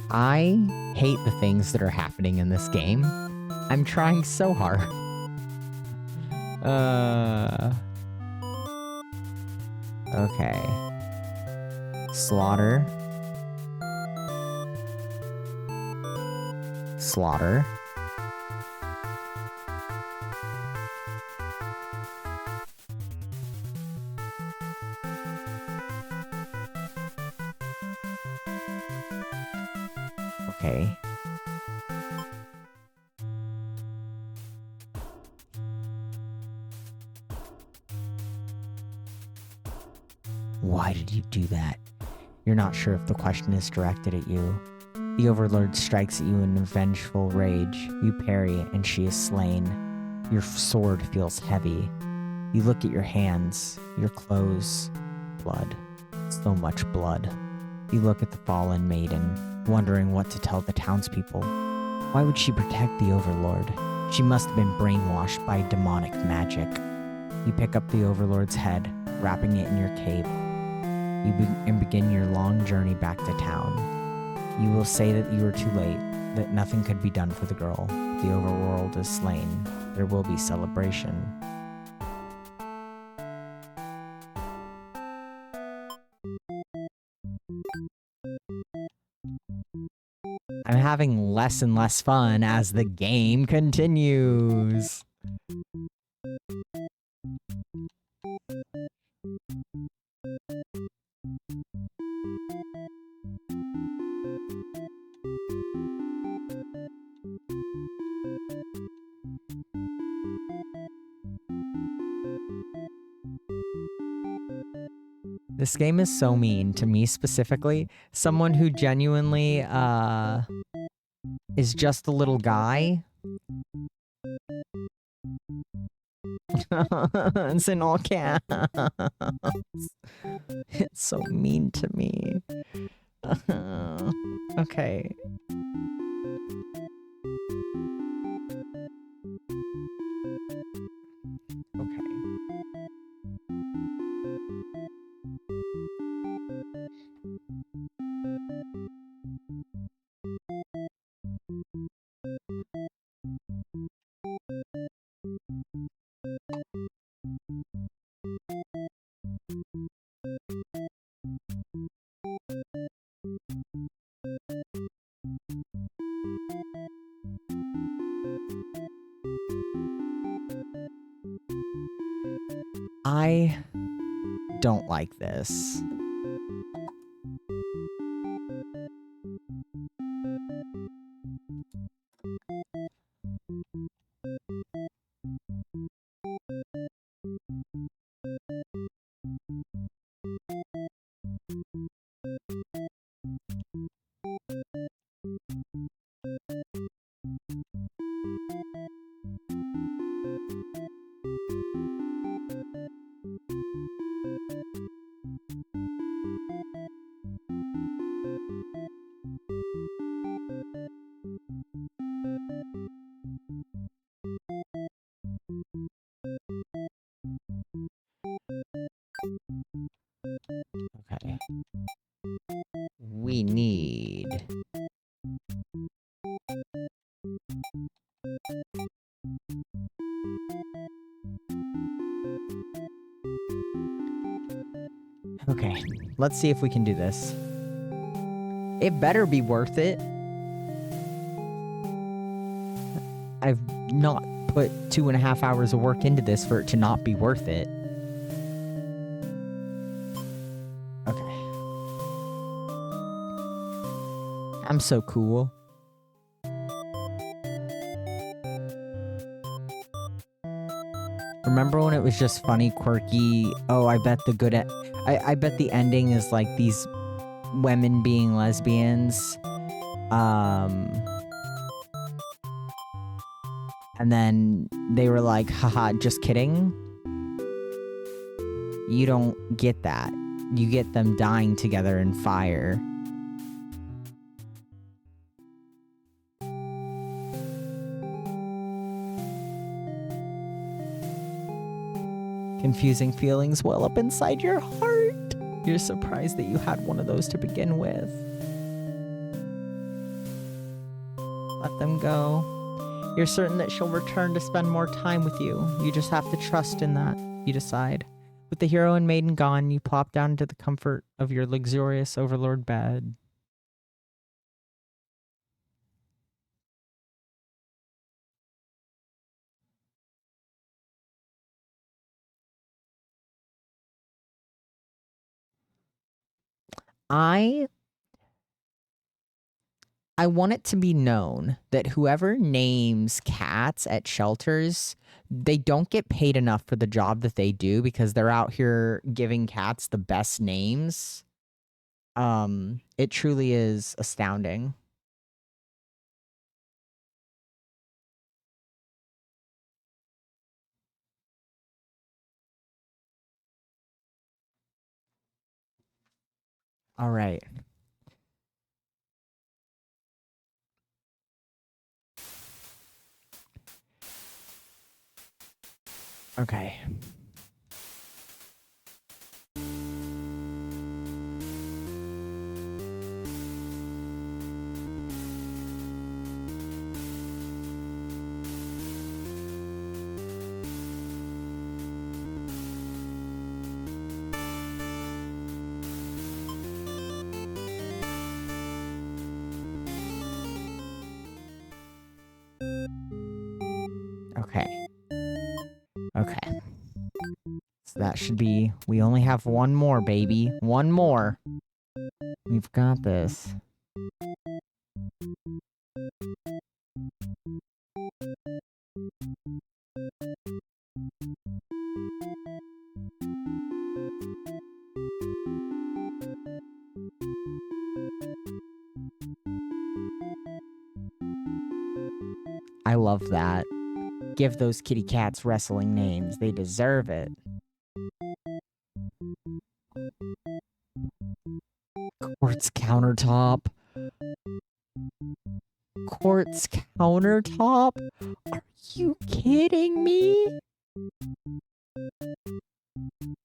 I hate the things that are happening in this game. I'm trying so hard. Okay. Slaughter. Slaughter. Okay. Why did you do that? You're not sure if the question is directed at you. The Overlord strikes at you in a vengeful rage. You parry, and she is slain. Your sword feels heavy. You look at your hands, your clothes. Blood. So much blood. You look at the fallen maiden, wondering what to tell the townspeople. Why would she protect the Overlord? She must have been brainwashed by demonic magic. You pick up the Overlord's head, wrapping it in your cape. And begin your long journey back to town. You will say that you were too late, that nothing could be done for the girl. The overworld is slain. There will be celebration. I'm having less and less fun as the game continues. This game is so mean to me specifically. Someone who genuinely is just a little guy. It's in all caps. It's so mean to me. Okay. Okay. I don't like this. Okay. we need... Okay, let's see if we can do this. It better be worth it. I've not put 2.5 hours of work into this for it to not be worth it. Okay. I'm so cool. Remember when it was just funny, quirky? Oh, I bet the good I bet the ending is like these women being lesbians. And then they were like, haha, just kidding. You don't get that. You get them dying together in fire. Confusing feelings well up inside your heart. You're surprised that you had one of those to begin with. Let them go. You're certain that she'll return to spend more time with you. You just have to trust in that, you decide. With the hero and maiden gone, you plop down into the comfort of your luxurious overlord bed. I want it to be known that whoever names cats at shelters, they don't get paid enough for the job that they do because they're out here giving cats the best names. It truly is astounding. All right. Okay. Okay. Okay. So that should be... We only have one more, baby. One more. We've got this. I love that. Give those kitty cats wrestling names. They deserve it. Quartz countertop. Quartz countertop? Are you kidding me?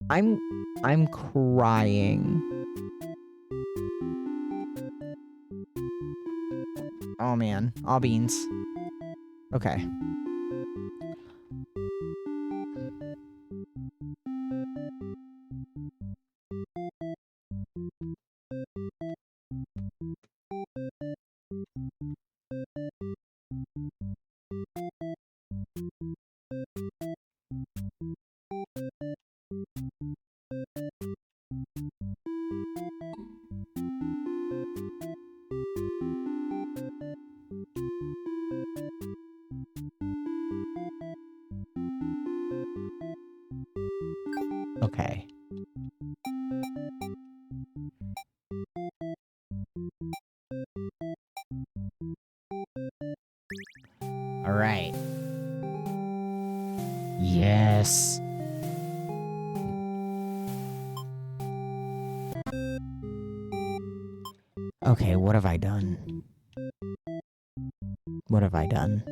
I'm crying. Oh man, all beans. Okay. Okay. All right. Yes. Okay, what have I done? What have I done?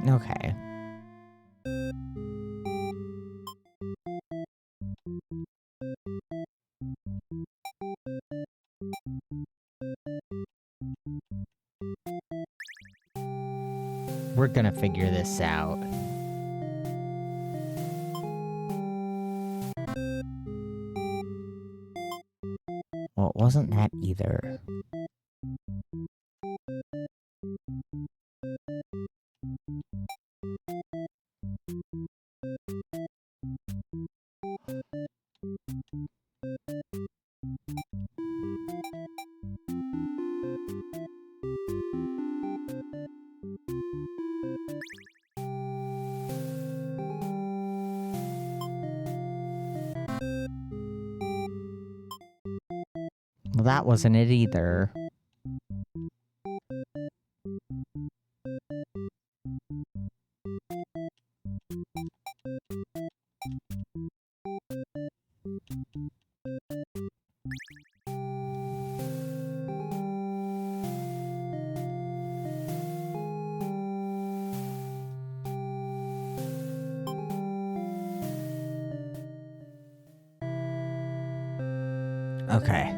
Okay. We're gonna figure this out. Well, it wasn't that either. Well, that wasn't it either. Okay.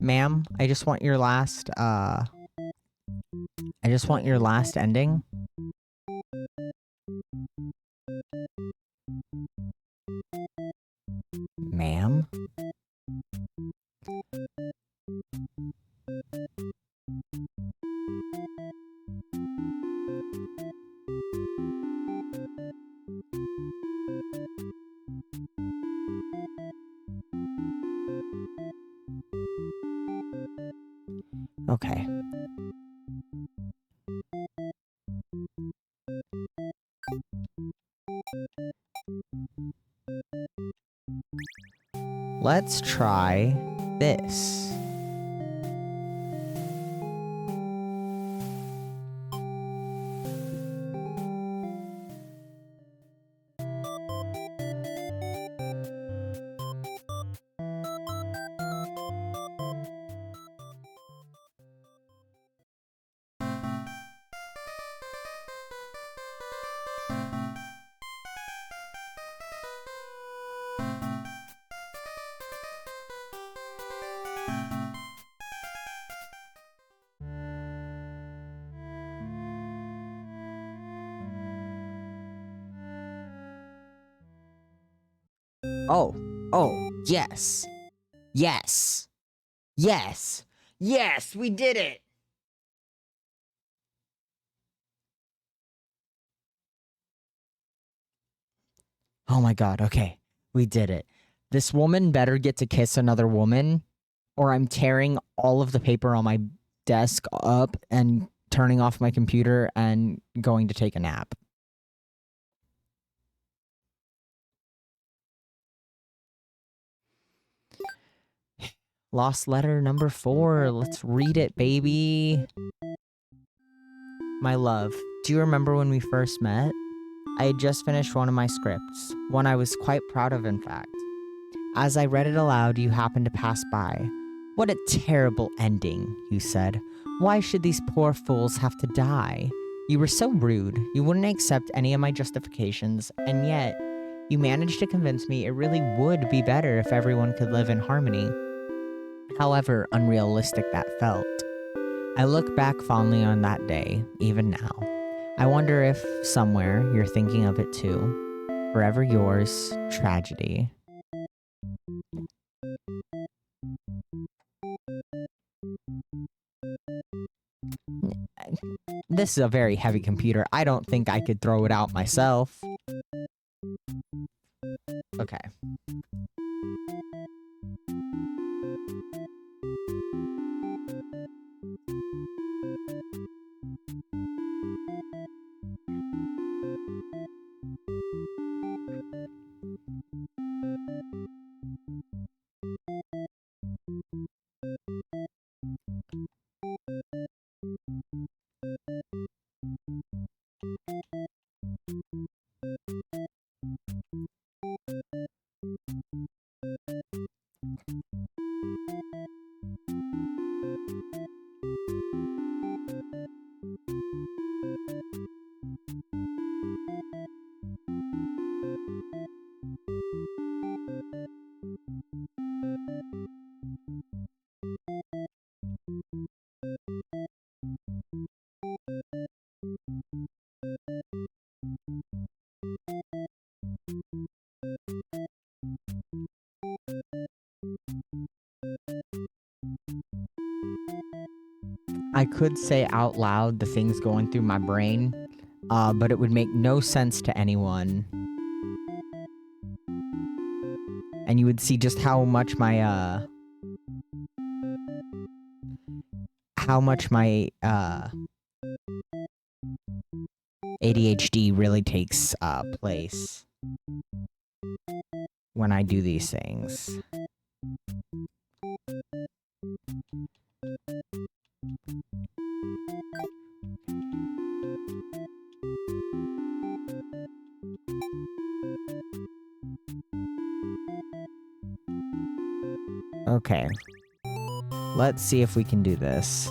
Ma'am, I just want your last, ending. Ma'am? Okay. Let's try this. Oh, yes. Yes. Yes. Yes, we did it. Oh my god, okay. We did it. This woman better get to kiss another woman, or I'm tearing all of the paper on my desk up and turning off my computer and going to take a nap. Lost letter number 4. Let's read it, baby. My love, do you remember when we first met? I had just finished one of my scripts, one I was quite proud of, in fact. As I read it aloud, you happened to pass by. What a terrible ending, you said. Why should these poor fools have to die? You were so rude. You wouldn't accept any of my justifications, and yet, you managed to convince me it really would be better if everyone could live in harmony. However unrealistic that felt. I look back fondly on that day, even now. I wonder if, somewhere, you're thinking of it too. Forever yours, Tragedy. This is a very heavy computer. I don't think I could throw it out myself. Okay. I could say out loud the things going through my brain, but it would make no sense to anyone. And you would see just how much my ADHD really takes place when I do these things. Okay. Let's see if we can do this.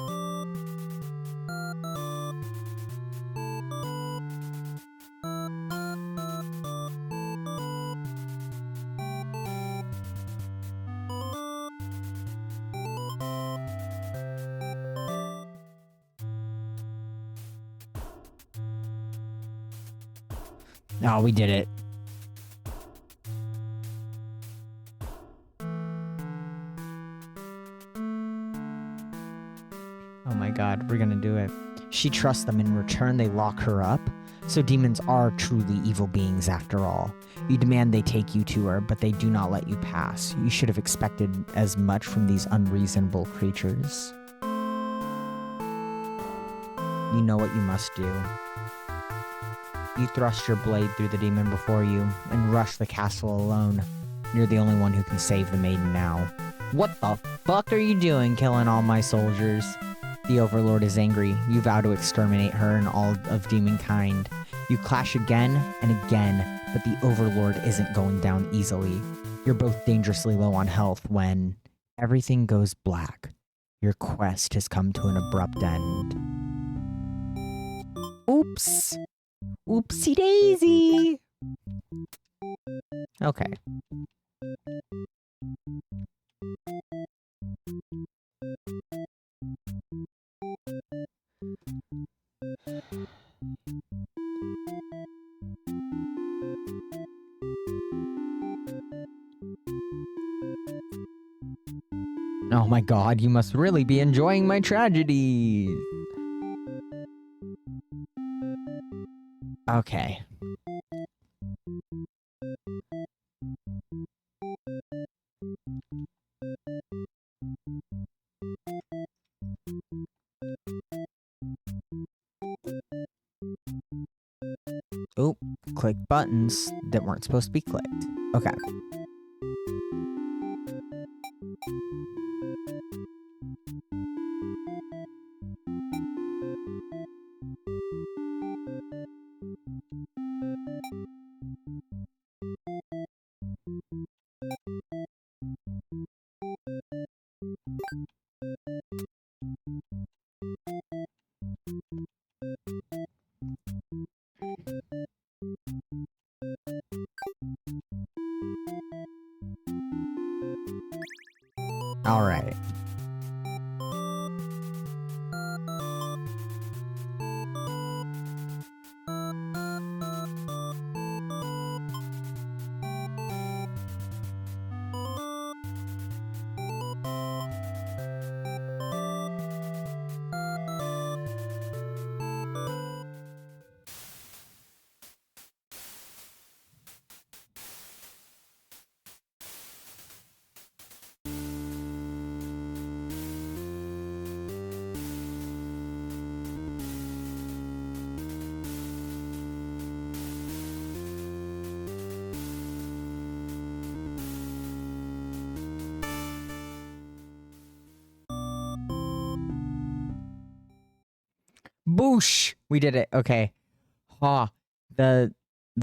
Oh, we did it. Oh my god, we're gonna do it. She trusts them. In return, they lock her up. So demons are truly evil beings after all. You demand they take you to her, but they do not let you pass. You should have expected as much from these unreasonable creatures. You know what you must do. You thrust your blade through the demon before you and rush the castle alone. You're the only one who can save the maiden now. What the fuck are you doing, killing all my soldiers? The Overlord is angry. You vow to exterminate her and all of demonkind. You clash again and again, but the Overlord isn't going down easily. You're both dangerously low on health when everything goes black. Your quest has come to an abrupt end. Oops. Oopsie daisy. Okay. Oh my god, you must really be enjoying my tragedies. Okay. Oh, click buttons that weren't supposed to be clicked. Okay. All right. Boosh! We did it. Okay. Ha. The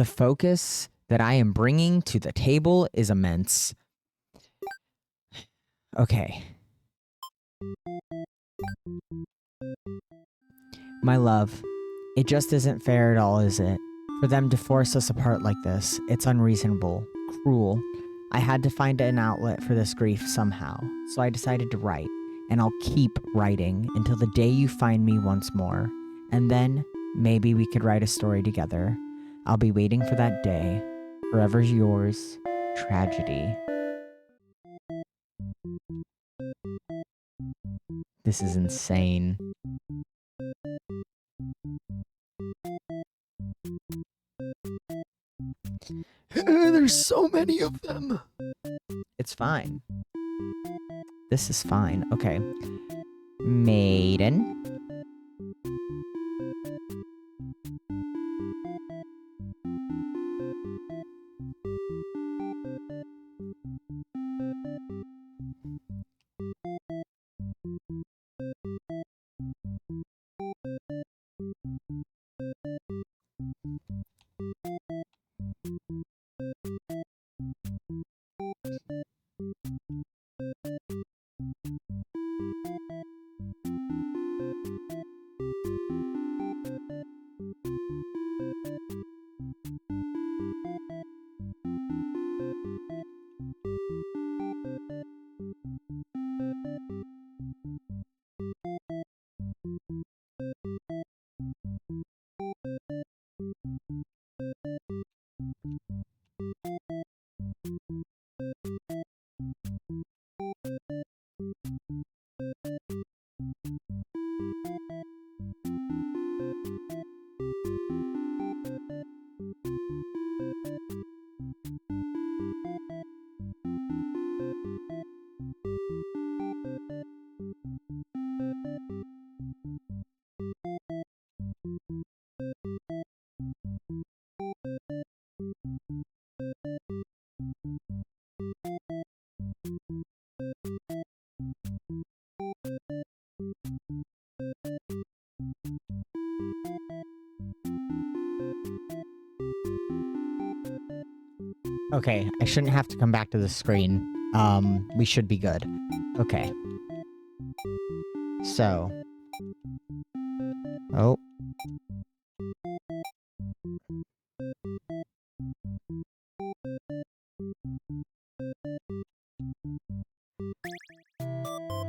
focus that I am bringing to the table is immense. Okay. My love, it just isn't fair at all, is it? For them to force us apart like this, it's unreasonable. cruel. I had to find an outlet for this grief somehow, so I decided to write, and I'll keep writing until the day you find me once more, and then maybe we could write a story together. I'll be waiting for that day. Forever yours, Tragedy. This is insane. There's so many of them. It's fine. This is fine. Okay. Maiden. Okay, I shouldn't have to come back to the screen. We should be good. Okay. So. Oh.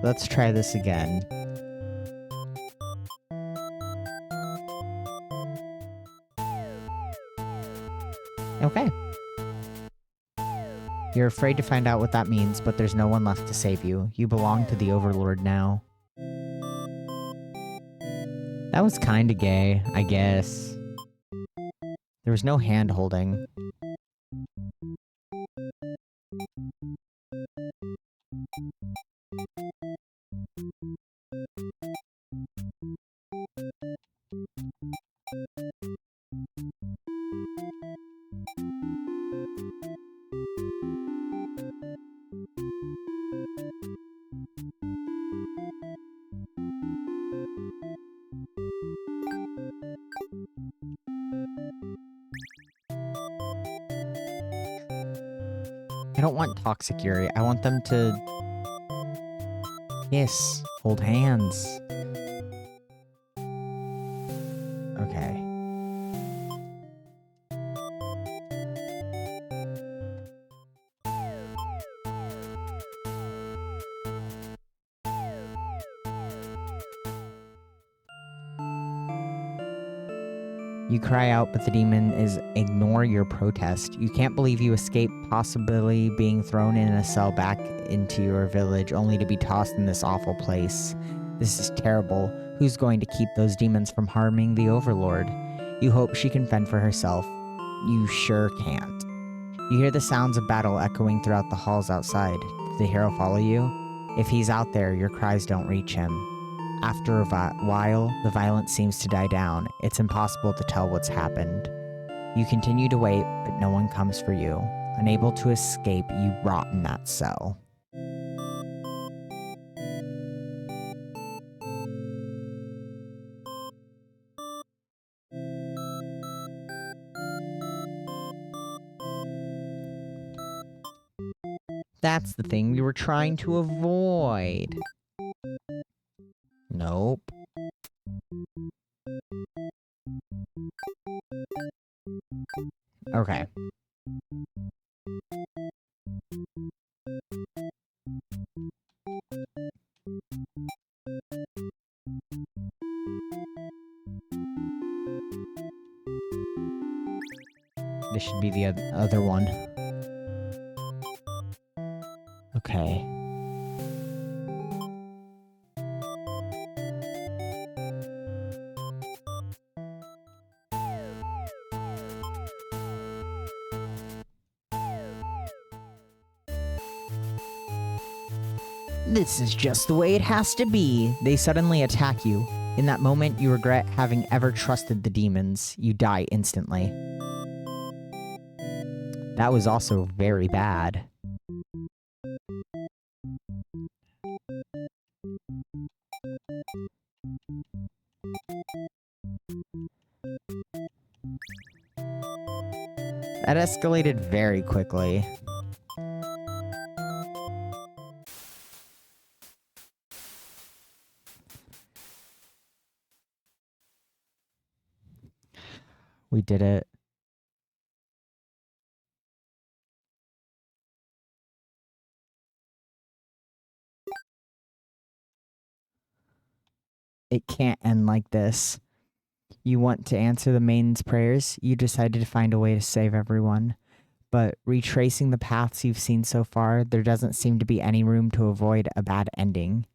Let's try this again. Okay. You're afraid to find out what that means, but there's no one left to save you. You belong to the Overlord now. That was kinda gay, I guess. There was no hand-holding. I don't want Toxic Yuri. I want them to... Yes, hold hands. Okay. You cry out, but the demon is ignore your protest. You can't believe you escaped possibly being thrown in a cell back into your village only to be tossed in this awful place. This is terrible. Who's going to keep those demons from harming the Overlord? You hope she can fend for herself. You sure can't. You hear the sounds of battle echoing throughout the halls outside. Did the hero follow you? If he's out there, your cries don't reach him. After a while, the violence seems to die down. It's impossible to tell what's happened. You continue to wait, but no one comes for you. Unable to escape, you rot in that cell. That's the thing we were trying to avoid. Nope. Okay. to be the other one. Okay. This is just the way it has to be. They suddenly attack you. In that moment, you regret having ever trusted the demons. You die instantly. That was also very bad. That escalated very quickly. We did it. It can't end like this. You want to answer the maiden's prayers. You decided to find a way to save everyone. But retracing the paths you've seen so far, there doesn't seem to be any room to avoid a bad ending.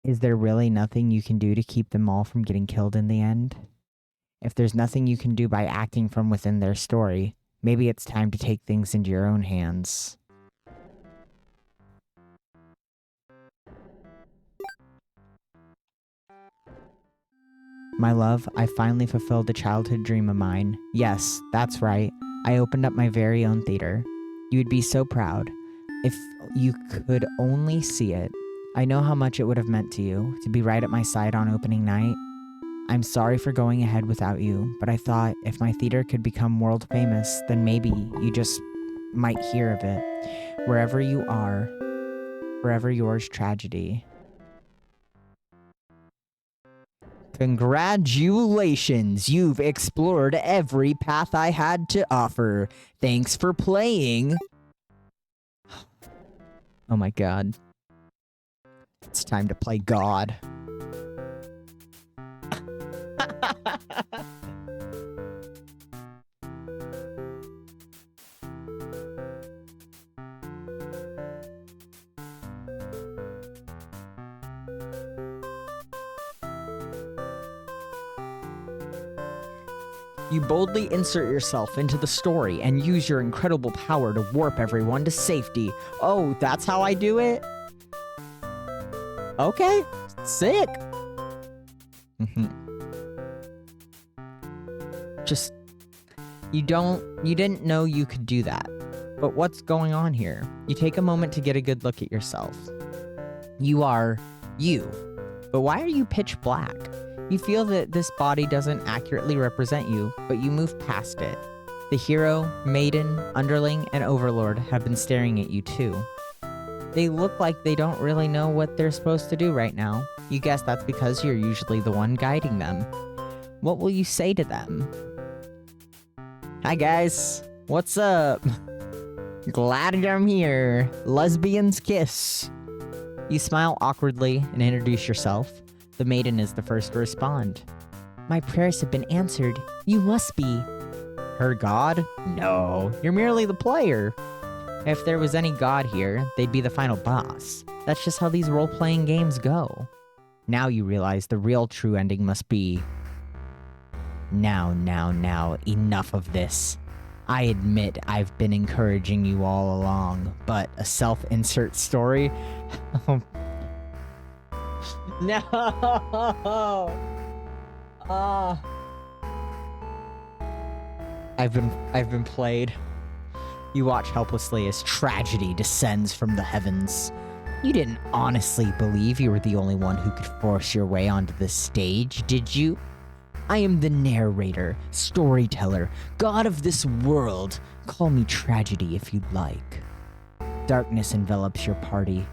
Is there really nothing you can do to keep them all from getting killed in the end? If there's nothing you can do by acting from within their story, maybe it's time to take things into your own hands. My love, I finally fulfilled a childhood dream of mine. Yes, that's right. I opened up my very own theater. You would be so proud. If you could only see it. I know how much it would have meant to you, to be right at my side on opening night. I'm sorry for going ahead without you, but I thought if my theater could become world famous, then maybe you just might hear of it. Wherever you are, forever yours, Tragedy. Congratulations! You've explored every path I had to offer. Thanks for playing. Oh my god. It's time to play God. You boldly insert yourself into the story and use your incredible power to warp everyone to safety. Oh, that's how I do it? Okay, sick. Just, you didn't know you could do that. But what's going on here? You take a moment to get a good look at yourself. You are you. But why are you pitch black? You feel that this body doesn't accurately represent you, but you move past it. The hero, maiden, underling, and overlord have been staring at you too. They look like they don't really know what they're supposed to do right now. You guess that's because you're usually the one guiding them. What will you say to them? Hi guys, what's up? Glad I'm here. Lesbians kiss. You smile awkwardly and introduce yourself. The maiden is the first to respond. My prayers have been answered. You must be. Her god? No, you're merely the player. If there was any god here, they'd be the final boss. That's just how these role-playing games go. Now you realize the real true ending must be... Now, enough of this. I admit I've been encouraging you all along, but a self-insert story? No! I've been played. You watch helplessly as tragedy descends from the heavens. You didn't honestly believe you were the only one who could force your way onto the stage, did you? I am the narrator, storyteller, god of this world. Call me Tragedy if you'd like. Darkness envelops your party.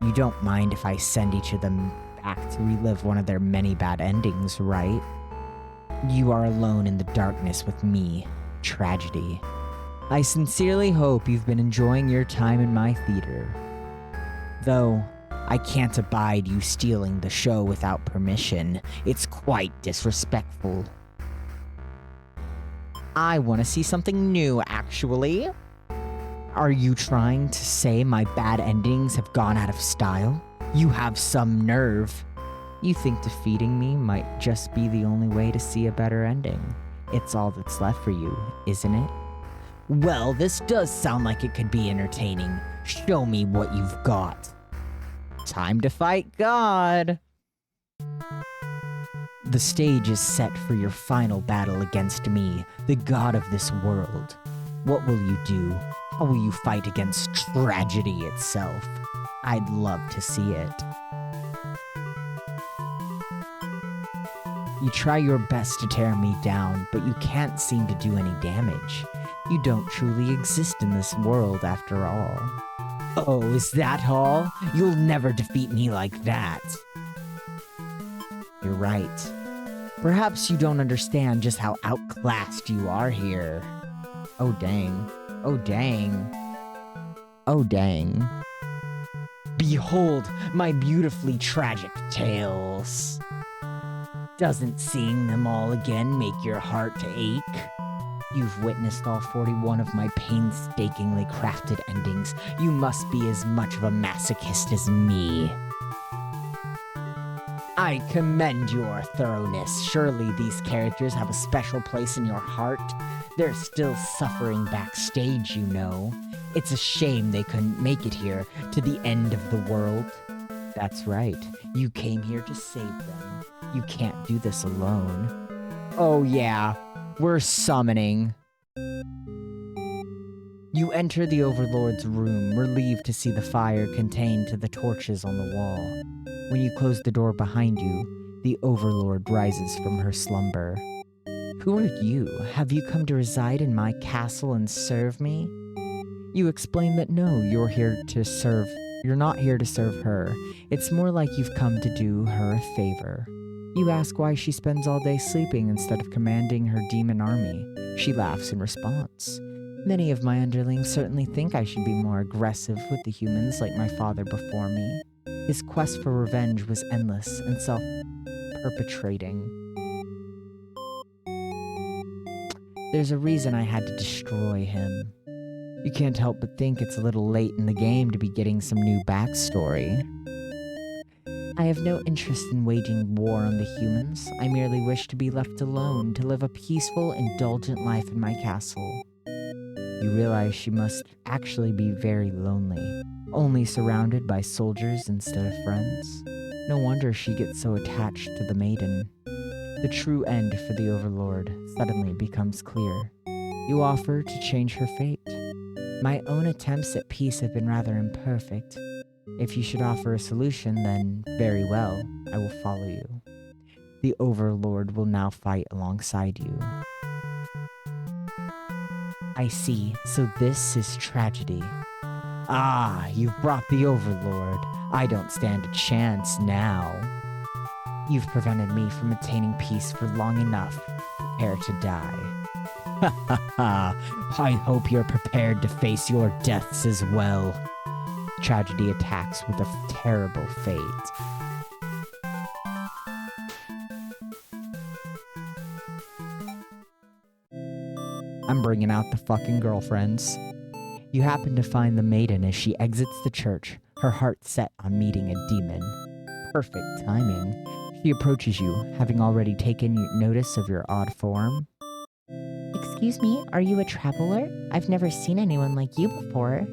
You don't mind if I send each of them back to relive one of their many bad endings, right? You are alone in the darkness with me, Tragedy. I sincerely hope you've been enjoying your time in my theater. Though, I can't abide you stealing the show without permission. It's quite disrespectful. I want to see something new, actually. Are you trying to say my bad endings have gone out of style? You have some nerve. You think defeating me might just be the only way to see a better ending. It's all that's left for you, isn't it? Well, this does sound like it could be entertaining. Show me what you've got. Time to fight God. The stage is set for your final battle against me, the god of this world. What will you do? How will you fight against tragedy itself? I'd love to see it. You try your best to tear me down, but you can't seem to do any damage. You don't truly exist in this world after all. Oh, is that all? You'll never defeat me like that. You're right. Perhaps you don't understand just how outclassed you are here. Oh dang. Oh dang. Oh dang. Behold my beautifully tragic tales. Doesn't seeing them all again make your heart ache? You've witnessed all 41 of my painstakingly crafted endings. You must be as much of a masochist as me. I commend your thoroughness. Surely these characters have a special place in your heart. They're still suffering backstage, you know. It's a shame they couldn't make it here to the end of the world. That's right. You came here to save them. You can't do this alone. Oh yeah, we're summoning. You enter the Overlord's room, relieved to see the fire contained to the torches on the wall. When you close the door behind you, the Overlord rises from her slumber. Who are you? Have you come to reside in my castle and serve me? You explain that no, you're not here to serve her. It's more like you've come to do her a favor. You ask why she spends all day sleeping instead of commanding her demon army. She laughs in response. Many of my underlings certainly think I should be more aggressive with the humans like my father before me. His quest for revenge was endless and self-perpetrating. There's a reason I had to destroy him. You can't help but think it's a little late in the game to be getting some new backstory. I have no interest in waging war on the humans. I merely wish to be left alone to live a peaceful, indulgent life in my castle. You realize she must actually be very lonely, only surrounded by soldiers instead of friends. No wonder she gets so attached to the maiden. The true end for the Overlord suddenly becomes clear. You offer to change her fate. My own attempts at peace have been rather imperfect. If you should offer a solution, then very well, I will follow you. The Overlord will now fight alongside you. I see, so this is tragedy. Ah, you've brought the Overlord. I don't stand a chance now. You've prevented me from attaining peace for long enough. Prepare to die. Ha ha ha! I hope you're prepared to face your deaths as well. Tragedy attacks with a terrible fate. I'm bringing out the fucking girlfriends. You happen to find the maiden as she exits the church, her heart set on meeting a demon. Perfect timing. She approaches you, having already taken notice of your odd form. Excuse me, are you a traveler? I've never seen anyone like you before.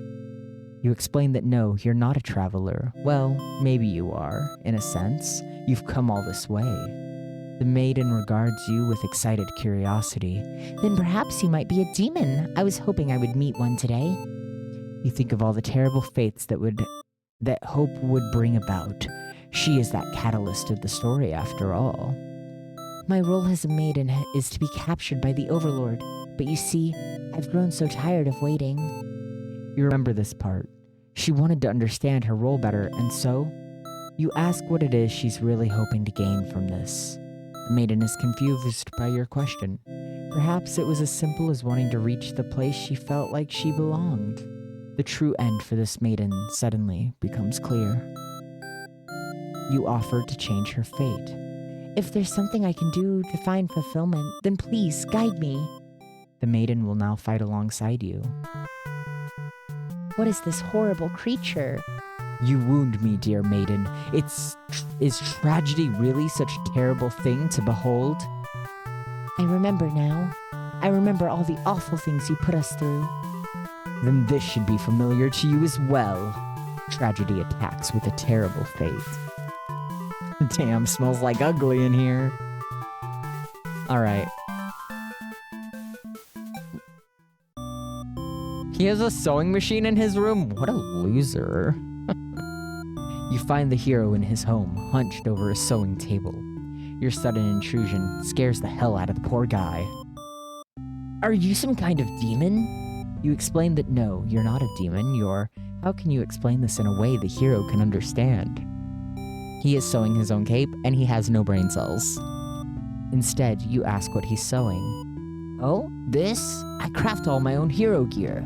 You explain that no, you're not a traveler. Well, maybe you are, in a sense. You've come all this way. The maiden regards you with excited curiosity. Then perhaps you might be a demon. I was hoping I would meet one today. You think of all the terrible fates that hope would bring about. She is that catalyst of the story, after all. My role as a maiden is to be captured by the Overlord, but you see, I've grown so tired of waiting. You remember this part. She wanted to understand her role better, and so, you ask what it is she's really hoping to gain from this. The maiden is confused by your question. Perhaps it was as simple as wanting to reach the place she felt like she belonged. The true end for this maiden suddenly becomes clear. You offer to change her fate. If there's something I can do to find fulfillment, then please guide me. The maiden will now fight alongside you. What is this horrible creature? You wound me, dear maiden. Is tragedy really such a terrible thing to behold? I remember now. I remember all the awful things you put us through. Then this should be familiar to you as well. Tragedy attacks with a terrible fate. Damn, smells like ugly in here. Alright. He has a sewing machine in his room? What a loser. You find the hero in his home, hunched over a sewing table. Your sudden intrusion scares the hell out of the poor guy. Are you some kind of demon? You explain that no, you're not a demon, you're... How can you explain this in a way the hero can understand? He is sewing his own cape, and he has no brain cells. Instead, you ask what he's sewing. Oh, this? I craft all my own hero gear.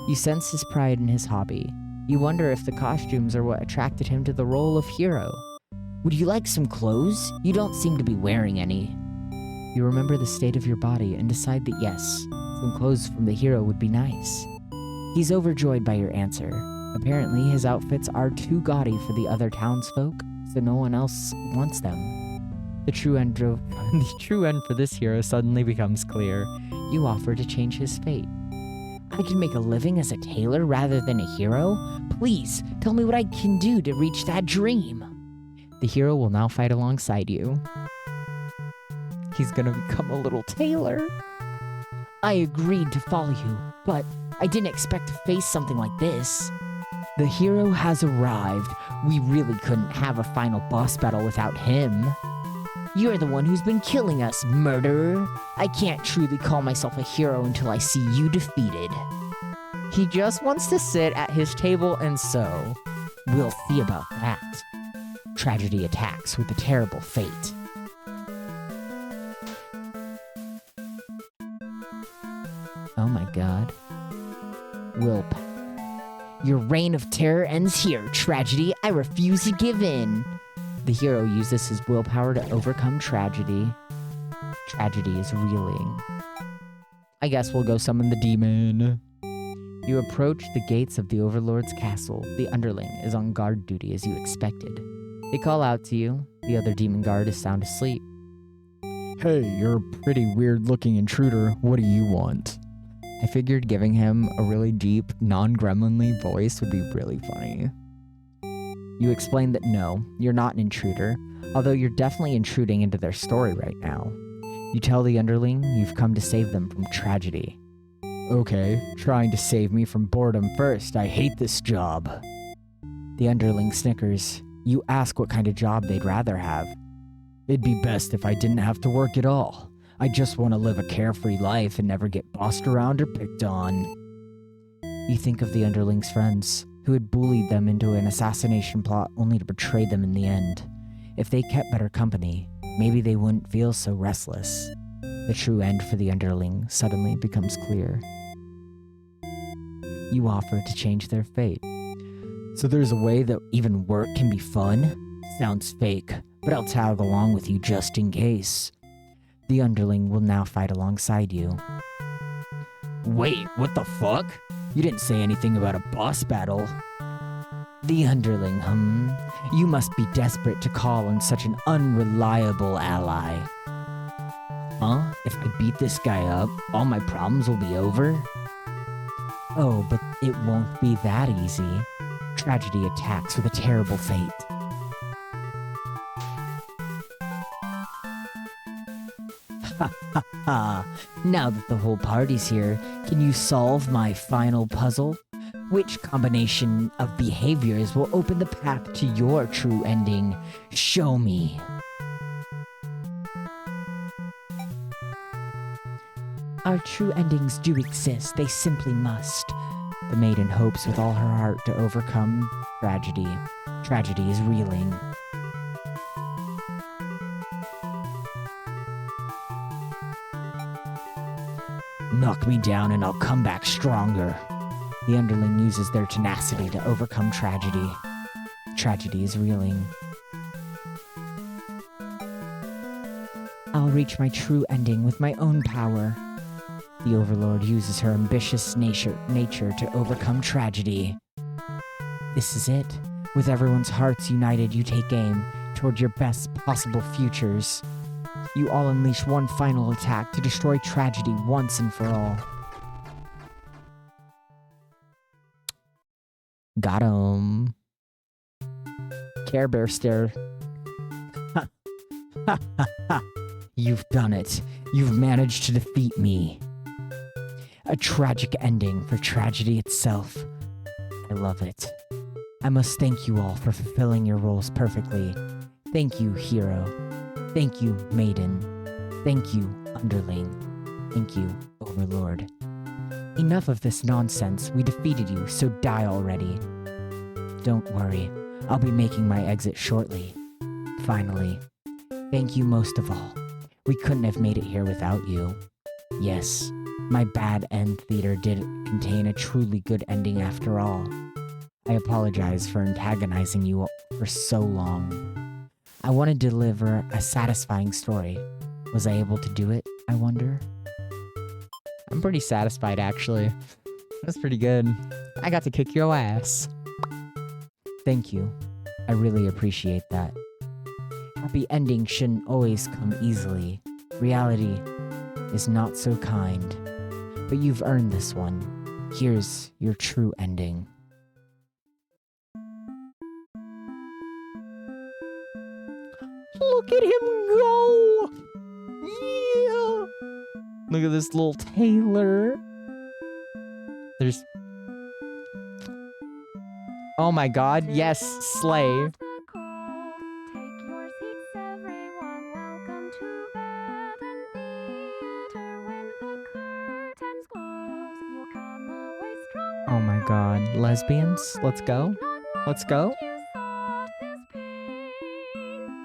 You sense his pride in his hobby. You wonder if the costumes are what attracted him to the role of hero. Would you like some clothes? You don't seem to be wearing any. You remember the state of your body and decide that yes, some clothes from the hero would be nice. He's overjoyed by your answer. Apparently, his outfits are too gaudy for the other townsfolk, so no one else wants them. The true end for this hero suddenly becomes clear. You offer to change his fate. I can make a living as a tailor rather than a hero? Please, tell me what I can do to reach that dream. The hero will now fight alongside you. He's gonna become a little tailor. I agreed to follow you, but I didn't expect to face something like this. The hero has arrived. We really couldn't have a final boss battle without him. You're the one who's been killing us, murderer. I can't truly call myself a hero until I see you defeated. He just wants to sit at his table and sew. We'll see about that. Tragedy attacks with a terrible fate. Oh my god. Willpower. Your reign of terror ends here, Tragedy. I refuse to give in. The hero uses his willpower to overcome tragedy. Tragedy is reeling. I guess we'll go summon the demon. You approach the gates of the Overlord's castle. The underling is on guard duty as you expected. They call out to you. The other demon guard is sound asleep. Hey, you're a pretty weird-looking intruder. What do you want? I figured giving him a really deep, non-gremlinly voice would be really funny. You explain that no, you're not an intruder, although you're definitely intruding into their story right now. You tell the underling you've come to save them from tragedy. Okay, trying to save me from boredom first. I hate this job. The underling snickers. You ask what kind of job they'd rather have. It'd be best if I didn't have to work at all. I just want to live a carefree life and never get bossed around or picked on. You think of the underling's friends, who had bullied them into an assassination plot only to betray them in the end. If they kept better company, maybe they wouldn't feel so restless. The true end for the underling suddenly becomes clear. You offer to change their fate. So there's a way that even work can be fun? Sounds fake, but I'll tag along with you just in case. The underling will now fight alongside you. Wait, what the fuck? You didn't say anything about a boss battle. The underling, You must be desperate to call on such an unreliable ally. Huh? If I beat this guy up, all my problems will be over? Oh, but it won't be that easy. Tragedy attacks with a terrible fate. Ha ha ha! Now that the whole party's here, can you solve my final puzzle? Which combination of behaviors will open the path to your true ending? Show me. Our true endings do exist. They simply must. The maiden hopes with all her heart to overcome tragedy. Tragedy is reeling. Knock me down and I'll come back stronger. The underling uses their tenacity to overcome tragedy. Tragedy is reeling. I'll reach my true ending with my own power. The Overlord uses her ambitious nature to overcome tragedy. This is it. With everyone's hearts united, you take aim toward your best possible futures. You all unleash one final attack to destroy tragedy once and for all. Got him. Care Bear stare. You've done it. You've managed to defeat me. A tragic ending for tragedy itself. I love it. I must thank you all for fulfilling your roles perfectly. Thank you, hero. Thank you, maiden. Thank you, underling. Thank you, overlord. Enough of this nonsense. We defeated you, so die already. Don't worry. I'll be making my exit shortly. Finally. Thank you most of all. We couldn't have made it here without you. Yes, my bad end theater did contain a truly good ending after all. I apologize for antagonizing you for so long. I want to deliver a satisfying story. Was I able to do it, I wonder? I'm pretty satisfied, actually. That's pretty good. I got to kick your ass. Thank you. I really appreciate that. Happy endings shouldn't always come easily. Reality is not so kind. But you've earned this one. Here's your true ending. Look at him go! Yeah! Look at this little Taylor. There's... Oh my god, yes, slay. Oh my god, lesbians? Let's go. Let's go.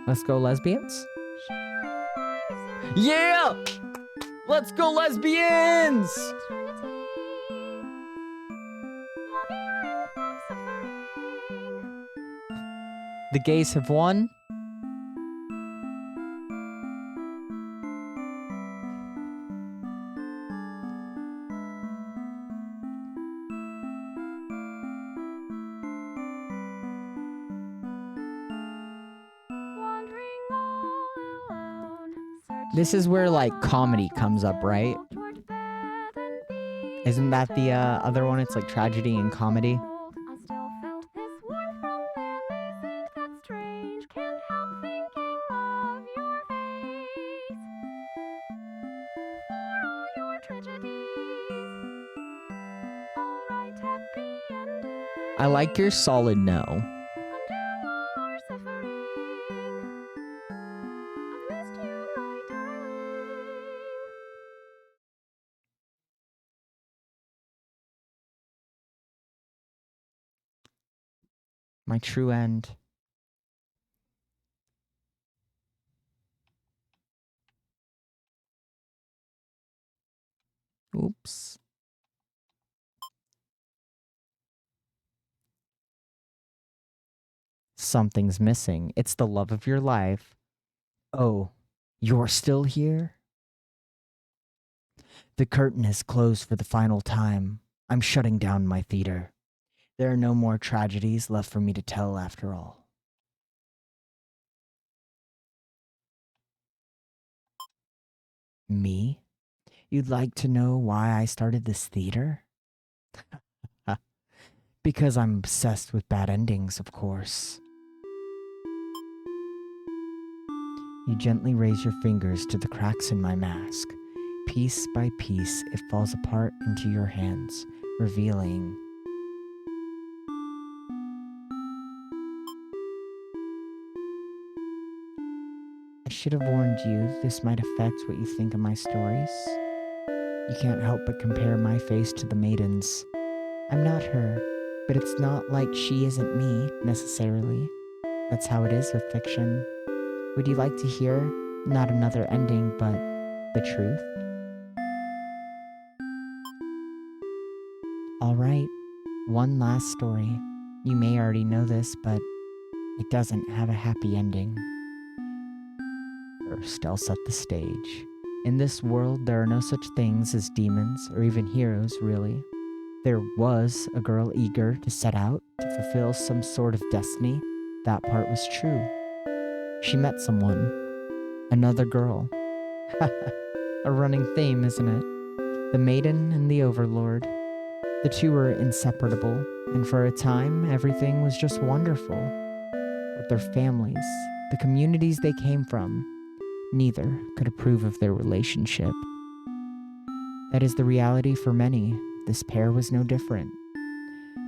Let's go, lesbians. Yeah! Let's go, lesbians! The gays have won. This is where, like, comedy comes up, right? Isn't that the other one? It's like tragedy and comedy. I like your solid no. My true end. Oops. Something's missing. It's the love of your life. Oh, you're still here? The curtain is closed for the final time. I'm shutting down my theater. There are no more tragedies left for me to tell after all. Me? You'd like to know why I started this theater? Because I'm obsessed with bad endings, of course. You gently raise your fingers to the cracks in my mask. Piece by piece, it falls apart into your hands, revealing... I should have warned you this might affect what you think of my stories. You can't help but compare my face to the maiden's. I'm not her, but it's not like she isn't me, necessarily. That's how it is with fiction. Would you like to hear, not another ending, but the truth? Alright, one last story. You may already know this, but it doesn't have a happy ending. First, I'll set the stage. In this world, there are no such things as demons or even heroes, really. There was a girl eager to set out to fulfill some sort of destiny. That part was true. She met someone. Another girl. A running theme, isn't it? The maiden and the overlord. The two were inseparable, and for a time, everything was just wonderful. But their families, the communities they came from, neither could approve of their relationship. That is the reality for many. This pair was no different.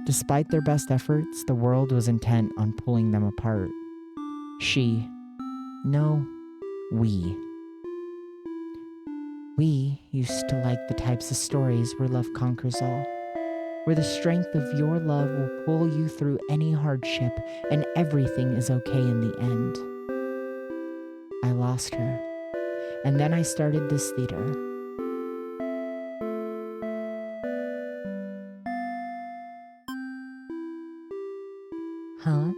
Despite their best efforts, the world was intent on pulling them apart. We used to like the types of stories where love conquers all, where the strength of your love will pull you through any hardship and everything is okay in the end. I lost her, and then I started this theater. Huh?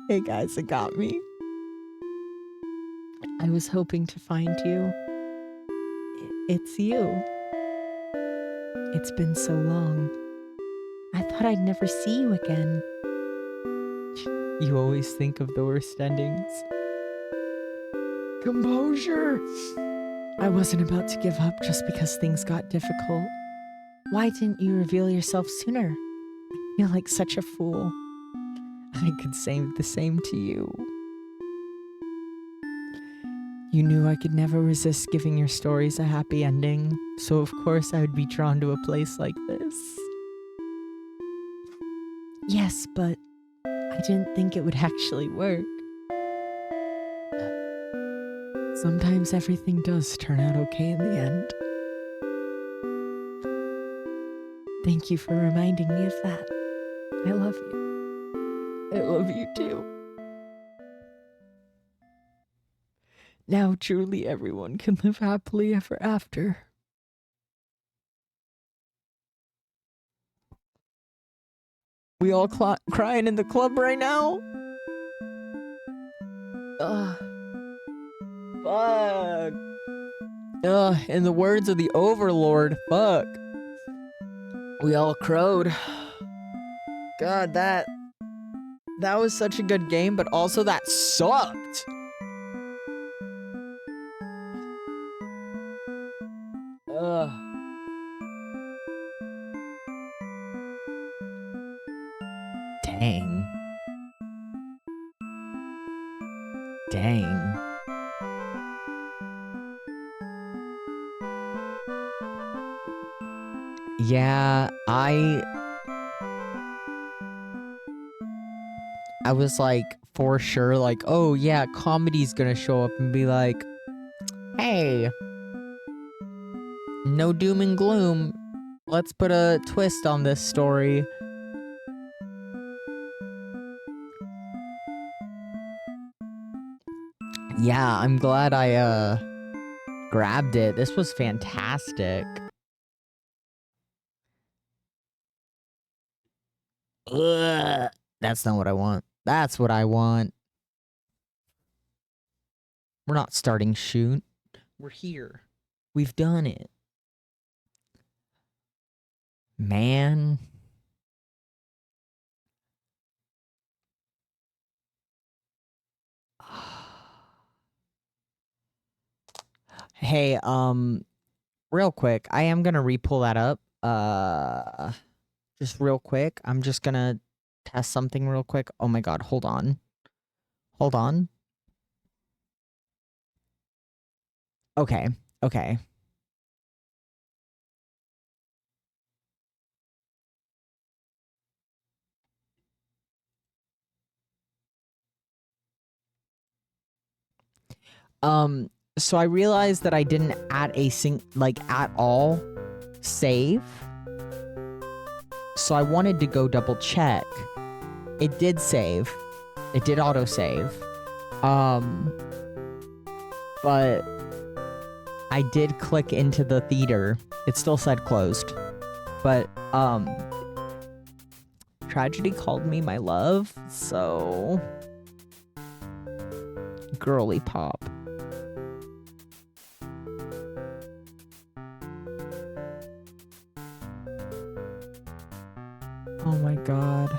Hey guys, it got me. I was hoping to find you. It's you. It's been so long. I thought I'd never see you again. You always think of the worst endings. Composure! I wasn't about to give up just because things got difficult. Why didn't you reveal yourself sooner? I feel like such a fool. I could say the same to you. You knew I could never resist giving your stories a happy ending, so of course I would be drawn to a place like this. Yes, but I didn't think it would actually work. Sometimes everything does turn out okay in the end. Thank you for reminding me of that. I love you. I love you too. Now truly everyone can live happily ever after. We all crying in the club right now? Ugh. Fuck. Ugh, in the words of the Overlord, fuck. We all crowed. God, that was such a good game, but also that sucked. Ugh. Dang. Dang. Yeah, I was like, for sure, like, oh yeah, comedy's gonna show up and be like, hey, no doom and gloom. Let's put a twist on this story. Yeah, I'm glad I grabbed it. This was fantastic. Ugh, that's not what I want. That's what I want. We're not starting shoot. We're here. We've done it. Man. Hey, real quick, I am gonna re-pull that up. Just real quick. I'm just gonna test something real quick. Oh my god, hold on. Hold on. Okay, okay. So I realized that I didn't add a at all save. So I wanted to go double check. It did save. It did auto save. But I did click into the theater. It still said closed. But Tragedy called me my love, so girly pop. Oh my god.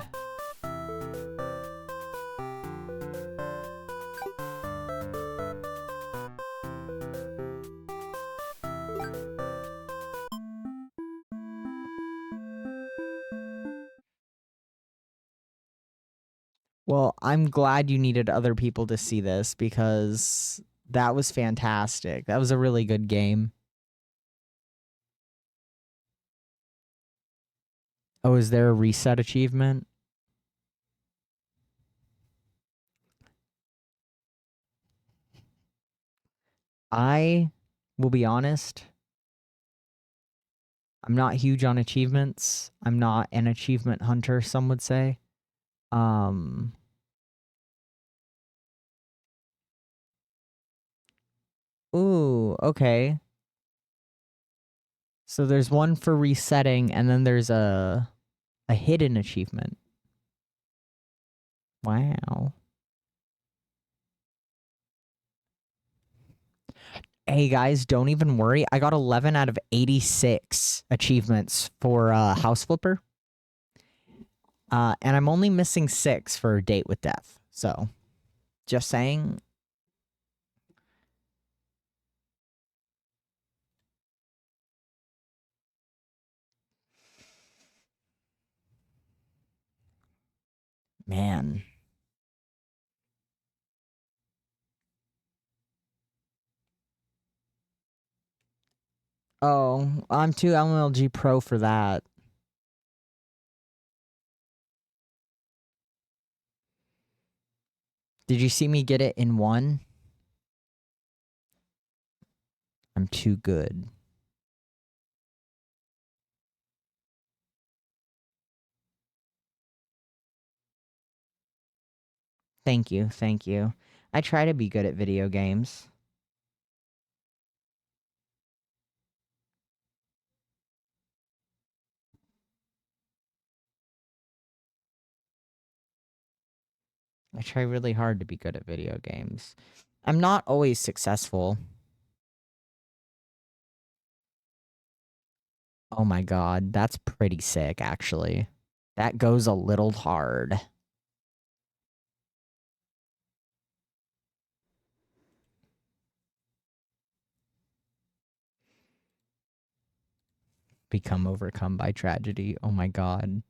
Well, I'm glad you needed other people to see this because that was fantastic. That was a really good game. Oh, is there a reset achievement? I will be honest. I'm not huge on achievements. I'm not an achievement hunter, some would say. Ooh, okay. So there's one for resetting, and then there's a hidden achievement. Wow. Hey guys, don't even worry. I got 11 out of 86 achievements for House Flipper. And I'm only missing 6 for Date with Death. So, just saying. Man. Oh, I'm too MLG Pro for that. Did you see me get it in 1? I'm too good. Thank you, thank you. I try to be good at video games. I try really hard to be good at video games. I'm not always successful. Oh my god, that's pretty sick, actually. That goes a little hard. Become overcome by tragedy. Oh my god.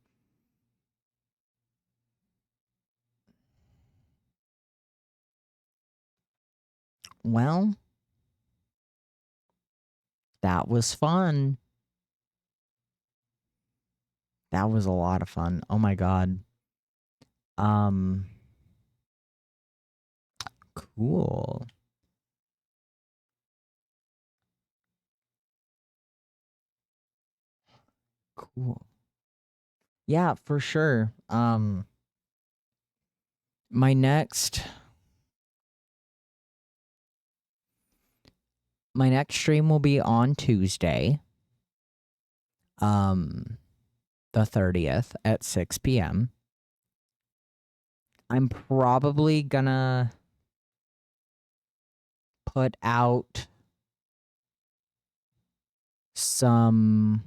Well, that was fun. That was a lot of fun. Oh my god. Cool. Cool. Yeah, for sure. My next stream will be on Tuesday. The 30th at 6 p.m. I'm probably gonna put out some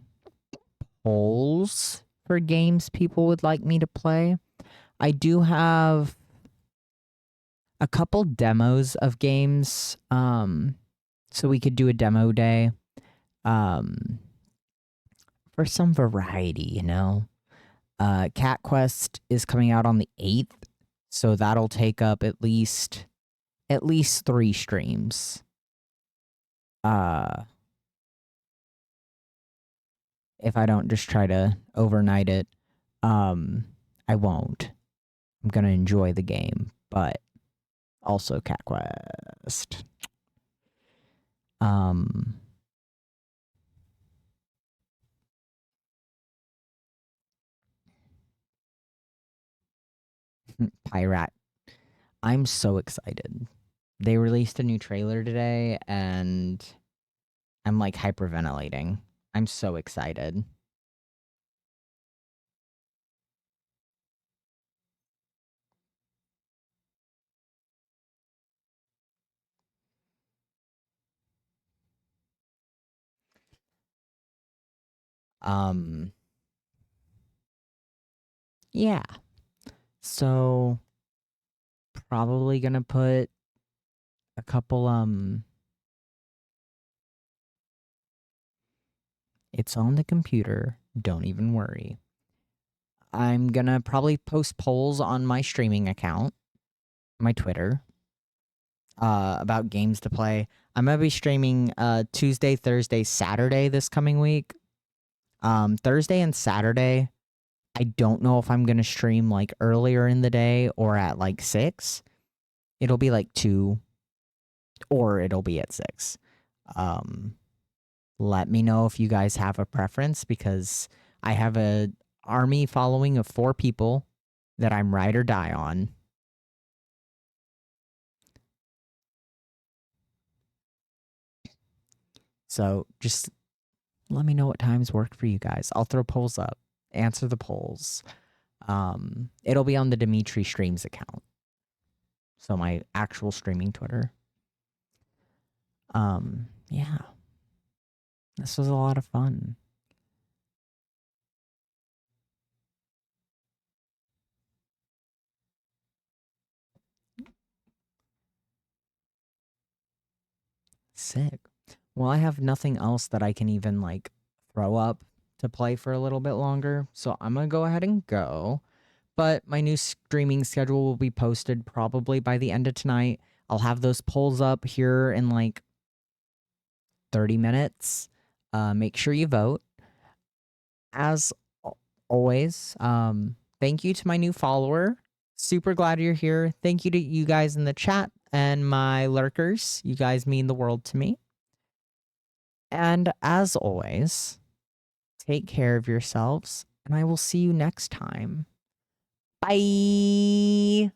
polls for games people would like me to play. I do have a couple demos of games, so we could do a demo day, for some variety, you know. Cat Quest is coming out on the 8th, so that'll take up at least 3 streams. If I don't just try to overnight it, I won't. I'm gonna enjoy the game, but also Cat Quest. Pirate. I'm so excited. They released a new trailer today, and I'm like hyperventilating. I'm so excited. Yeah. So probably gonna put a couple it's on the computer, don't even worry. I'm gonna probably post polls on my streaming account, my Twitter, about games to play. I'm gonna be streaming Tuesday, Thursday, Saturday this coming week. Thursday and Saturday, I don't know if I'm gonna stream like earlier in the day or at like 6. It'll be like 2 or it'll be at 6. Let me know if you guys have a preference because I have a army following of 4 people that I'm ride or die on. So just let me know what times work for you guys. I'll throw polls up. Answer the polls. It'll be on the Dimitri Streams account. So my actual streaming Twitter. Yeah. This was a lot of fun. Sick. Well, I have nothing else that I can even like throw up to play for a little bit longer. So I'm going to go ahead and go. But my new streaming schedule will be posted probably by the end of tonight. I'll have those polls up here in like 30 minutes. Make sure you vote. As always, thank you to my new follower. Super glad you're here. Thank you to you guys in the chat and my lurkers. You guys mean the world to me. And as always, take care of yourselves, and I will see you next time. Bye.